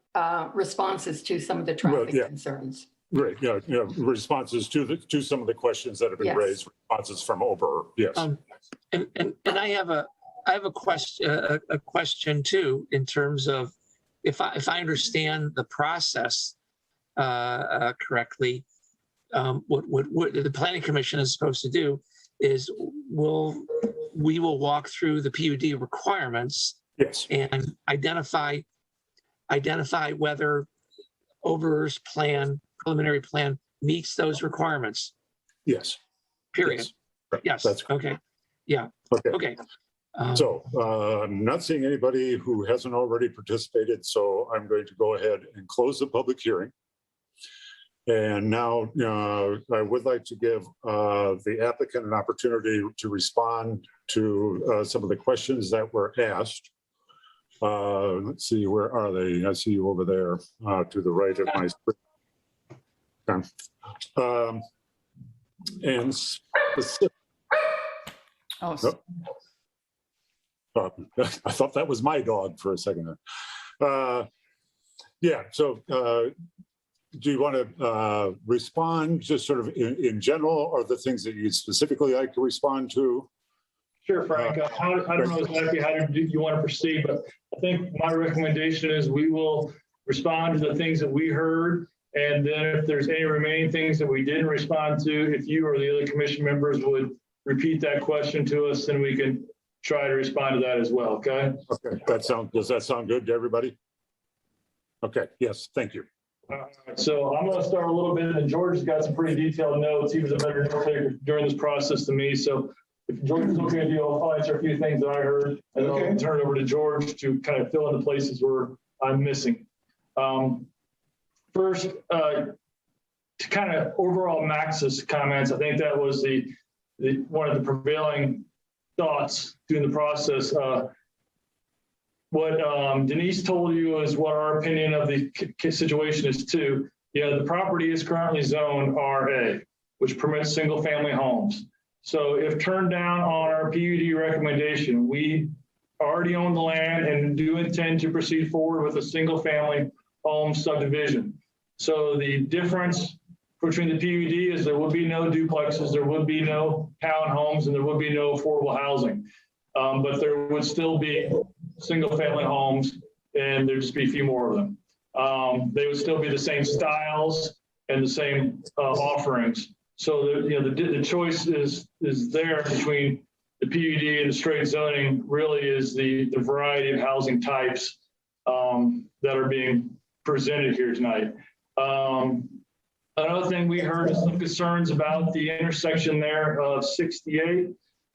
responses to some of the traffic concerns. Great. Yeah. Responses to some of the questions that have been raised. Responses from Ober. Yes. And I have a question too, in terms of if I understand the process correctly, what the Planning Commission is supposed to do is we will walk through the PUD requirements. Yes. And identify whether Ober's preliminary plan meets those requirements. Yes. Period. Yes. Right. Yes. That's okay. Yeah. Okay. So I'm not seeing anybody who hasn't already participated, so I'm going to go ahead and close the public hearing. And now I would like to give the applicant an opportunity to respond to some of the questions that were asked. Let's see, where are they? I see you over there to the right of my screen. And specific. I thought that was my dog for a second. Yeah, so do you want to respond just sort of in general, or the things that you'd specifically like to respond to? Sure, Frank. I don't know exactly how you want to proceed, but I think my recommendation is we will respond to the things that we heard. And then if there's any remaining things that we didn't respond to, if you or the other commission members would repeat that question to us, then we can try to respond to that as well, okay? Okay, does that sound good to everybody? Okay, yes, thank you. So I'm going to start a little bit, and George's got some pretty detailed notes. He was a better note taker during this process than me. So if George is okay with you, I'll answer a few things that I heard, and then I'll turn it over to George to kind of fill in the places where I'm missing. First, to kind of overall Max's comments, I think that was one of the prevailing thoughts during the process. What Denise told you is what our opinion of the situation is too. The property is currently zoned RA, which permits single family homes. So if turned down on our PUD recommendation, we already own the land and do intend to proceed forward with a single family home subdivision. So the difference between the PUD is there would be no duplexes, there would be no townhomes, and there would be no affordable housing. But there would still be single family homes, and there'd just be a few more of them. They would still be the same styles and the same offerings. So the choice is there between the PUD and the straight zoning. Really is the variety of housing types that are being presented here tonight. Another thing we heard is some concerns about the intersection there of 68.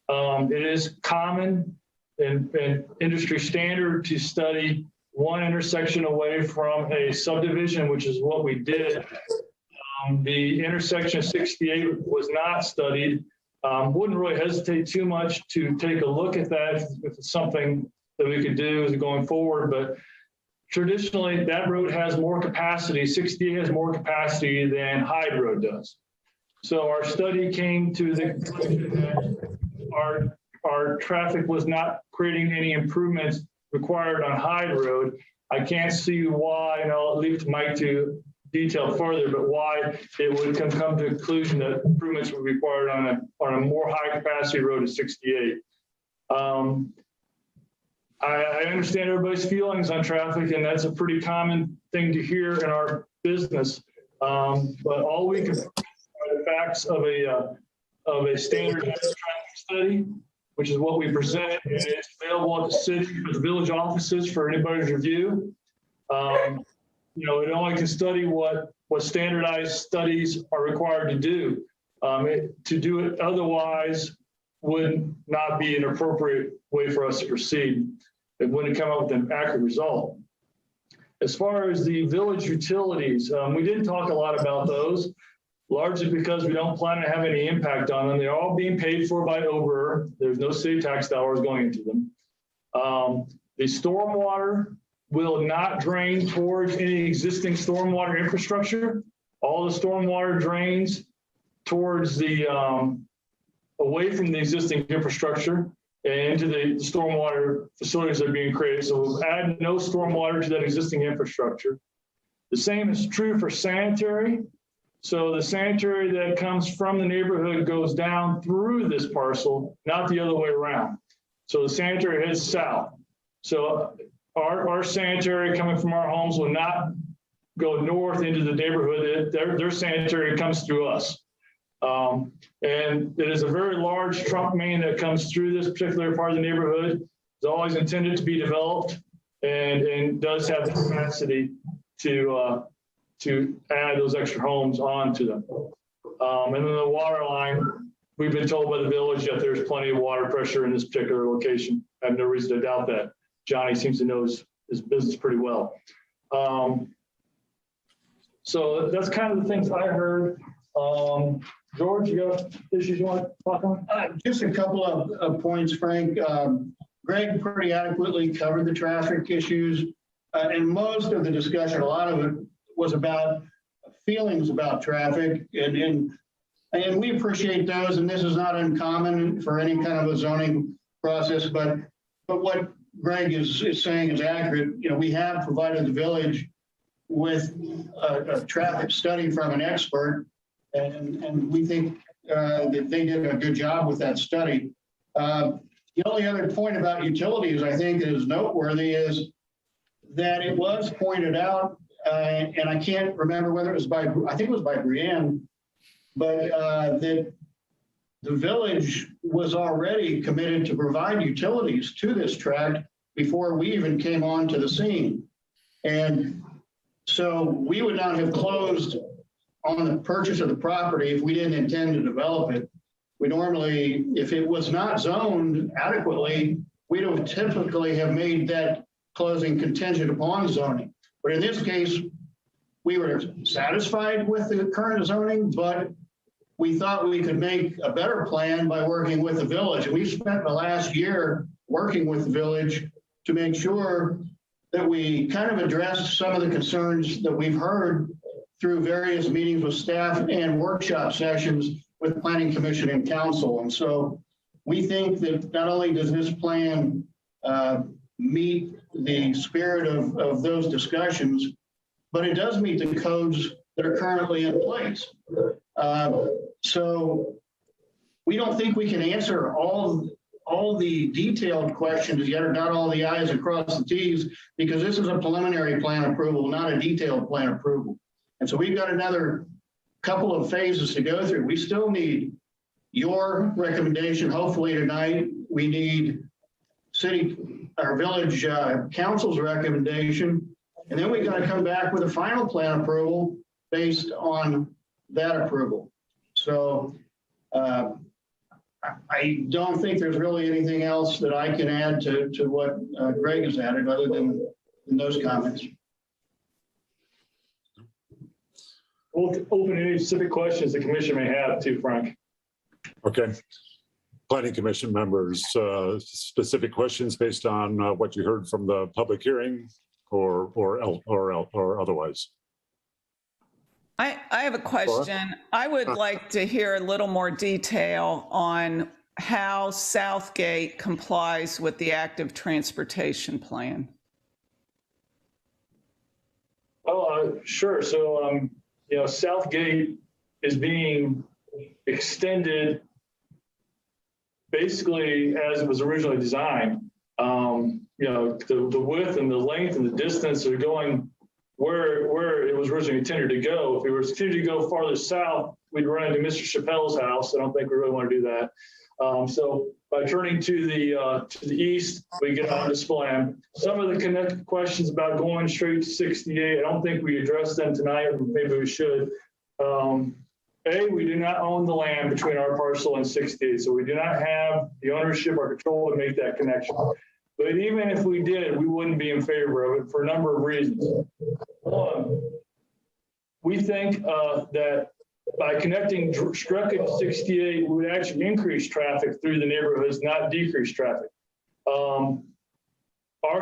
It is common and industry standard to study one intersection away from a subdivision, which is what we did. The intersection of 68 was not studied. Wouldn't really hesitate too much to take a look at that if it's something that we could do as going forward. But traditionally that road has more capacity, 68 has more capacity than Hyde Road does. So our study came to the conclusion that our traffic was not creating any improvements required on Hyde Road. I can't see why, and I'll leave it to Mike to detail further, but why it would come to the conclusion that improvements were required on a more high capacity road at 68. I understand everybody's feelings on traffic, and that's a pretty common thing to hear in our business. But all we can are the facts of a standardized traffic study, which is what we presented, and it's available at the city, at the village offices for anybody's review. You know, it only can study what standardized studies are required to do. To do it otherwise would not be an appropriate way for us to proceed. It wouldn't come up with an accurate result. As far as the village utilities, we didn't talk a lot about those, largely because we don't plan to have any impact on them. They're all being paid for by Ober. There's no city tax dollars going into them. The stormwater will not drain towards any existing stormwater infrastructure. All the stormwater drains towards the, away from the existing infrastructure and into the stormwater facilities that are being created. So we'll add no stormwater to that existing infrastructure. The same is true for sanitary. So the sanitary that comes from the neighborhood goes down through this parcel, not the other way around. So the sanitary heads south. So our sanitary coming from our homes will not go north into the neighborhood. Their sanitary comes through us. And it is a very large trunk main that comes through this particular part of the neighborhood. It's always intended to be developed and does have the capacity to add those extra homes onto them. And then the water line, we've been told by the village that there's plenty of water pressure in this particular location. I have no reason to doubt that. Johnny seems to know his business pretty well. So that's kind of the things I heard. George, you got issues you want to talk on? Just a couple of points, Frank. Greg pretty adequately covered the traffic issues. And most of the discussion, a lot of it was about feelings about traffic. And we appreciate those. And this is not uncommon for any kind of a zoning process. But what Greg is saying is accurate. You know, we have provided the village with a traffic study from an expert. And we think that they did a good job with that study. The only other point about utilities I think is noteworthy is that it was pointed out, and I can't remember whether it was by, I think it was by Brienne, but that the village was already committed to provide utilities to this tract before we even came onto the scene. And so we would not have closed on the purchase of the property if we didn't intend to develop it. We normally, if it was not zoned adequately, we'd have typically have made that closing contingent upon zoning. But in this case, we were satisfied with the current zoning, but we thought we could make a better plan by working with the village. And we spent the last year working with the village to make sure that we kind of addressed some of the concerns that we've heard through various meetings with staff and workshop sessions with Planning Commission and Council. And so we think that not only does this plan meet the spirit of those discussions, but it does meet the codes that are currently in place. So we don't think we can answer all the detailed questions yet, or dot all the I's across the T's, because this is a preliminary plan approval, not a detailed plan approval. And so we've got another couple of phases to go through. We still need your recommendation, hopefully tonight. We need our village council's recommendation, and then we got to come back with a final plan approval based on that approval. So I don't think there's really anything else that I can add to what Greg has added other than those comments. We'll open any specific questions the commission may have too, Frank. Okay. Planning Commission members, specific questions based on what you heard from the public hearing, or otherwise. I have a question. I would like to hear a little more detail on how Southgate complies with the active transportation plan. Oh, sure. So, Southgate is being extended basically as it was originally designed. The width and the length and the distance are going where it was originally intended to go. If we were intended to go farther south, we'd run into Mr. Chappelle's house. I don't think we really want to do that. So by turning to the east, we get on to Spilan. Some of the connected questions about going straight to 68, I don't think we addressed them tonight, or maybe we should. We do not own the land between our parcel and 68, so we do not have the ownership or control to make that connection. But even if we did, we wouldn't be in favor of it for a number of reasons. One, we think that by connecting directly to 68, we would actually increase traffic through the neighborhoods, not decrease traffic. Our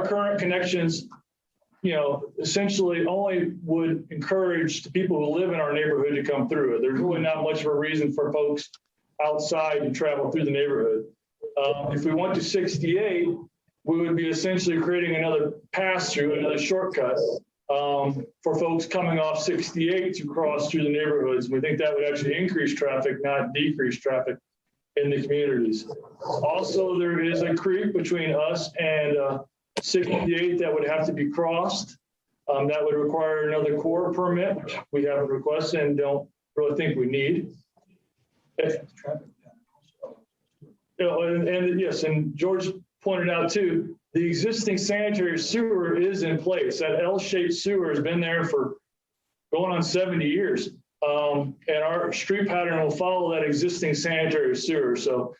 current connections, essentially only would encourage the people who live in our neighborhood to come through it. There's really not much of a reason for folks outside to travel through the neighborhood. If we went to 68, we would be essentially creating another pass-through, another shortcut for folks coming off 68 to cross through the neighborhoods. We think that would actually increase traffic, not decrease traffic in the communities. Also, there is a creek between us and 68 that would have to be crossed. That would require another Corps permit, which we haven't requested and don't really think we need. Yes, and George pointed out too, the existing sanitary sewer is in place. That L-shaped sewer has been there for going on 70 years. And our street pattern will follow that existing sanitary sewer. So,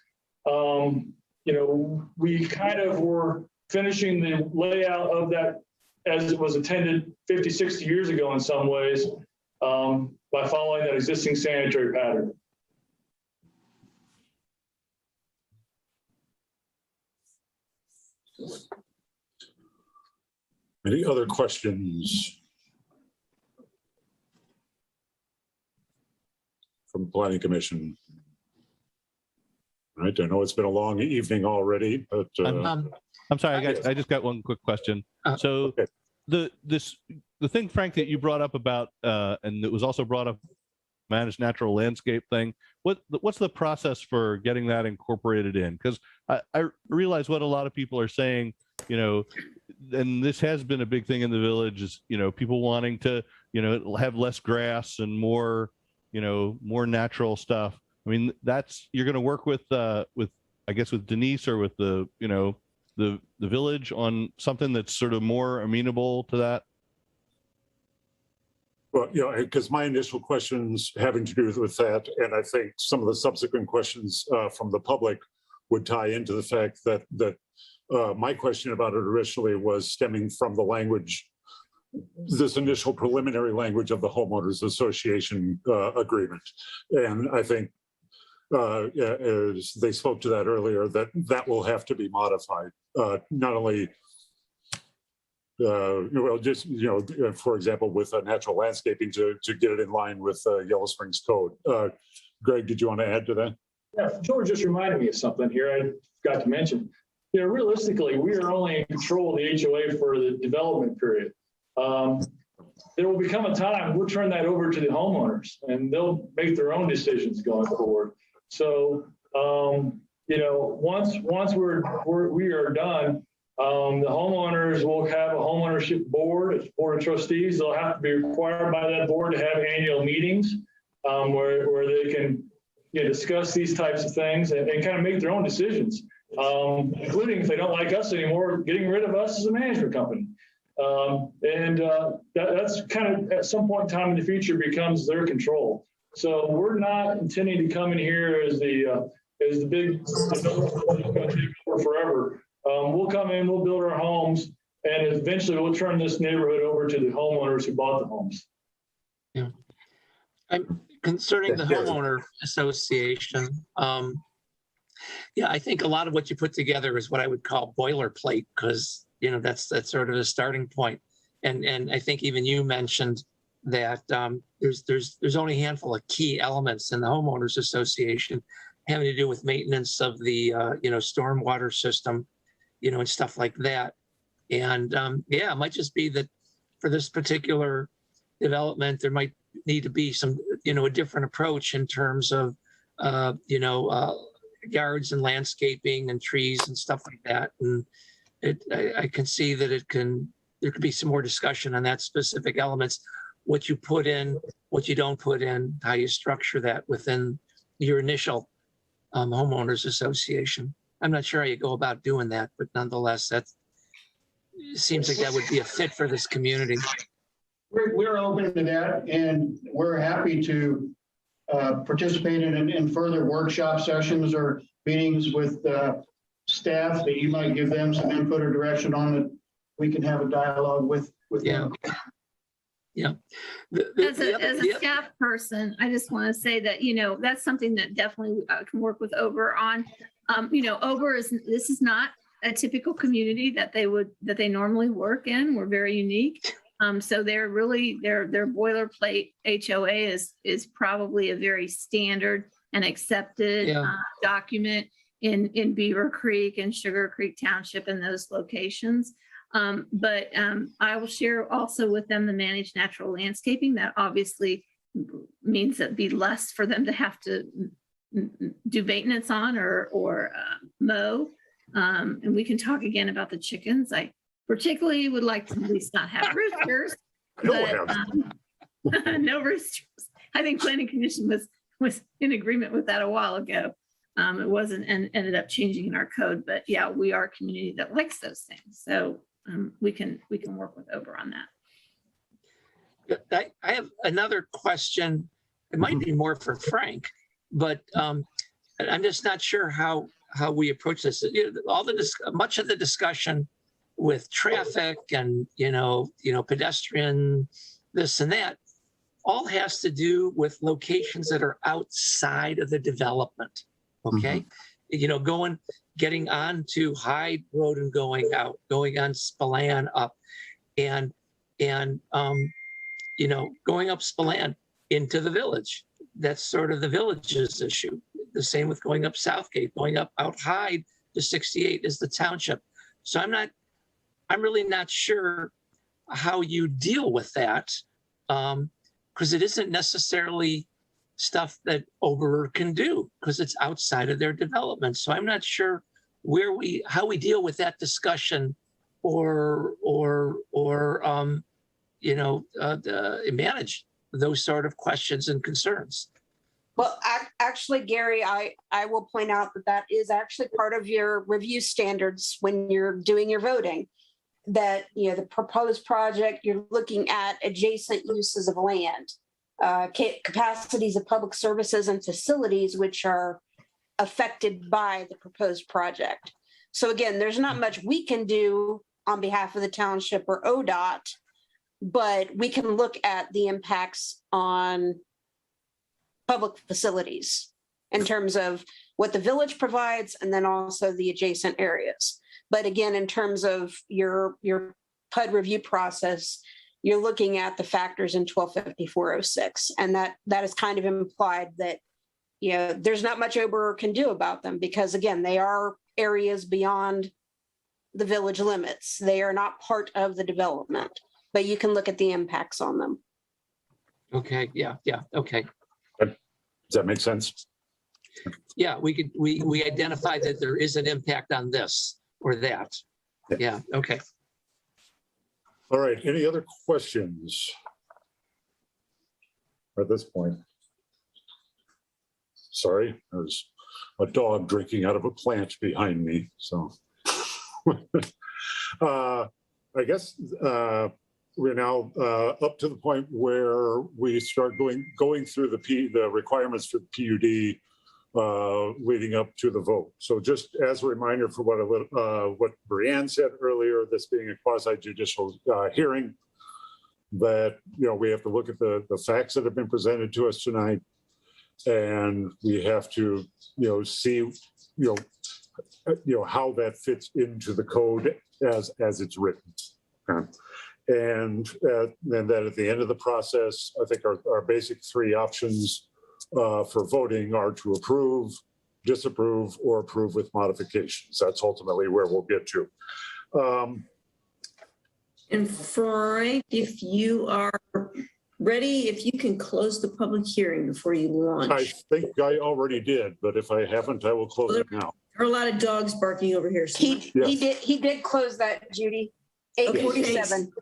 we kind of were finishing the layout of that as it was intended 50, 60 years ago in some ways by following that existing sanitary pattern. Any other questions from the Planning Commission? All right, I know it's been a long evening already, but I'm sorry, I just got one quick question. So okay. the thing, Frank, that you brought up about and it was also brought up, managed natural landscape thing. What's the process for getting that incorporated in? Because I realize what a lot of people are saying, and this has been a big thing in the village is, people wanting to, have less grass and more, more natural stuff. I mean, you're going to work with I guess with Denise or with the village on something that's sort of more amenable to that. Well, because my initial questions having to do with that, and I think some of the subsequent questions from the public would tie into the fact that my question about it originally was stemming from the language, this initial preliminary language of the homeowners association agreement. And I think as they spoke to that earlier, that will have to be modified, not only just, for example, with natural landscaping to get it in line with Yellow Springs code. Greg, did you want to add to that? Yeah, George just reminded me of something here I forgot to mention. Realistically, we are only in control of the HOA for the development period. There will become a time we'll turn that over to the homeowners and they'll make their own decisions going forward. So, once we are done, the homeowners will have a homeownership board, a board of trustees. They'll have to be required by that board to have annual meetings where they can discuss these types of things and kind of make their own decisions, including if they don't like us anymore, getting rid of us as a management company. That's kind of at some point in time in the future becomes their control. So we're not intending to come in here as the big developer forever. We'll come in, we'll build our homes, and eventually we'll turn this neighborhood over to the homeowners who bought the homes. Yeah. Concerning the homeowner association, I think a lot of what you put together is what I would call boilerplate, because that's sort of a starting point. And I think even you mentioned that there's only a handful of key elements in the homeowners association having to do with maintenance of the stormwater system, and stuff like that. And yeah, it might just be that for this particular development, there might need to be some, a different approach in terms of, yards and landscaping and trees and stuff like that. And I can see that there could be some more discussion on that specific elements, what you put in, what you don't put in, how you structure that within your initial homeowners association. I'm not sure how you go about doing that, but nonetheless, that seems like that would be a fit for this community. We're open to that, and we're happy to participate in further workshop sessions or meetings with staff that you might give them some input or direction on, that we can have a dialogue with them. Yeah. As a staff person, I just want to say that, that's something that definitely can work with Ober on. Ober this is not a typical community that they normally work in. We're very unique. So they're really, their boilerplate HOA is probably a very standard and accepted document in Beaver Creek and Sugar Creek Township and those locations. But I will share also with them the managed natural landscaping. That obviously means that be less for them to have to do maintenance on or mow. And we can talk again about the chickens. I particularly would like to at least not have roosters, but no roosters. I think Planning Commission was in agreement with that a while ago. It wasn't and ended up changing in our code, but yeah, we are a community that likes those things. So we can work with Ober on that. I have another question. It might be more for Frank, but I'm just not sure how we approach this. Much of the discussion with traffic and pedestrian, this and that, all has to do with locations that are outside of the development. Okay, getting onto Hyde Road and going out, going on Spilan up, and going up Spilan into the village. That's sort of the village's issue. The same with going up Southgate, going up out Hyde to 68 is the township. So I'm really not sure how you deal with that, because it isn't necessarily stuff that Oberer can do because it's outside of their development. So I'm not sure how we deal with that discussion or manage those sort of questions and concerns. Well, actually, Gary, I will point out that is actually part of your review standards when you're doing your voting, that, the proposed project, you're looking at adjacent uses of land, capacities of public services and facilities which are affected by the proposed project. So again, there's not much we can do on behalf of the township or ODOT, but we can look at the impacts on public facilities in terms of what the village provides and then also the adjacent areas. But again, in terms of your PUD review process, you're looking at the factors in 125406, and that is kind of implied that there's not much Oberer can do about them because again, they are areas beyond the village limits. They are not part of the development, but you can look at the impacts on them. Okay. Yeah. Okay. Does that make sense? Yeah, we identify that there is an impact on this or that. Yeah. Okay. All right. Any other questions at this point? Sorry, there's a dog drinking out of a plant behind me. So I guess we're now up to the point where we start going through the requirements for the PUD leading up to the vote. So just as a reminder for what Brianne said earlier, this being a quasi-judicial hearing, that we have to look at the facts that have been presented to us tonight, and we have to see how that fits into the code as it's written. And then that at the end of the process, I think our basic three options for voting are to approve, disapprove, or approve with modifications. That's ultimately where we'll get to. And Frank, if you are ready, if you can close the public hearing before you launch. I think I already did, but if I haven't, I will close it now. There are a lot of dogs barking over here. So He did close that, Judy. 8:47.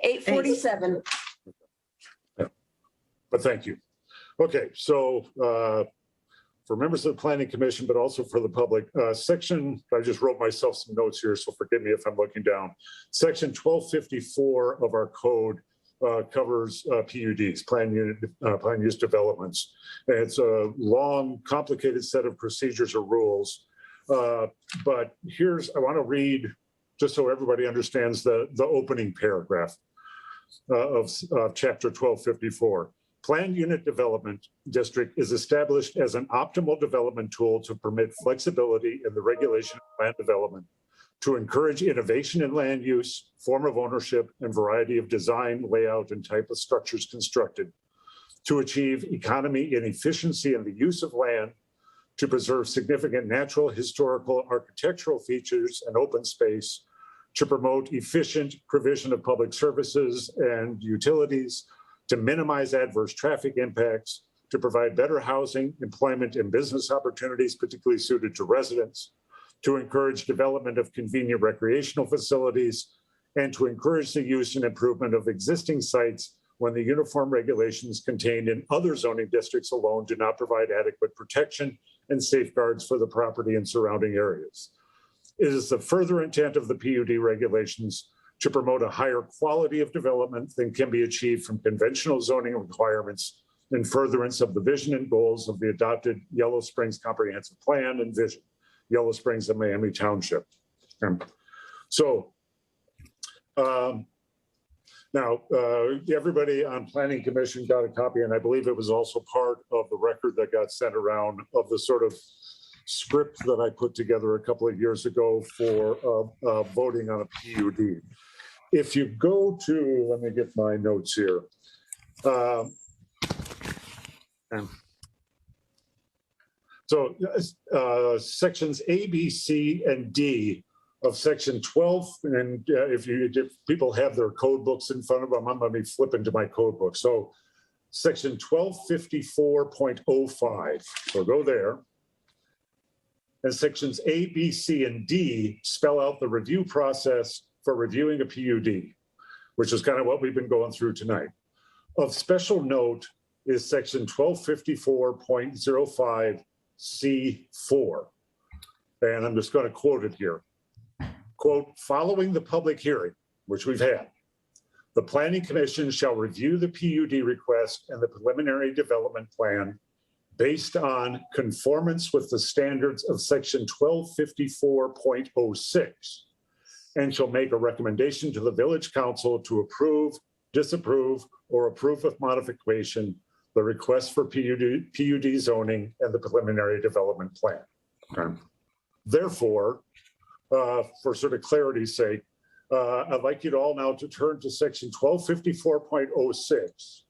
8:47. But thank you. Okay, so for members of the Planning Commission, but also for the public, I just wrote myself some notes here, so forgive me if I'm looking down. Section 1254 of our code covers PUDs, plan use developments. And it's a long, complicated set of procedures or rules. But I want to read, just so everybody understands the opening paragraph of chapter 1254. Planned Unit Development District is established as an optimal development tool to permit flexibility in the regulation of land development, to encourage innovation in land use, form of ownership, and variety of design, layout, and type of structures constructed, to achieve economy and efficiency in the use of land, to preserve significant natural, historical, architectural features and open space, to promote efficient provision of public services and utilities, to minimize adverse traffic impacts, to provide better housing, employment, and business opportunities particularly suited to residents, to encourage development of convenient recreational facilities, and to encourage the use and improvement of existing sites when the uniform regulations contained in other zoning districts alone do not provide adequate protection and safeguards for the property and surrounding areas. It is the further intent of the PUD regulations to promote a higher quality of development than can be achieved from conventional zoning requirements in furtherance of the vision and goals of the adopted Yellow Springs Comprehensive Plan and Vision, Yellow Springs and Miami Township. So now everybody on Planning Commission got a copy, and I believe it was also part of the record that got sent around of the sort of script that I put together a couple of years ago for voting on a PUD. If you go to, let me get my notes here. So sections A, B, C, and D of section 12, and if people have their code books in front of them, I'm going to be flipping to my code book. So section 1254.05, so go there. And sections A, B, C, and D spell out the review process for reviewing a PUD, which is kind of what we've been going through tonight. Of special note is section 1254.05C4. And I'm just going to quote it here. Quote, following the public hearing, which we've had, the Planning Commission shall review the PUD request and the preliminary development plan based on conformance with the standards of section 1254.06, and shall make a recommendation to the Village Council to approve, disapprove, or approve with modification the request for PUD zoning and the preliminary development plan. Okay. Therefore, for sort of clarity's sake, I'd like you to all now to turn to section 1254.06.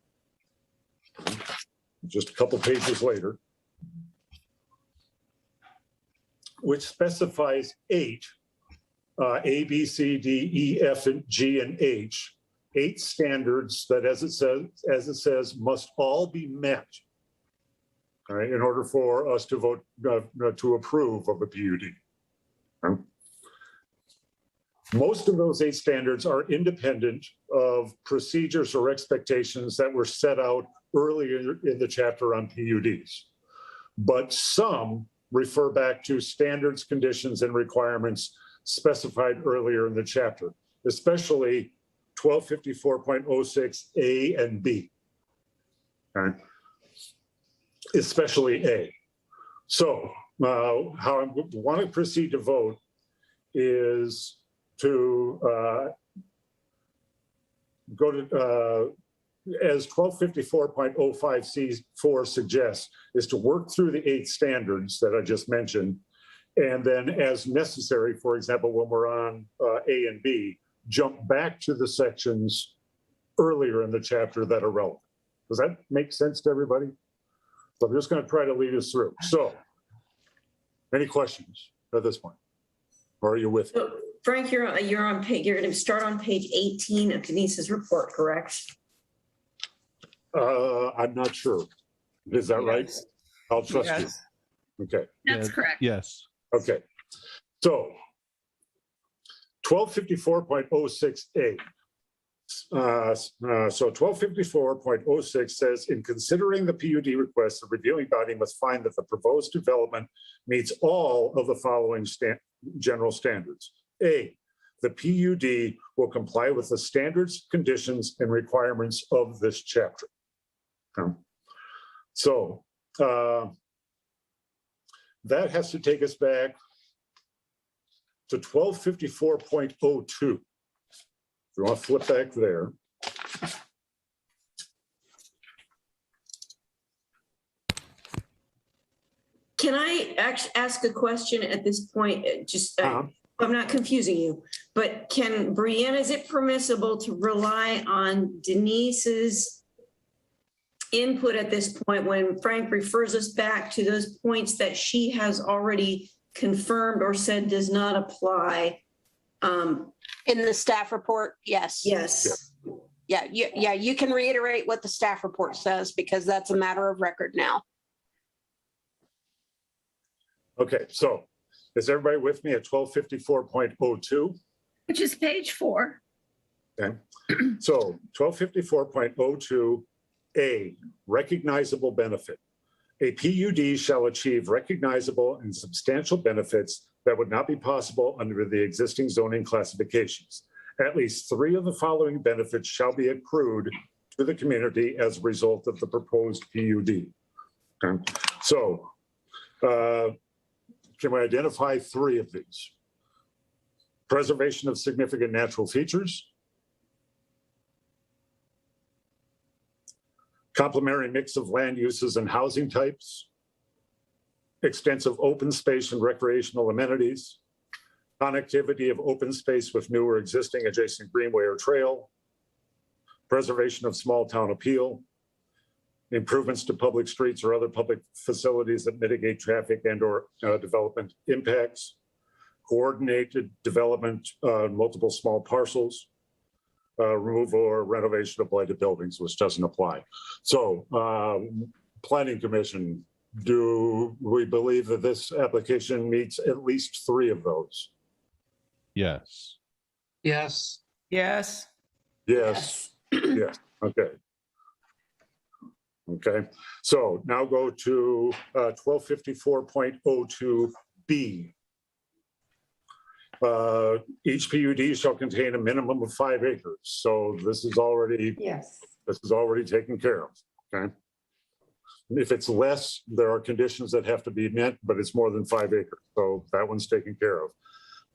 Just a couple pages later, which specifies 8, A, B, C, D, E, F, and G, and H, 8 standards that, as it says, must all be met, all right, in order for us to vote to approve of a PUD. Okay. Most of those 8 standards are independent of procedures or expectations that were set out earlier in the chapter on PUDs, but some refer back to standards, conditions, and requirements specified earlier in the chapter, especially 1254.06 A and B, okay? Especially A. So how I want to proceed to vote is to go to, as 1254.05C4 suggests, is to work through the 8 standards that I just mentioned, and then as necessary, for example, when we're on A and B, jump back to the sections earlier in the chapter that are relevant. Does that make sense to everybody? So I'm just going to try to lead us through. So, any questions at this point? Or are you with me? So, Frank, you're on page. You're going to start on page 18 of Denise's report, correct? I'm not sure. Is that right? I'll trust you. Okay. That's correct. Yes. Okay. So 1254.06A. So 1254.06 says, in considering the PUD request, the reviewing body must find that the proposed development meets all of the following general standards. A, the PUD will comply with the standards, conditions, and requirements of this chapter. So that has to take us back to 1254.02. We want to flip back there. Can I ask a question at this point? Just, I'm not confusing you, but can Brianna, is it permissible to rely on Denise's input at this point when Frank refers us back to those points that she has already confirmed or said does not apply? In the staff report, yes. Yes. Yeah, you can reiterate what the staff report says because that's a matter of record now. Okay, so is everybody with me at 1254.02? Which is page 4. Okay, so 1254.02A, recognizable benefit. A PUD shall achieve recognizable and substantial benefits that would not be possible under the existing zoning classifications. At least 3 of the following benefits shall be accrued to the community as a result of the proposed PUD. Okay. So can we identify 3 of these? Preservation of significant natural features, complementary mix of land uses and housing types, extensive open space and recreational amenities, connectivity of open space with new or existing adjacent greenway or trail, preservation of small town appeal, improvements to public streets or other public facilities that mitigate traffic and or development impacts, coordinated development on multiple small parcels, removal or renovation of blighted buildings, which doesn't apply. So Planning Commission, do we believe that this application meets at least 3 of those? Yes. Yes. Yes. Yes. Yes. Okay. Okay. So now go to 1254.02B. Each PUD shall contain a minimum of 5 acres. So this is already taken care of. Okay. If it's less, there are conditions that have to be met, but it's more than 5 acres. So that one's taken care of.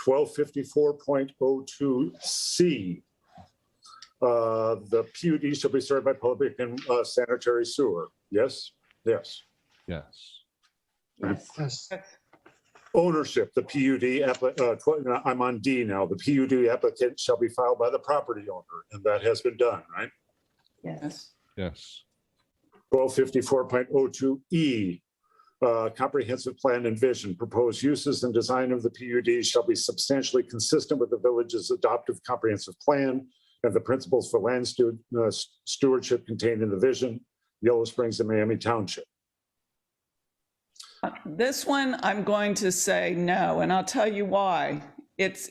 1254.02C. The PUD shall be served by public and sanitary sewer. Yes? Yes. Yes. Yes. Ownership, the PUD, I'm on D now. The PUD applicant shall be filed by the property owner, and that has been done, right? Yes. Yes. 1254.02E, comprehensive plan and vision. Proposed uses and design of the PUD shall be substantially consistent with the village's adoptive comprehensive plan and the principles for land stewardship contained in the vision, Yellow Springs and Miami Township. This one, I'm going to say no, and I'll tell you why. It's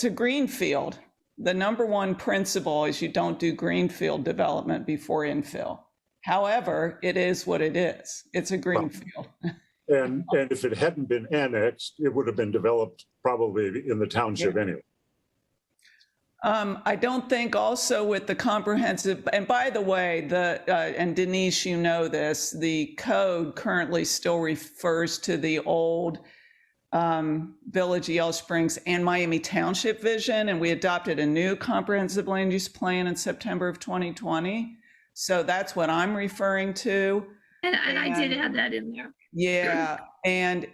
a greenfield. The number 1 principle is you don't do greenfield development before infill. However, it is what it is. It's a greenfield. And if it hadn't been annexed, it would have been developed probably in the township anyway. I don't think also with the comprehensive, and by the way, and Denise, you know this, the code currently still refers to the old Village of Yellow Springs and Miami Township vision, and we adopted a new comprehensive land use plan in September of 2020. So that's what I'm referring to. And I did add that in there. Yeah, And,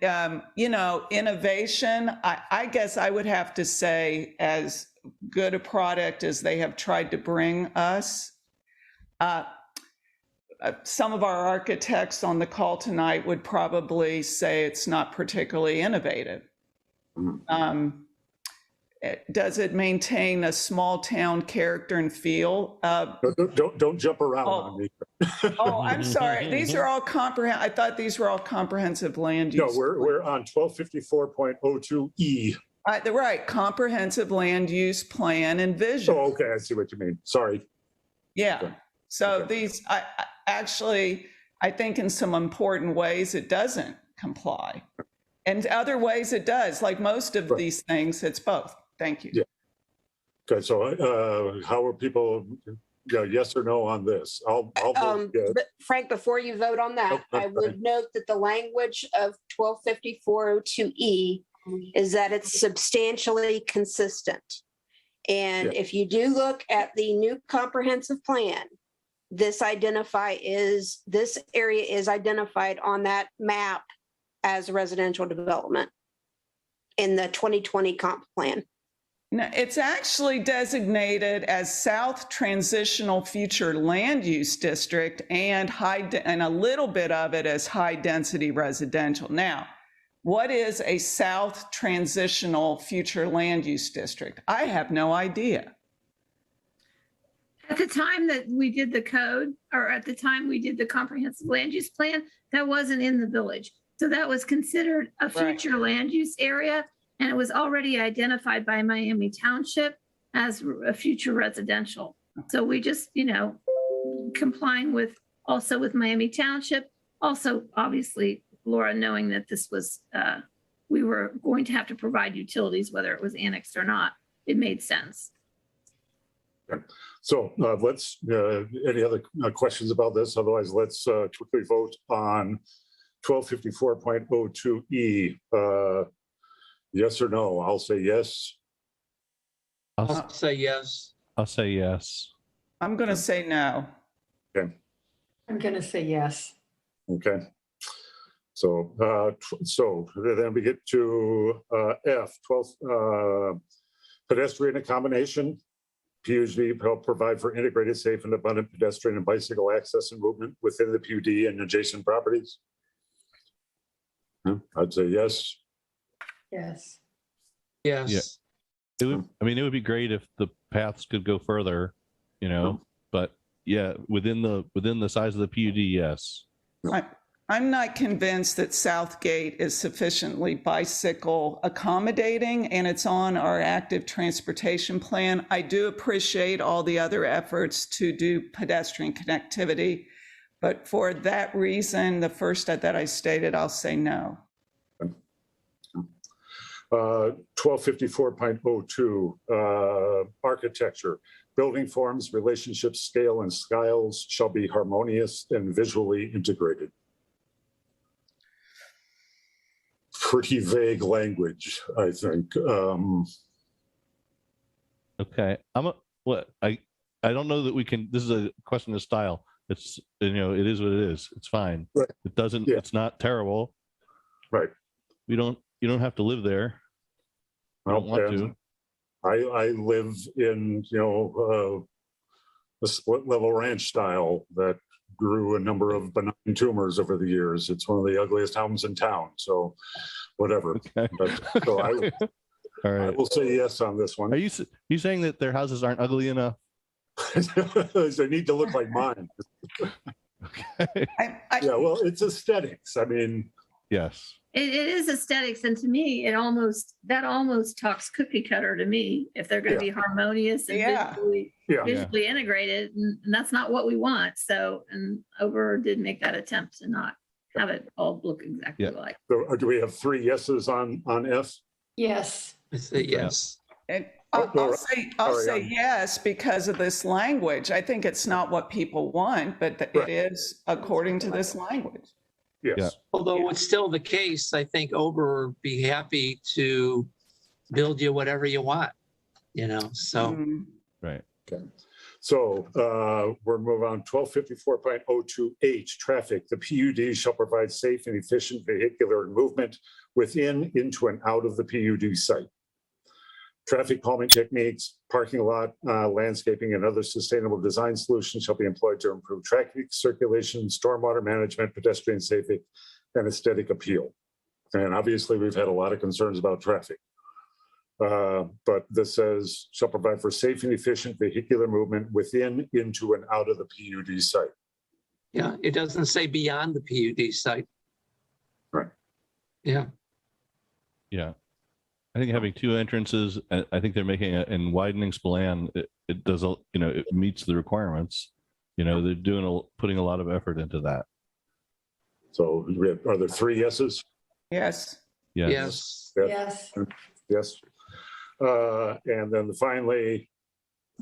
innovation, I guess I would have to say, as good a product as they have tried to bring us, some of our architects on the call tonight would probably say it's not particularly innovative. Does it maintain a small town character and feel? Don't jump around on me. I'm sorry. These are all I thought these were all comprehensive land use. No, we're on 1254.02E. Right, comprehensive land use plan and vision. Oh, okay, I see what you mean. Sorry. Yeah. So these, I think in some important ways it doesn't comply. And other ways it does. Like most of these things, it's both. Thank you. Yeah. Okay, so how are people, yes or no on this? I'll vote yes. But Frank, before you vote on that, I would note that the language of 1254.02E is that it's substantially consistent. And if you do look at the new comprehensive plan, this area is identified on that map as a residential development in the 2020 comp plan. No, it's actually designated as South Transitional Future Land Use District and a little bit of it as high density residential. Now, what is a South Transitional Future Land Use District? I have no idea. At the time that we did the code, or at the time we did the comprehensive land use plan, that wasn't in the village. So that was considered a future land use area, and it was already identified by Miami Township as a future residential. So we just, complying with Miami Township, also obviously Laura knowing that this was, we were going to have to provide utilities, whether it was annexed or not, it made sense. Okay. So let's, any other questions about this? Otherwise, let's quickly vote on 1254.02E. Yes or no? I'll say yes. I'll say yes. I'll say yes. I'm going to say no. Okay. I'm going to say yes. Okay. So, then we get to F, 12, pedestrian accommodation. PUD help provide for integrated, safe, and abundant pedestrian and bicycle access and movement within the PUD and adjacent properties. I'd say yes. Yes. Yes. Yeah. It would be great if the paths could go further, but yeah, within the size of the PUD, yes. I'm not convinced that Southgate is sufficiently bicycle accommodating, and it's on our active transportation plan. I do appreciate all the other efforts to do pedestrian connectivity, but for that reason, the first that I stated, I'll say no. 1254.02, architecture. Building forms, relationships, scale, and styles shall be harmonious and visually integrated. Pretty vague language, I think. Okay, I don't know that we can. This is a question of style. It's it is what it is. It's fine. Right. It doesn't. Yeah. It's not terrible. Right. You don't have to live there. I don't want to. I live in a split level ranch style that grew a number of benign tumors over the years. It's one of the ugliest homes in town. So whatever. Okay. So all right. I will say yes on this one. Are you saying that their houses aren't ugly enough? They need to look like mine. Okay. Yeah, well, it's aesthetics. I mean, yes. It is aesthetics, and to me, that almost talks cookie cutter to me. If they're going to be harmonious and visually integrated, and that's not what we want. So, and Ober did make that attempt to not have it all look exactly like. So, do we have 3 yeses on F? Yes. I say yes. I'll say yes because of this language. I think it's not what people want, but it is according to this language. Yes. Yeah. Although it's still the case, I think Ober would be happy to build you whatever you want, so. Right. Okay. So we're moving on 1254.02H, traffic. The PUD shall provide safe and efficient vehicular movement within, into, and out of the PUD site. Traffic calming techniques, parking lot, landscaping, and other sustainable design solutions shall be employed to improve traffic circulation, stormwater management, pedestrian safety, and aesthetic appeal. And obviously, we've had a lot of concerns about traffic. But this says, shall provide for safe and efficient vehicular movement within, into, and out of the PUD site. Yeah, it doesn't say beyond the PUD site. Right. Yeah. Yeah. I think having two entrances, I think they're making it, and widening Spilan, it does, it meets the requirements. They're putting a lot of effort into that. So are there 3 yeses? Yes. Yes. Yes. Yes. And then finally,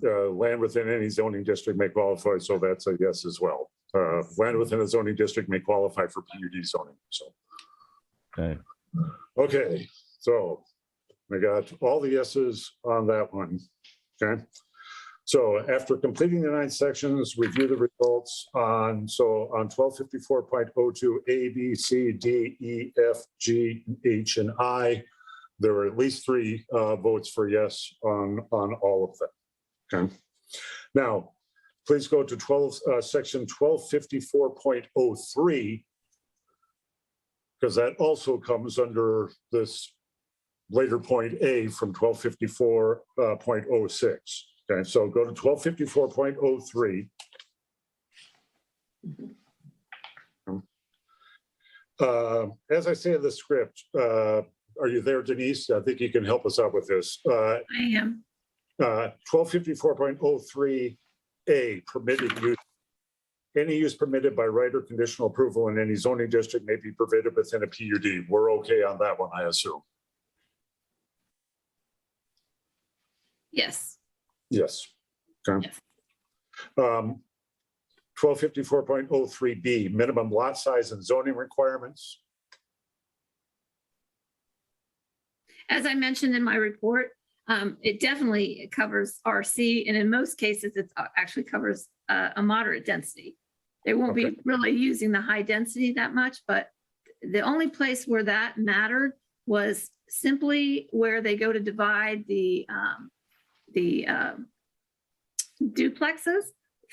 land within any zoning district may qualify. So that's a yes as well. Land within a zoning district may qualify for PUD zoning. So. Okay. So I got all the yeses on that one. Okay. So after completing the 9 sections, review the results on 1254.02 A, B, C, D, E, F, G, H, and I. There were at least 3 votes for yes on all of them. Okay. Now, please go to section 1254.03, because that also comes under this later point A from 1254.06. Okay, so go to 1254.03. As I say in the script, are you there, Denise? I think you can help us out with this. I am. 1254.03A, permitted use. Any use permitted by right or conditional approval in any zoning district may be permitted within a PUD. We're okay on that one, I assume. Yes. Yes. Okay. Yes. 1254.03B, minimum lot size and zoning requirements. As I mentioned in my report, it definitely covers RC, and in most cases, it actually covers a moderate density. They won't be really using the high density that much, but the only place where that mattered was simply where they go to divide the duplexes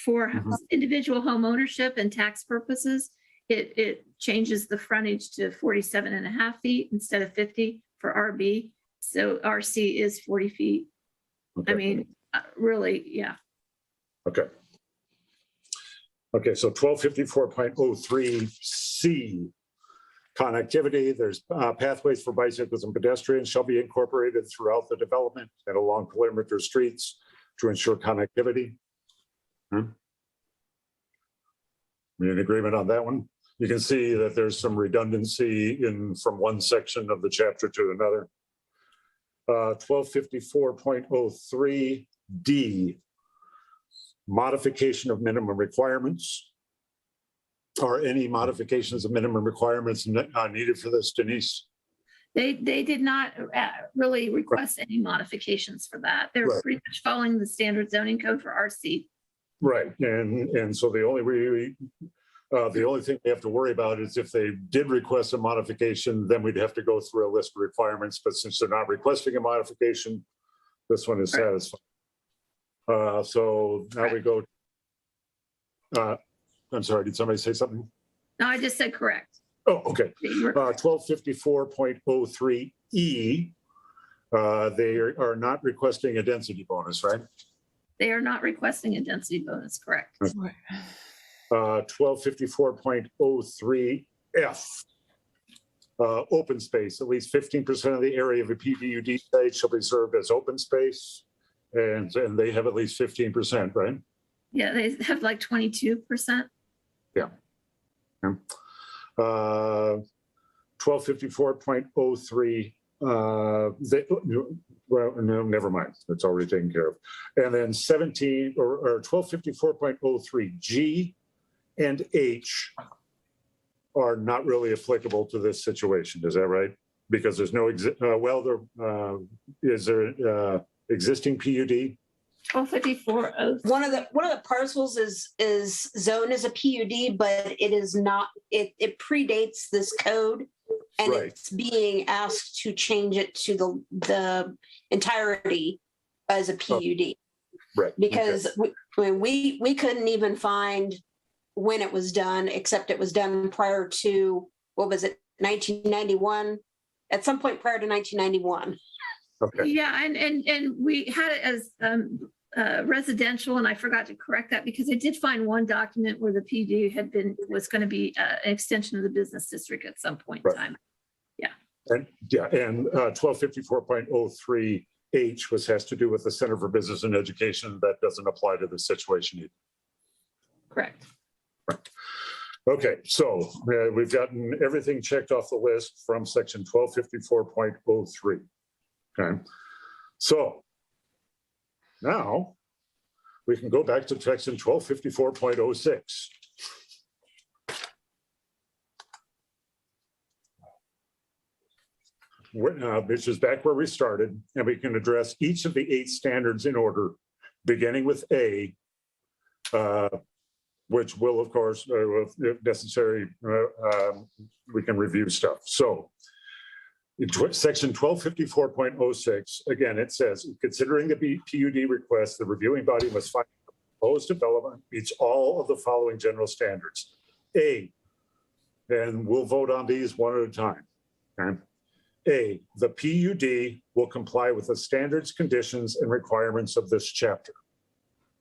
for individual home ownership and tax purposes. It changes the frontage to 47.5 feet instead of 50 for RB. So RC is 40 feet. Okay. I mean, really, yeah. Okay. Okay, so 1254.03C, connectivity. There's pathways for bicycles and pedestrians shall be incorporated throughout the development and along perimeter streets to ensure connectivity. We in agreement on that one? You can see that there's some redundancy from one section of the chapter to another. 1254.03D, modification of minimum requirements. Are any modifications of minimum requirements needed for this, Denise? They did not really request any modifications for that. They're pretty much following the standard zoning code for RC. Right, and so the only thing we have to worry about is if they did request a modification, then we'd have to go through a list of requirements. But since they're not requesting a modification, this one is satisfied. So now we go. I'm sorry, did somebody say something? No, I just said correct. Oh, okay. 1254.03E, they are not requesting a density bonus, right? They are not requesting a density bonus, correct. 1254.03F, open space. At least 15% of the area of a PUD site shall be served as open space, and they have at least 15%, right? Yeah, they have like 22%. Yeah. 1254.03. Well, no, never mind. That's already taken care of. And then 1254.03G and H are not really applicable to this situation. Is that right? Because there's no is there existing PUD? 1254. One of the parcels is zoned as a PUD, but it is not, it predates this code. And Right. it's being asked to change it to the entirety as a PUD. Right. Because we couldn't even find when it was done, except it was done prior to, what was it, 1991? At some point prior to 1991. Okay. Yeah, and we had it as residential, and I forgot to correct that because I did find one document where the PUD was going to be an extension of the business district at some point in time. Yeah. And 1254.03H has to do with the Center for Business and Education. That doesn't apply to the situation either. Correct. Okay, so we've gotten everything checked off the list from section 1254.03. Okay, so now we can go back to section 1254.06. Which is back where we started, and we can address each of the 8 standards in order, beginning with A, which will, of course, if necessary, we can review stuff. So in section 1254.06, again, it says, considering the PUD request, the reviewing body must find the proposed development meets all of the following general standards. A, and we'll vote on these one at a time. Okay? A, the PUD will comply with the standards, conditions, and requirements of this chapter.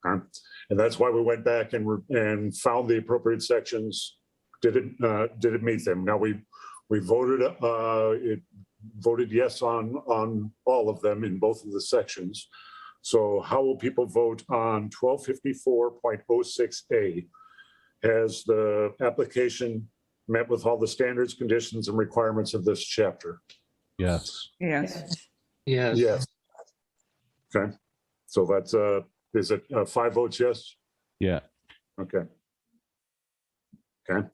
Okay? And that's why we went back and found the appropriate sections. Did it meet them? Now we voted yes on all of them in both of the sections. So how will people vote on 1254.06A? Has the application met with all the standards, conditions, and requirements of this chapter? Yes. Yes. Yes. Yes. Okay. So that's is it 5 votes yes? Yeah. Okay. Okay.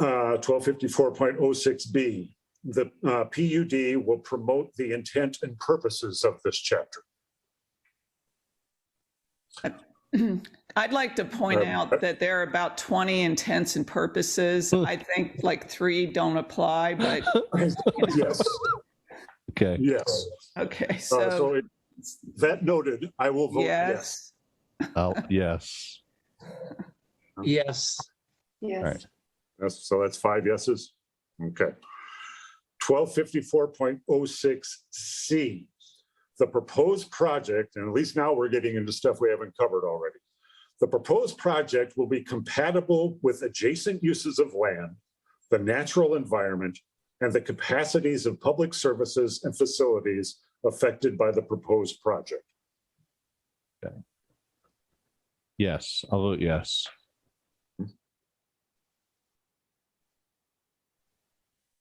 1254.06B, the PUD will promote the intent and purposes of this chapter. I'd like to point out that there are about 20 intents and purposes. I think like 3 don't apply, but yes. Okay. Yes. Okay. That noted, I will vote yes. Oh, yes. Yes. Yes. All right. So that's 5 yeses. Okay. 1254.06C, the proposed project, and at least now we're getting into stuff we haven't covered already. The proposed project will be compatible with adjacent uses of land, the natural environment, and the capacities of public services and facilities affected by the proposed project. Okay. Yes, I'll vote yes.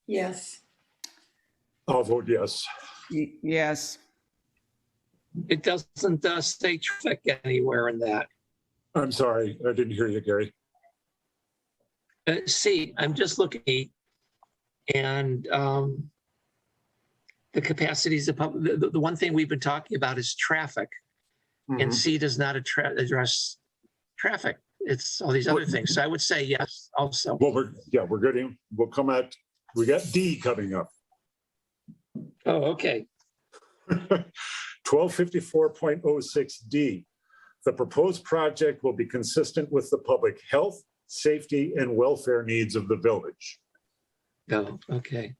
Yes. I'll vote yes. Yes. It doesn't say traffic anywhere in that. I'm sorry, I didn't hear you, Gary. See, I'm just looking, and the capacities of the one thing we've been talking about is traffic, and C does not address traffic. It's all these other things. So I would say yes also. Well, we got D coming up. Oh, okay. 1254.06D. The proposed project will be consistent with the public health, safety, and welfare needs of the village. Oh, okay.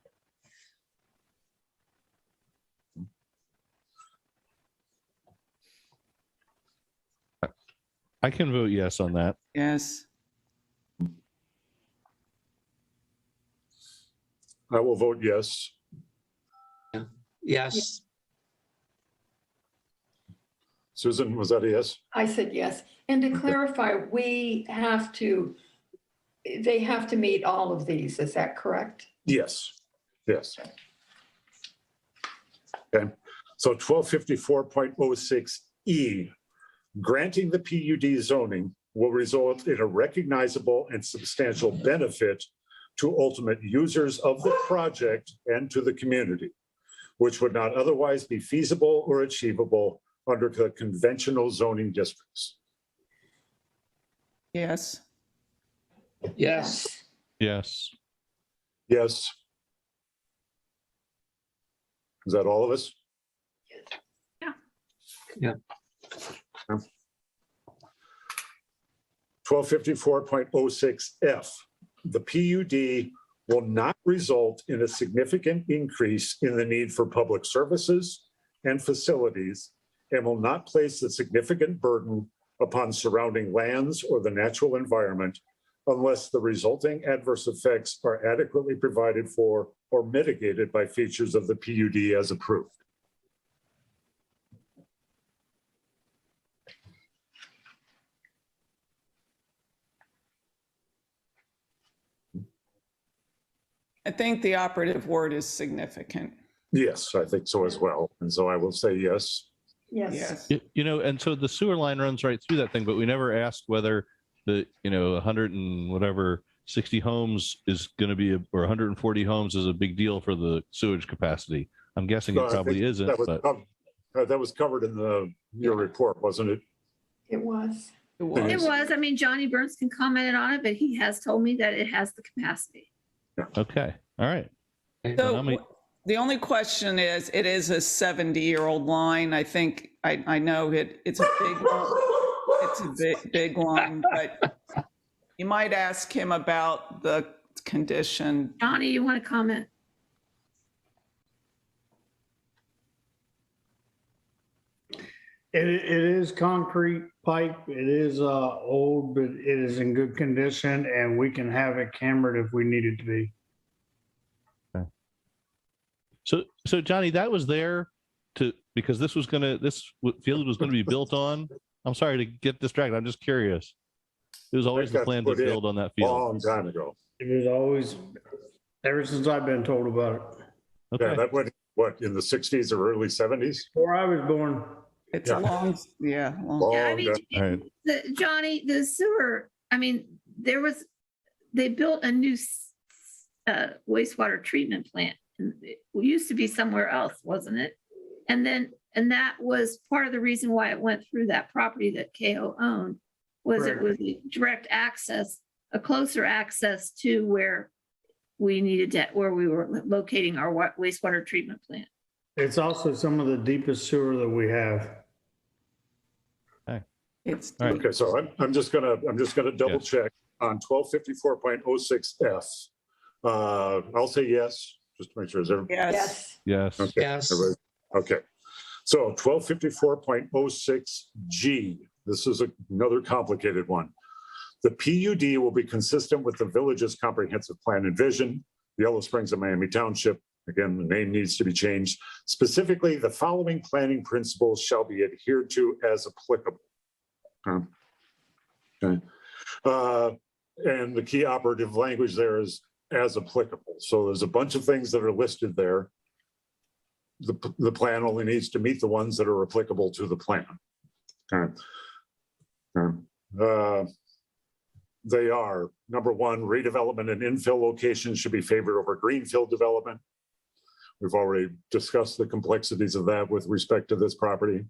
I can vote yes on that. Yes. I will vote yes. Yes. Susan, was that a yes? I said yes. And to clarify, they have to meet all of these, is that correct? Yes. Yes. Okay. So 1254.06E, granting the PUD zoning will result in a recognizable and substantial benefit to ultimate users of the project and to the community. which would not otherwise be feasible or achievable under the conventional zoning districts. Yes. Yes. Yes. Yes. Is that all of us? Yeah. 1254.06F. The PUD will not result in a significant increase in the need for public services and facilities and will not place a significant burden upon surrounding lands or the natural environment unless the resulting adverse effects are adequately provided for or mitigated by features of the PUD as approved. I think the operative word is significant. Yes, I think so as well. And so I will say yes. Yes. You know, and so the sewer line runs right through that thing, but we never asked whether the, 100 and whatever 60 homes is going to be, or 140 homes is a big deal for the sewage capacity. I'm guessing it probably isn't. That was covered in your report, wasn't it? It was. It was. I mean, Johnny Burns can comment on it, but he has told me that it has the capacity. Okay. All right. So the only question is, it is a 70-year-old line. I think I know it's a big one. It's a big one, but you might ask him about the condition. Johnny, you want to comment? It is concrete pipe. It is old, but it is in good condition, and we can have it cambered if we need it to be. Okay. So Johnny, that was there because this field was going to be built on. I'm sorry to get distracted. I'm just curious. It was always the plan to build on that field. A long time ago. It was always, ever since I've been told about it. Okay. Yeah, that went, in the 60s or early 70s? Before I was born. It's a long. Yeah, I mean, Johnny, the sewer, I mean, they built a new wastewater treatment plant. It used to be somewhere else, wasn't it? And that was part of the reason why it went through that property that KO owned, was It was a direct access, a closer access to where we were locating our wastewater treatment plant. It's also some of the deepest sewer that we have. It's okay. So I'm just gonna double check on 1254.06F. I'll say yes, just to make sure. Is everybody? Yes. Yes. Okay. Yes. Okay. So 1254.06G. This is another complicated one. The PUD will be consistent with the village's comprehensive plan and vision, Yellow Springs and Miami Township. Again, the name needs to be changed. Specifically, the following planning principles shall be adhered to as applicable. Okay. And the key operative language there is as applicable. So there's a bunch of things that are listed there. The plan only needs to meet the ones that are applicable to the plan. Okay. They are, number one, redevelopment and infill locations should be favored over greenfield development. We've already discussed the complexities of that with respect to this property.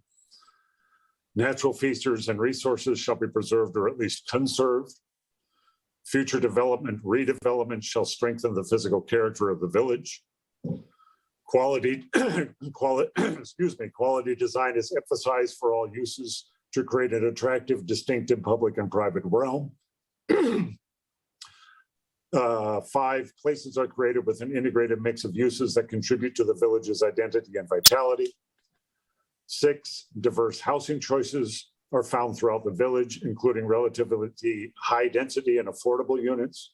Natural features and resources shall be preserved or at least conserved. Future development, redevelopment shall strengthen the physical character of the village. Quality design is emphasized for all uses to create an attractive, distinctive public and private realm. 5, places are created with an integrated mix of uses that contribute to the village's identity and vitality. 6, diverse housing choices are found throughout the village, including relatively high density and affordable units.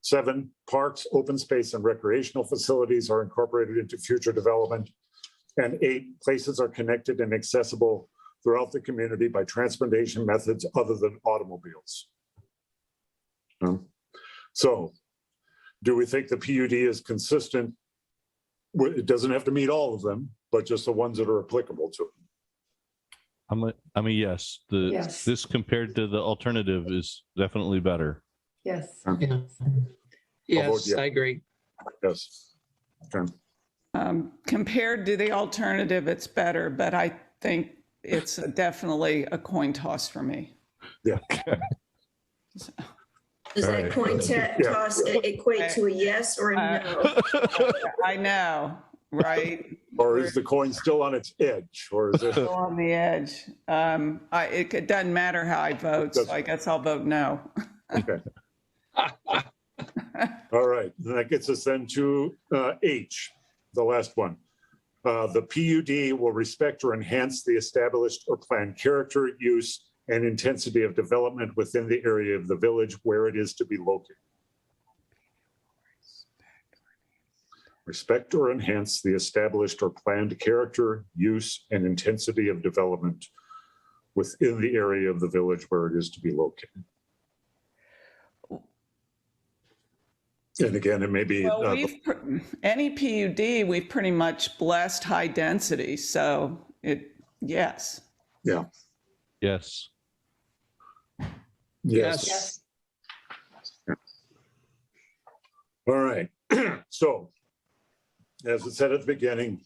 7, parks, open space, and recreational facilities are incorporated into future development. And 8, places are connected and accessible throughout the community by transportation methods other than automobiles. So, do we think the PUD is consistent? It doesn't have to meet all of them, but just the ones that are applicable to it. I mean, yes. This compared to the alternative is definitely better. Yes. Yes, I agree. Yes. Okay. Compared to the alternative, it's better, but I think it's definitely a coin toss for me. Yeah. Does that coin toss equate to a yes or a no? I know, right? Or is the coin still on its edge, or is it still on the edge? It doesn't matter how I vote, so I guess I'll vote no. Okay. All right, and that gets us then to H, the last one. The PUD will respect or enhance the established or planned character, use, and intensity of development within the area of the village where it is to be located. Respect or enhance the established or planned character, use, and intensity of development within the area of the village where it is to be located. And again, it may be any PUD, we've pretty much blessed high density, so yes. Yeah. Yes. Yes. All right. So, as I said at the beginning,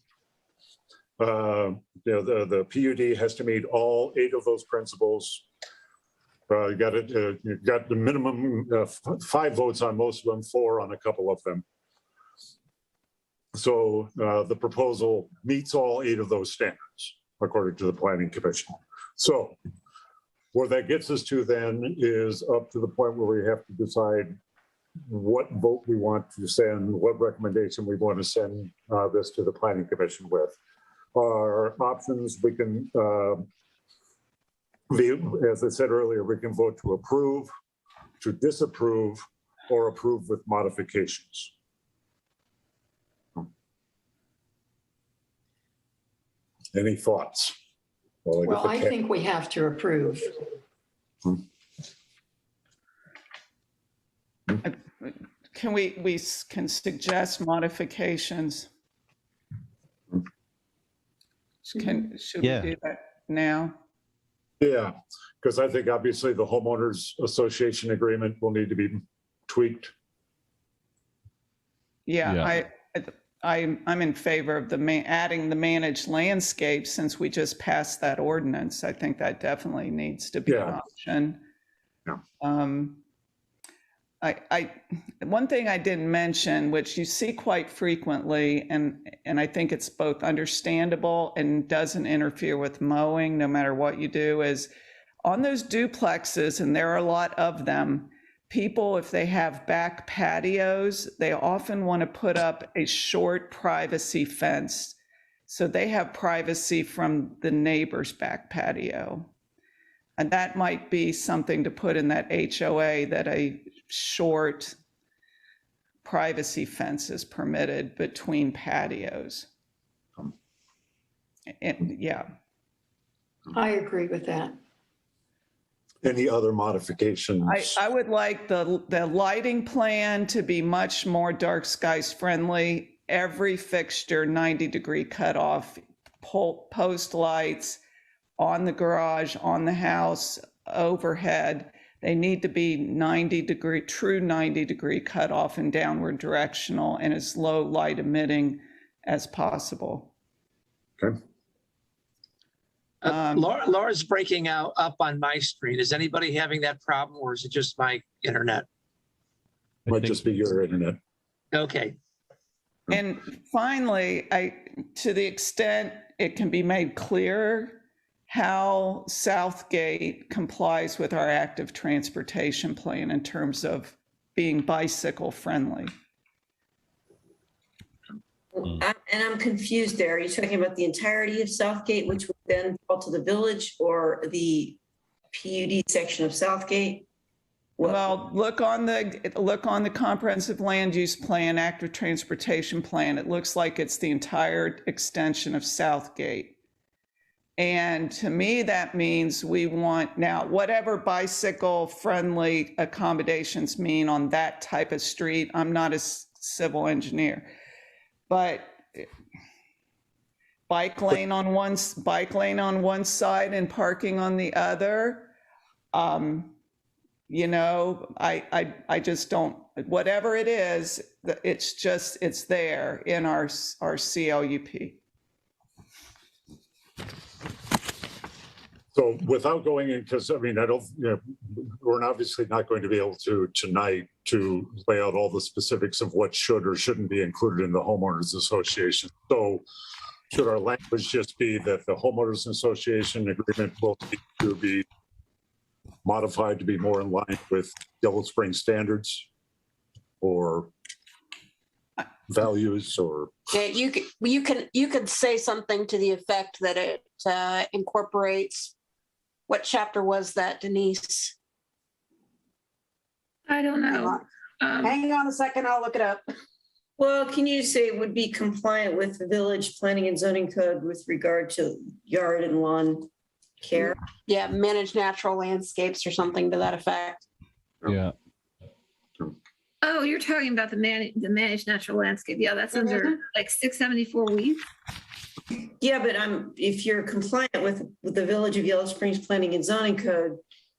the PUD has to meet all 8 of those principles. You got the minimum 5 votes on most of them, 4 on a couple of them. So the proposal meets all 8 of those standards, according to the Planning Commission. So where that gets us to then is up to the point where we have to decide what vote we want to send, what recommendation we want to send this to the Planning Commission with. Our options, we can, as I said earlier, we can vote to approve, to disapprove, or approve with modifications. Any thoughts? Well, I think we have to approve. Can we can suggest modifications? Should we do that now? Yeah, because I think obviously the homeowners association agreement will need to be tweaked. Yeah. I'm in favor of adding the managed landscape since we just passed that ordinance. I think that definitely needs to be an option. Yeah. One thing I didn't mention, which you see quite frequently, and I think it's both understandable and doesn't interfere with mowing no matter what you do, is on those duplexes, and there are a lot of them, people, if they have back patios, they often want to put up a short privacy fence so they have privacy from the neighbor's back patio. And that might be something to put in that HOA, that a short privacy fence is permitted between patios. And yeah. I agree with that. Any other modifications? I would like the lighting plan to be much more dark skies friendly. Every fixture 90-degree cutoff, post lights on the garage, on the house, overhead. They need to be 90-degree, true 90-degree cutoff and downward directional and as low light emitting as possible. Okay. Laura's breaking up on my screen. Is anybody having that problem, or is it just my internet? Might just be your internet. Okay. And finally, to the extent it can be made clearer how Southgate complies with our active transportation plan in terms of being bicycle friendly. And I'm confused there. Are you talking about the entirety of Southgate, which would then fall to the village, or the PUD section of Southgate? Well, look on the comprehensive land use plan, active transportation plan. It looks like it's the entire extension of Southgate. And to me, that means we want now whatever bicycle friendly accommodations mean on that type of street. I'm not a civil engineer, but bike lane on one side and parking on the other. You know, I just don't, whatever it is, it's there in our CLUP. So without going in, because I mean, I don't, you know, we're obviously not going to be able to tonight to lay out all the specifics of what should or shouldn't be included in the homeowners association. So should our language just be that the homeowners association agreement will be modified to be more in line with Yellow Spring standards or values, or? Yeah, you could say something to the effect that it incorporates, what chapter was that, Denise? I don't know. Hang on a second, I'll look it up. Well, can you say it would be compliant with the village planning and zoning code with regard to yard and lawn care? Yeah, manage natural landscapes or something to that effect. Yeah. Oh, you're talking about the managed natural landscape. Yeah, that's under like 674 weeds. Yeah, but if you're compliant with the Village of Yellow Springs Planning and Zoning Code,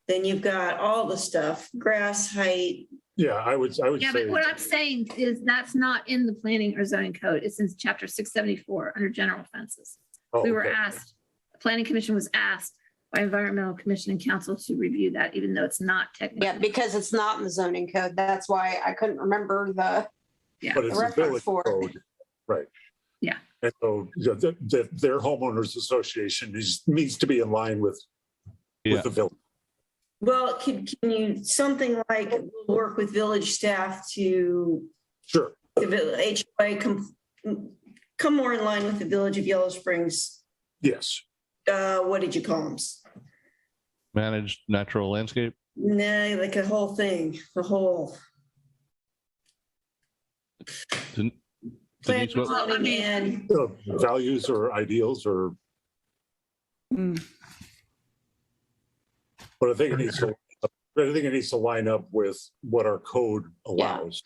then you've got all the stuff, grass height. Yeah, I would Yeah, say. but what I'm saying is that's not in the planning or zoning code. It's in chapter 674 under general offenses. Oh, We were okay. asked, the planning commission was asked by environmental commission and council to review that, even though it's not technically. Yeah, because it's not in the zoning code. That's why I couldn't remember the But it's a reference village for it. code, right? Yeah. And so their homeowners association needs to be in line with the village. Well, can you, something like we'll work with village staff to Sure. the HOA come more in line with the Village of Yellow Springs. Yes. What did you call them? Managed natural landscape. Nah, like a whole thing, the whole. Denise, what- And Values or ideals or. But I think it needs to line up with what our code allows.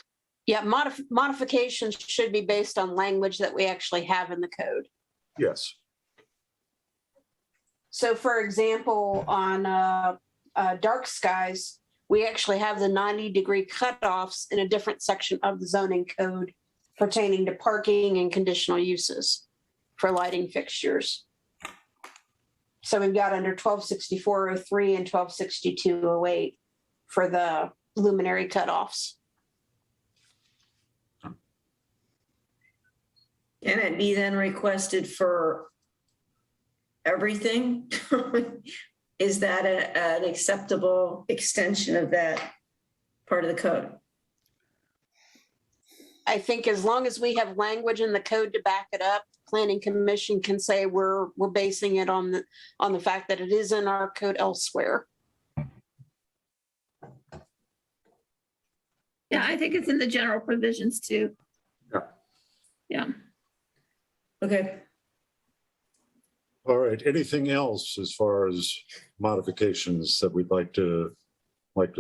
Yeah, modifications should be based on language that we actually have in the code. Yes. So for example, on dark skies, we actually have the 90-degree cutoffs in a different section of the zoning code pertaining to parking and conditional uses for lighting fixtures. So we've got under 126403 and 126208 for the luminary cutoffs. can it be then requested for everything? Is that an acceptable extension of that part of the code? I think as long as we have language in the code to back it up, planning commission can say we're basing it on the fact that it is in our code elsewhere. Yeah, I think it's in the general provisions too. Yeah. Okay. All right. Anything else as far as modifications that we'd like to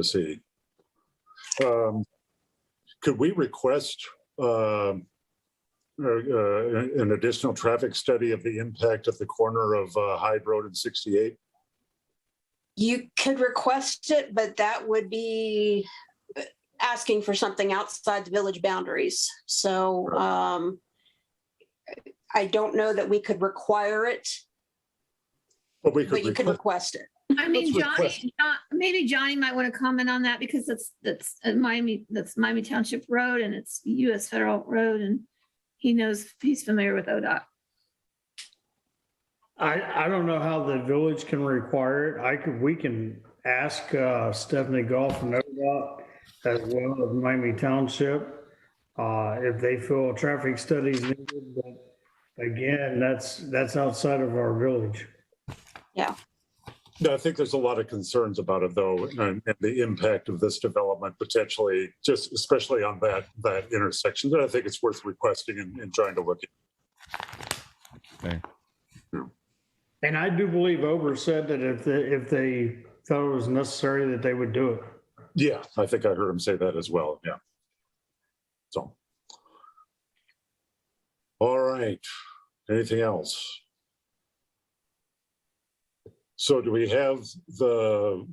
see? Could we request an additional traffic study of the impact at the corner of Hyde Road and 68? You could request it, but that would be asking for something outside the village boundaries. So I don't know that we could require it, but you could request it. I mean, maybe Johnny might want to comment on that because that's Miami Township Road and it's U.S. Federal Road, and he's familiar with ODOT. I don't know how the village can require it. We can ask Stephanie Goff from ODOT as well as Miami Township if they feel a traffic study is needed. But again, that's outside of our village. Yeah. No, I think there's a lot of concerns about it, though, and the impact of this development potentially, just especially on that intersection. That I think it's worth requesting and trying to look at. Okay. And I do believe Ober said that if they felt it was necessary, that they would do it. Yeah, I think I heard him say that as well. Yeah. So. All right. Anything else? So do we have the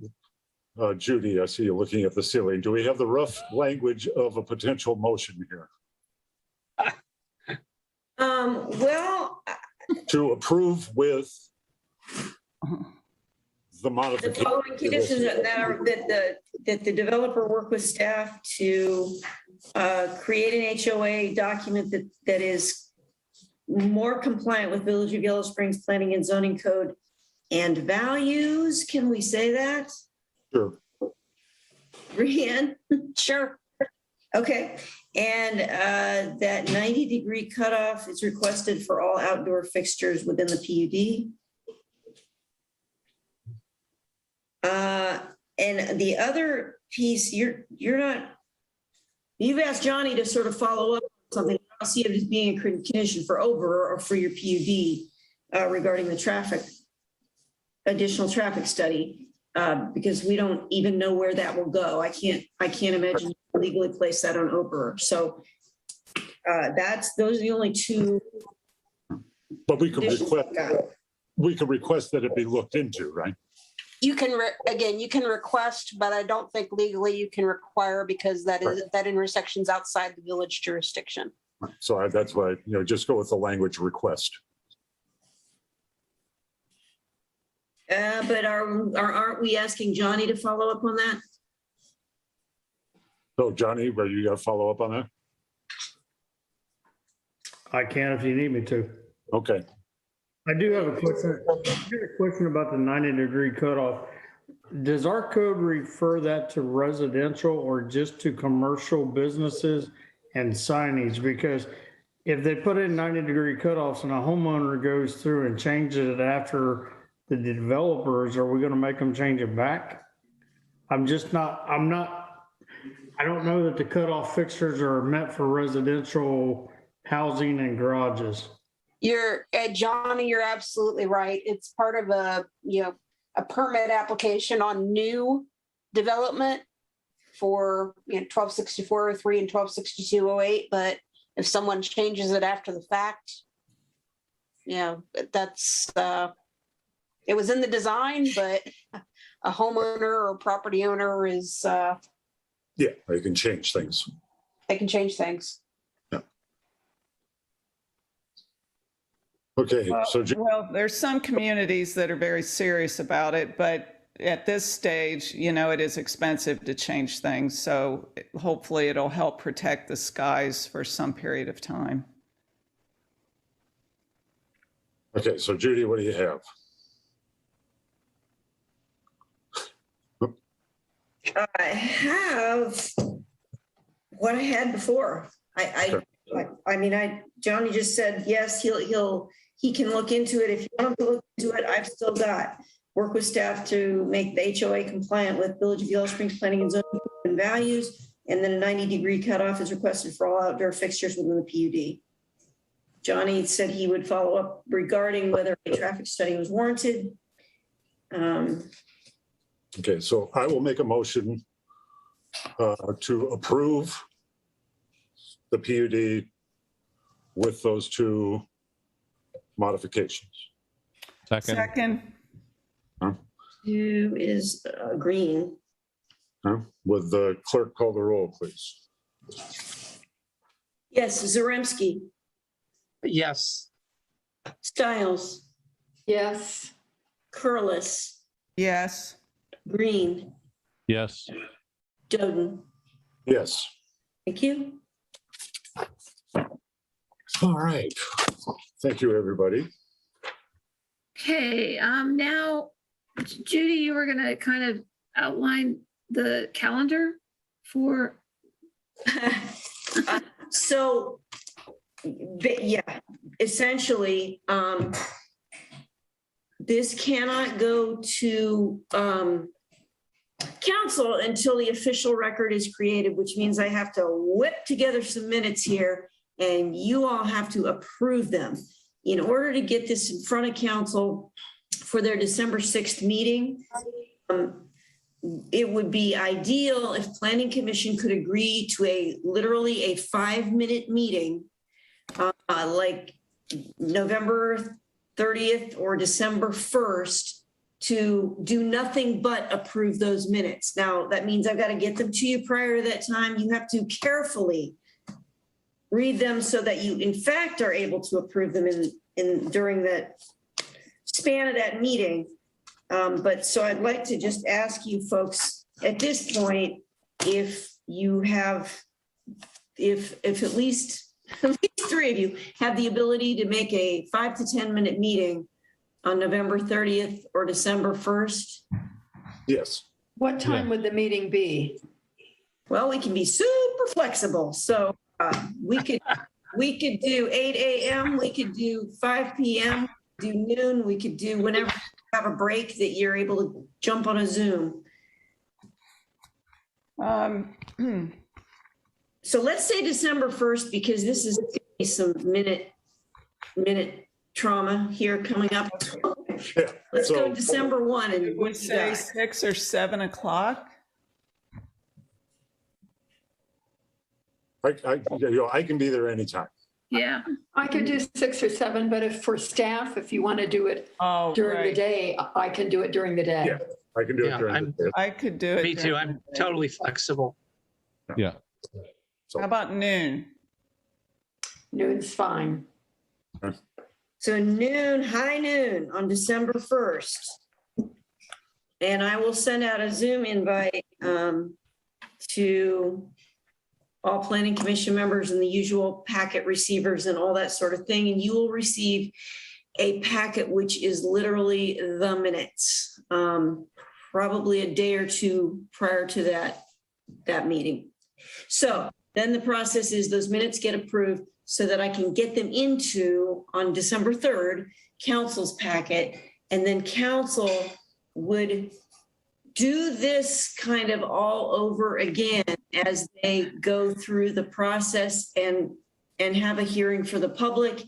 Judy, I see you looking at the ceiling. Do we have the rough language of a potential motion here? Well, To approve with the the modification. following conditions that the developer work with staff to create an HOA document that is more compliant with Village of Yellow Springs Planning and Zoning Code and values. Can we say that? Sure. Rianne? Sure. Okay. And that 90-degree cutoff is requested for all outdoor fixtures within the PUD. And the other piece, you've asked Johnny to sort of follow up on something. I don't see it as being a condition for over or for your PUD regarding the additional traffic study, because we don't even know where that will go. I can't imagine legally place that on over. So those are the only two. But we could request that it be looked into, right? You can, you can request, but I don't think legally you can require, because that intersection's outside the village jurisdiction. So that's why, just go with the language request. But aren't we asking Johnny to follow up on that? So Johnny, you got to follow up on that? I can if you need me to. Okay. I do have a question. I have a question about the 90-degree cutoff. Does our code refer that to residential or just to commercial businesses and signage? Because if they put in 90-degree cutoffs and a homeowner goes through and changes it after the developers, are we going to make them change it back? I don't know that the cutoff fixtures are meant for residential housing and garages. Johnny, you're absolutely right. It's part of a permit application on new development for 126403 and 126208. But if someone changes it after the fact, that's it was in the design, but a homeowner or a property owner is they can change things. They can change things. Okay, well, there's some communities that are very serious about it, but at this stage, it is expensive to change things. So hopefully it'll help protect the skies for some period of time. Okay, so Judy, what do you have? I have what I had before. Johnny just said, yes, he can look into it. If you want him to look into it, I've still got work with staff to make the HOA compliant with Village of Yellow Springs Planning and Zoning and values. And then a 90-degree cutoff is requested for all outdoor fixtures within the PUD. Johnny said he would follow up regarding whether a traffic study was warranted. Okay, so I will make a motion to approve the PUD with those two modifications. Second. Who is green? Would the clerk call the roll, please? Yes, Zaremski. Yes. Stiles. Yes. Curlis. Yes. Green. Yes. Doden. Yes. Thank you. All right. Thank you, everybody. Okay, now, Judy, you were going to kind of outline the calendar for. So, essentially, this cannot go to council until the official record is created, which means I have to whip together some minutes here and you all have to approve them. In order to get this in front of council for their December 6th meeting, it would be ideal if Planning Commission could agree to literally a 5-minute meeting, like November 30th or December 1st, to do nothing but approve those minutes. Now, that means I've got to get them to you prior to that time. You have to carefully read them so that you in fact are able to approve them during that span of that meeting. But so I'd like to just ask you folks at this point, if you have, if at least 3 of you have the ability to make a 5 to 10 minute meeting on November 30th or December 1st. Yes. What time would the meeting be? Well, we can be super flexible. So we could do 8 a.m. We could do 5 p.m. Do noon. We could do whenever you have a break that you're able to jump on a Zoom. So let's say December 1st, because this is some minute trauma here coming up. Yeah. Let's go December 1 and we say 6 or 7 o'clock. I can be there anytime. Yeah. I could do 6 or 7, but if for staff, if you want to do it during the day, I can do it during the day. Yeah, I can do it during the day. I could do it. Me too. I'm totally flexible. Yeah. How about noon? Noon's fine. So noon, high noon on December 1st. And I will send out a Zoom invite to all planning commission members and the usual packet receivers and all that sort of thing. And you will receive a packet, which is literally the minutes, probably a day or two prior to that meeting. So then the process is those minutes get approved so that I can get them into, on December 3rd, council's packet. And then council would do this kind of all over again as they go through the process and have a hearing for the public,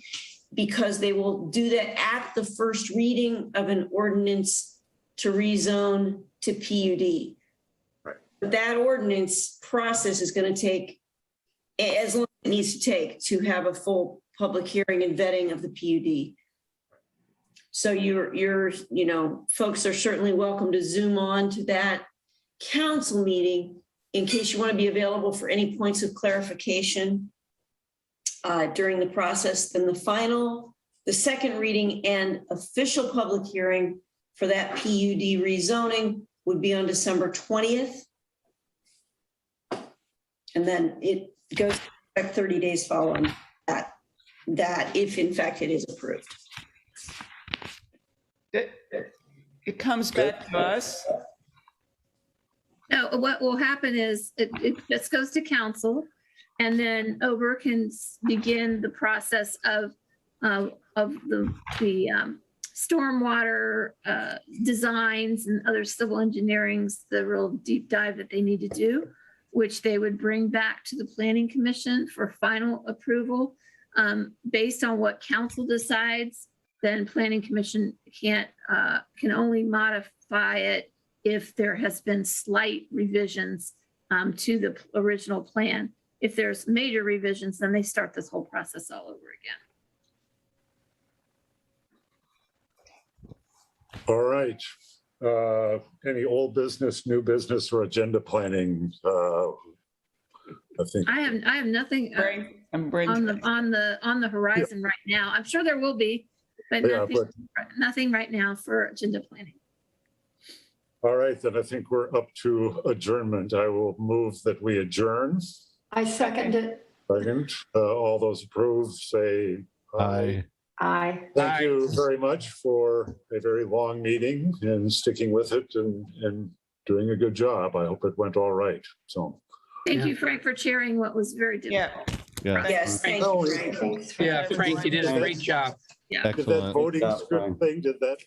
because they will do that at the first reading of an ordinance to rezone to PUD. Right. That ordinance process is going to take as long as it needs to take to have a full public hearing and vetting of the PUD. So folks are certainly welcome to Zoom on to that council meeting in case you want to be available for any points of clarification during the process. Then the second reading and official public hearing for that PUD rezoning would be on December 20th. And then it goes back 30 days following that if in fact it is approved. It comes back to us. No, what will happen is it just goes to council, and then Ober can begin the process of the stormwater designs and other civil engineerings, the real deep dive that they need to do, which they would bring back to the Planning Commission for final approval. Based on what council decides, then Planning Commission can only modify it if there has been slight revisions to the original plan. If there's major revisions, then they start this whole process all over again. All right. Any old business, new business, or agenda planning? I think I have nothing on the horizon right now. I'm sure there will be, but nothing right now for agenda planning. All right, then I think we're up to adjournment. I will move that we adjourn. I second it. Second. All those approved, say aye. Aye. Thank you very much for a very long meeting and sticking with it and doing a good job. I hope it went all right. So thank you, Frank, for chairing what was very difficult. Yeah. Yes, thank you, Frank. Yeah, Frank, you did a great job. Yeah. Did that voting script thing, did that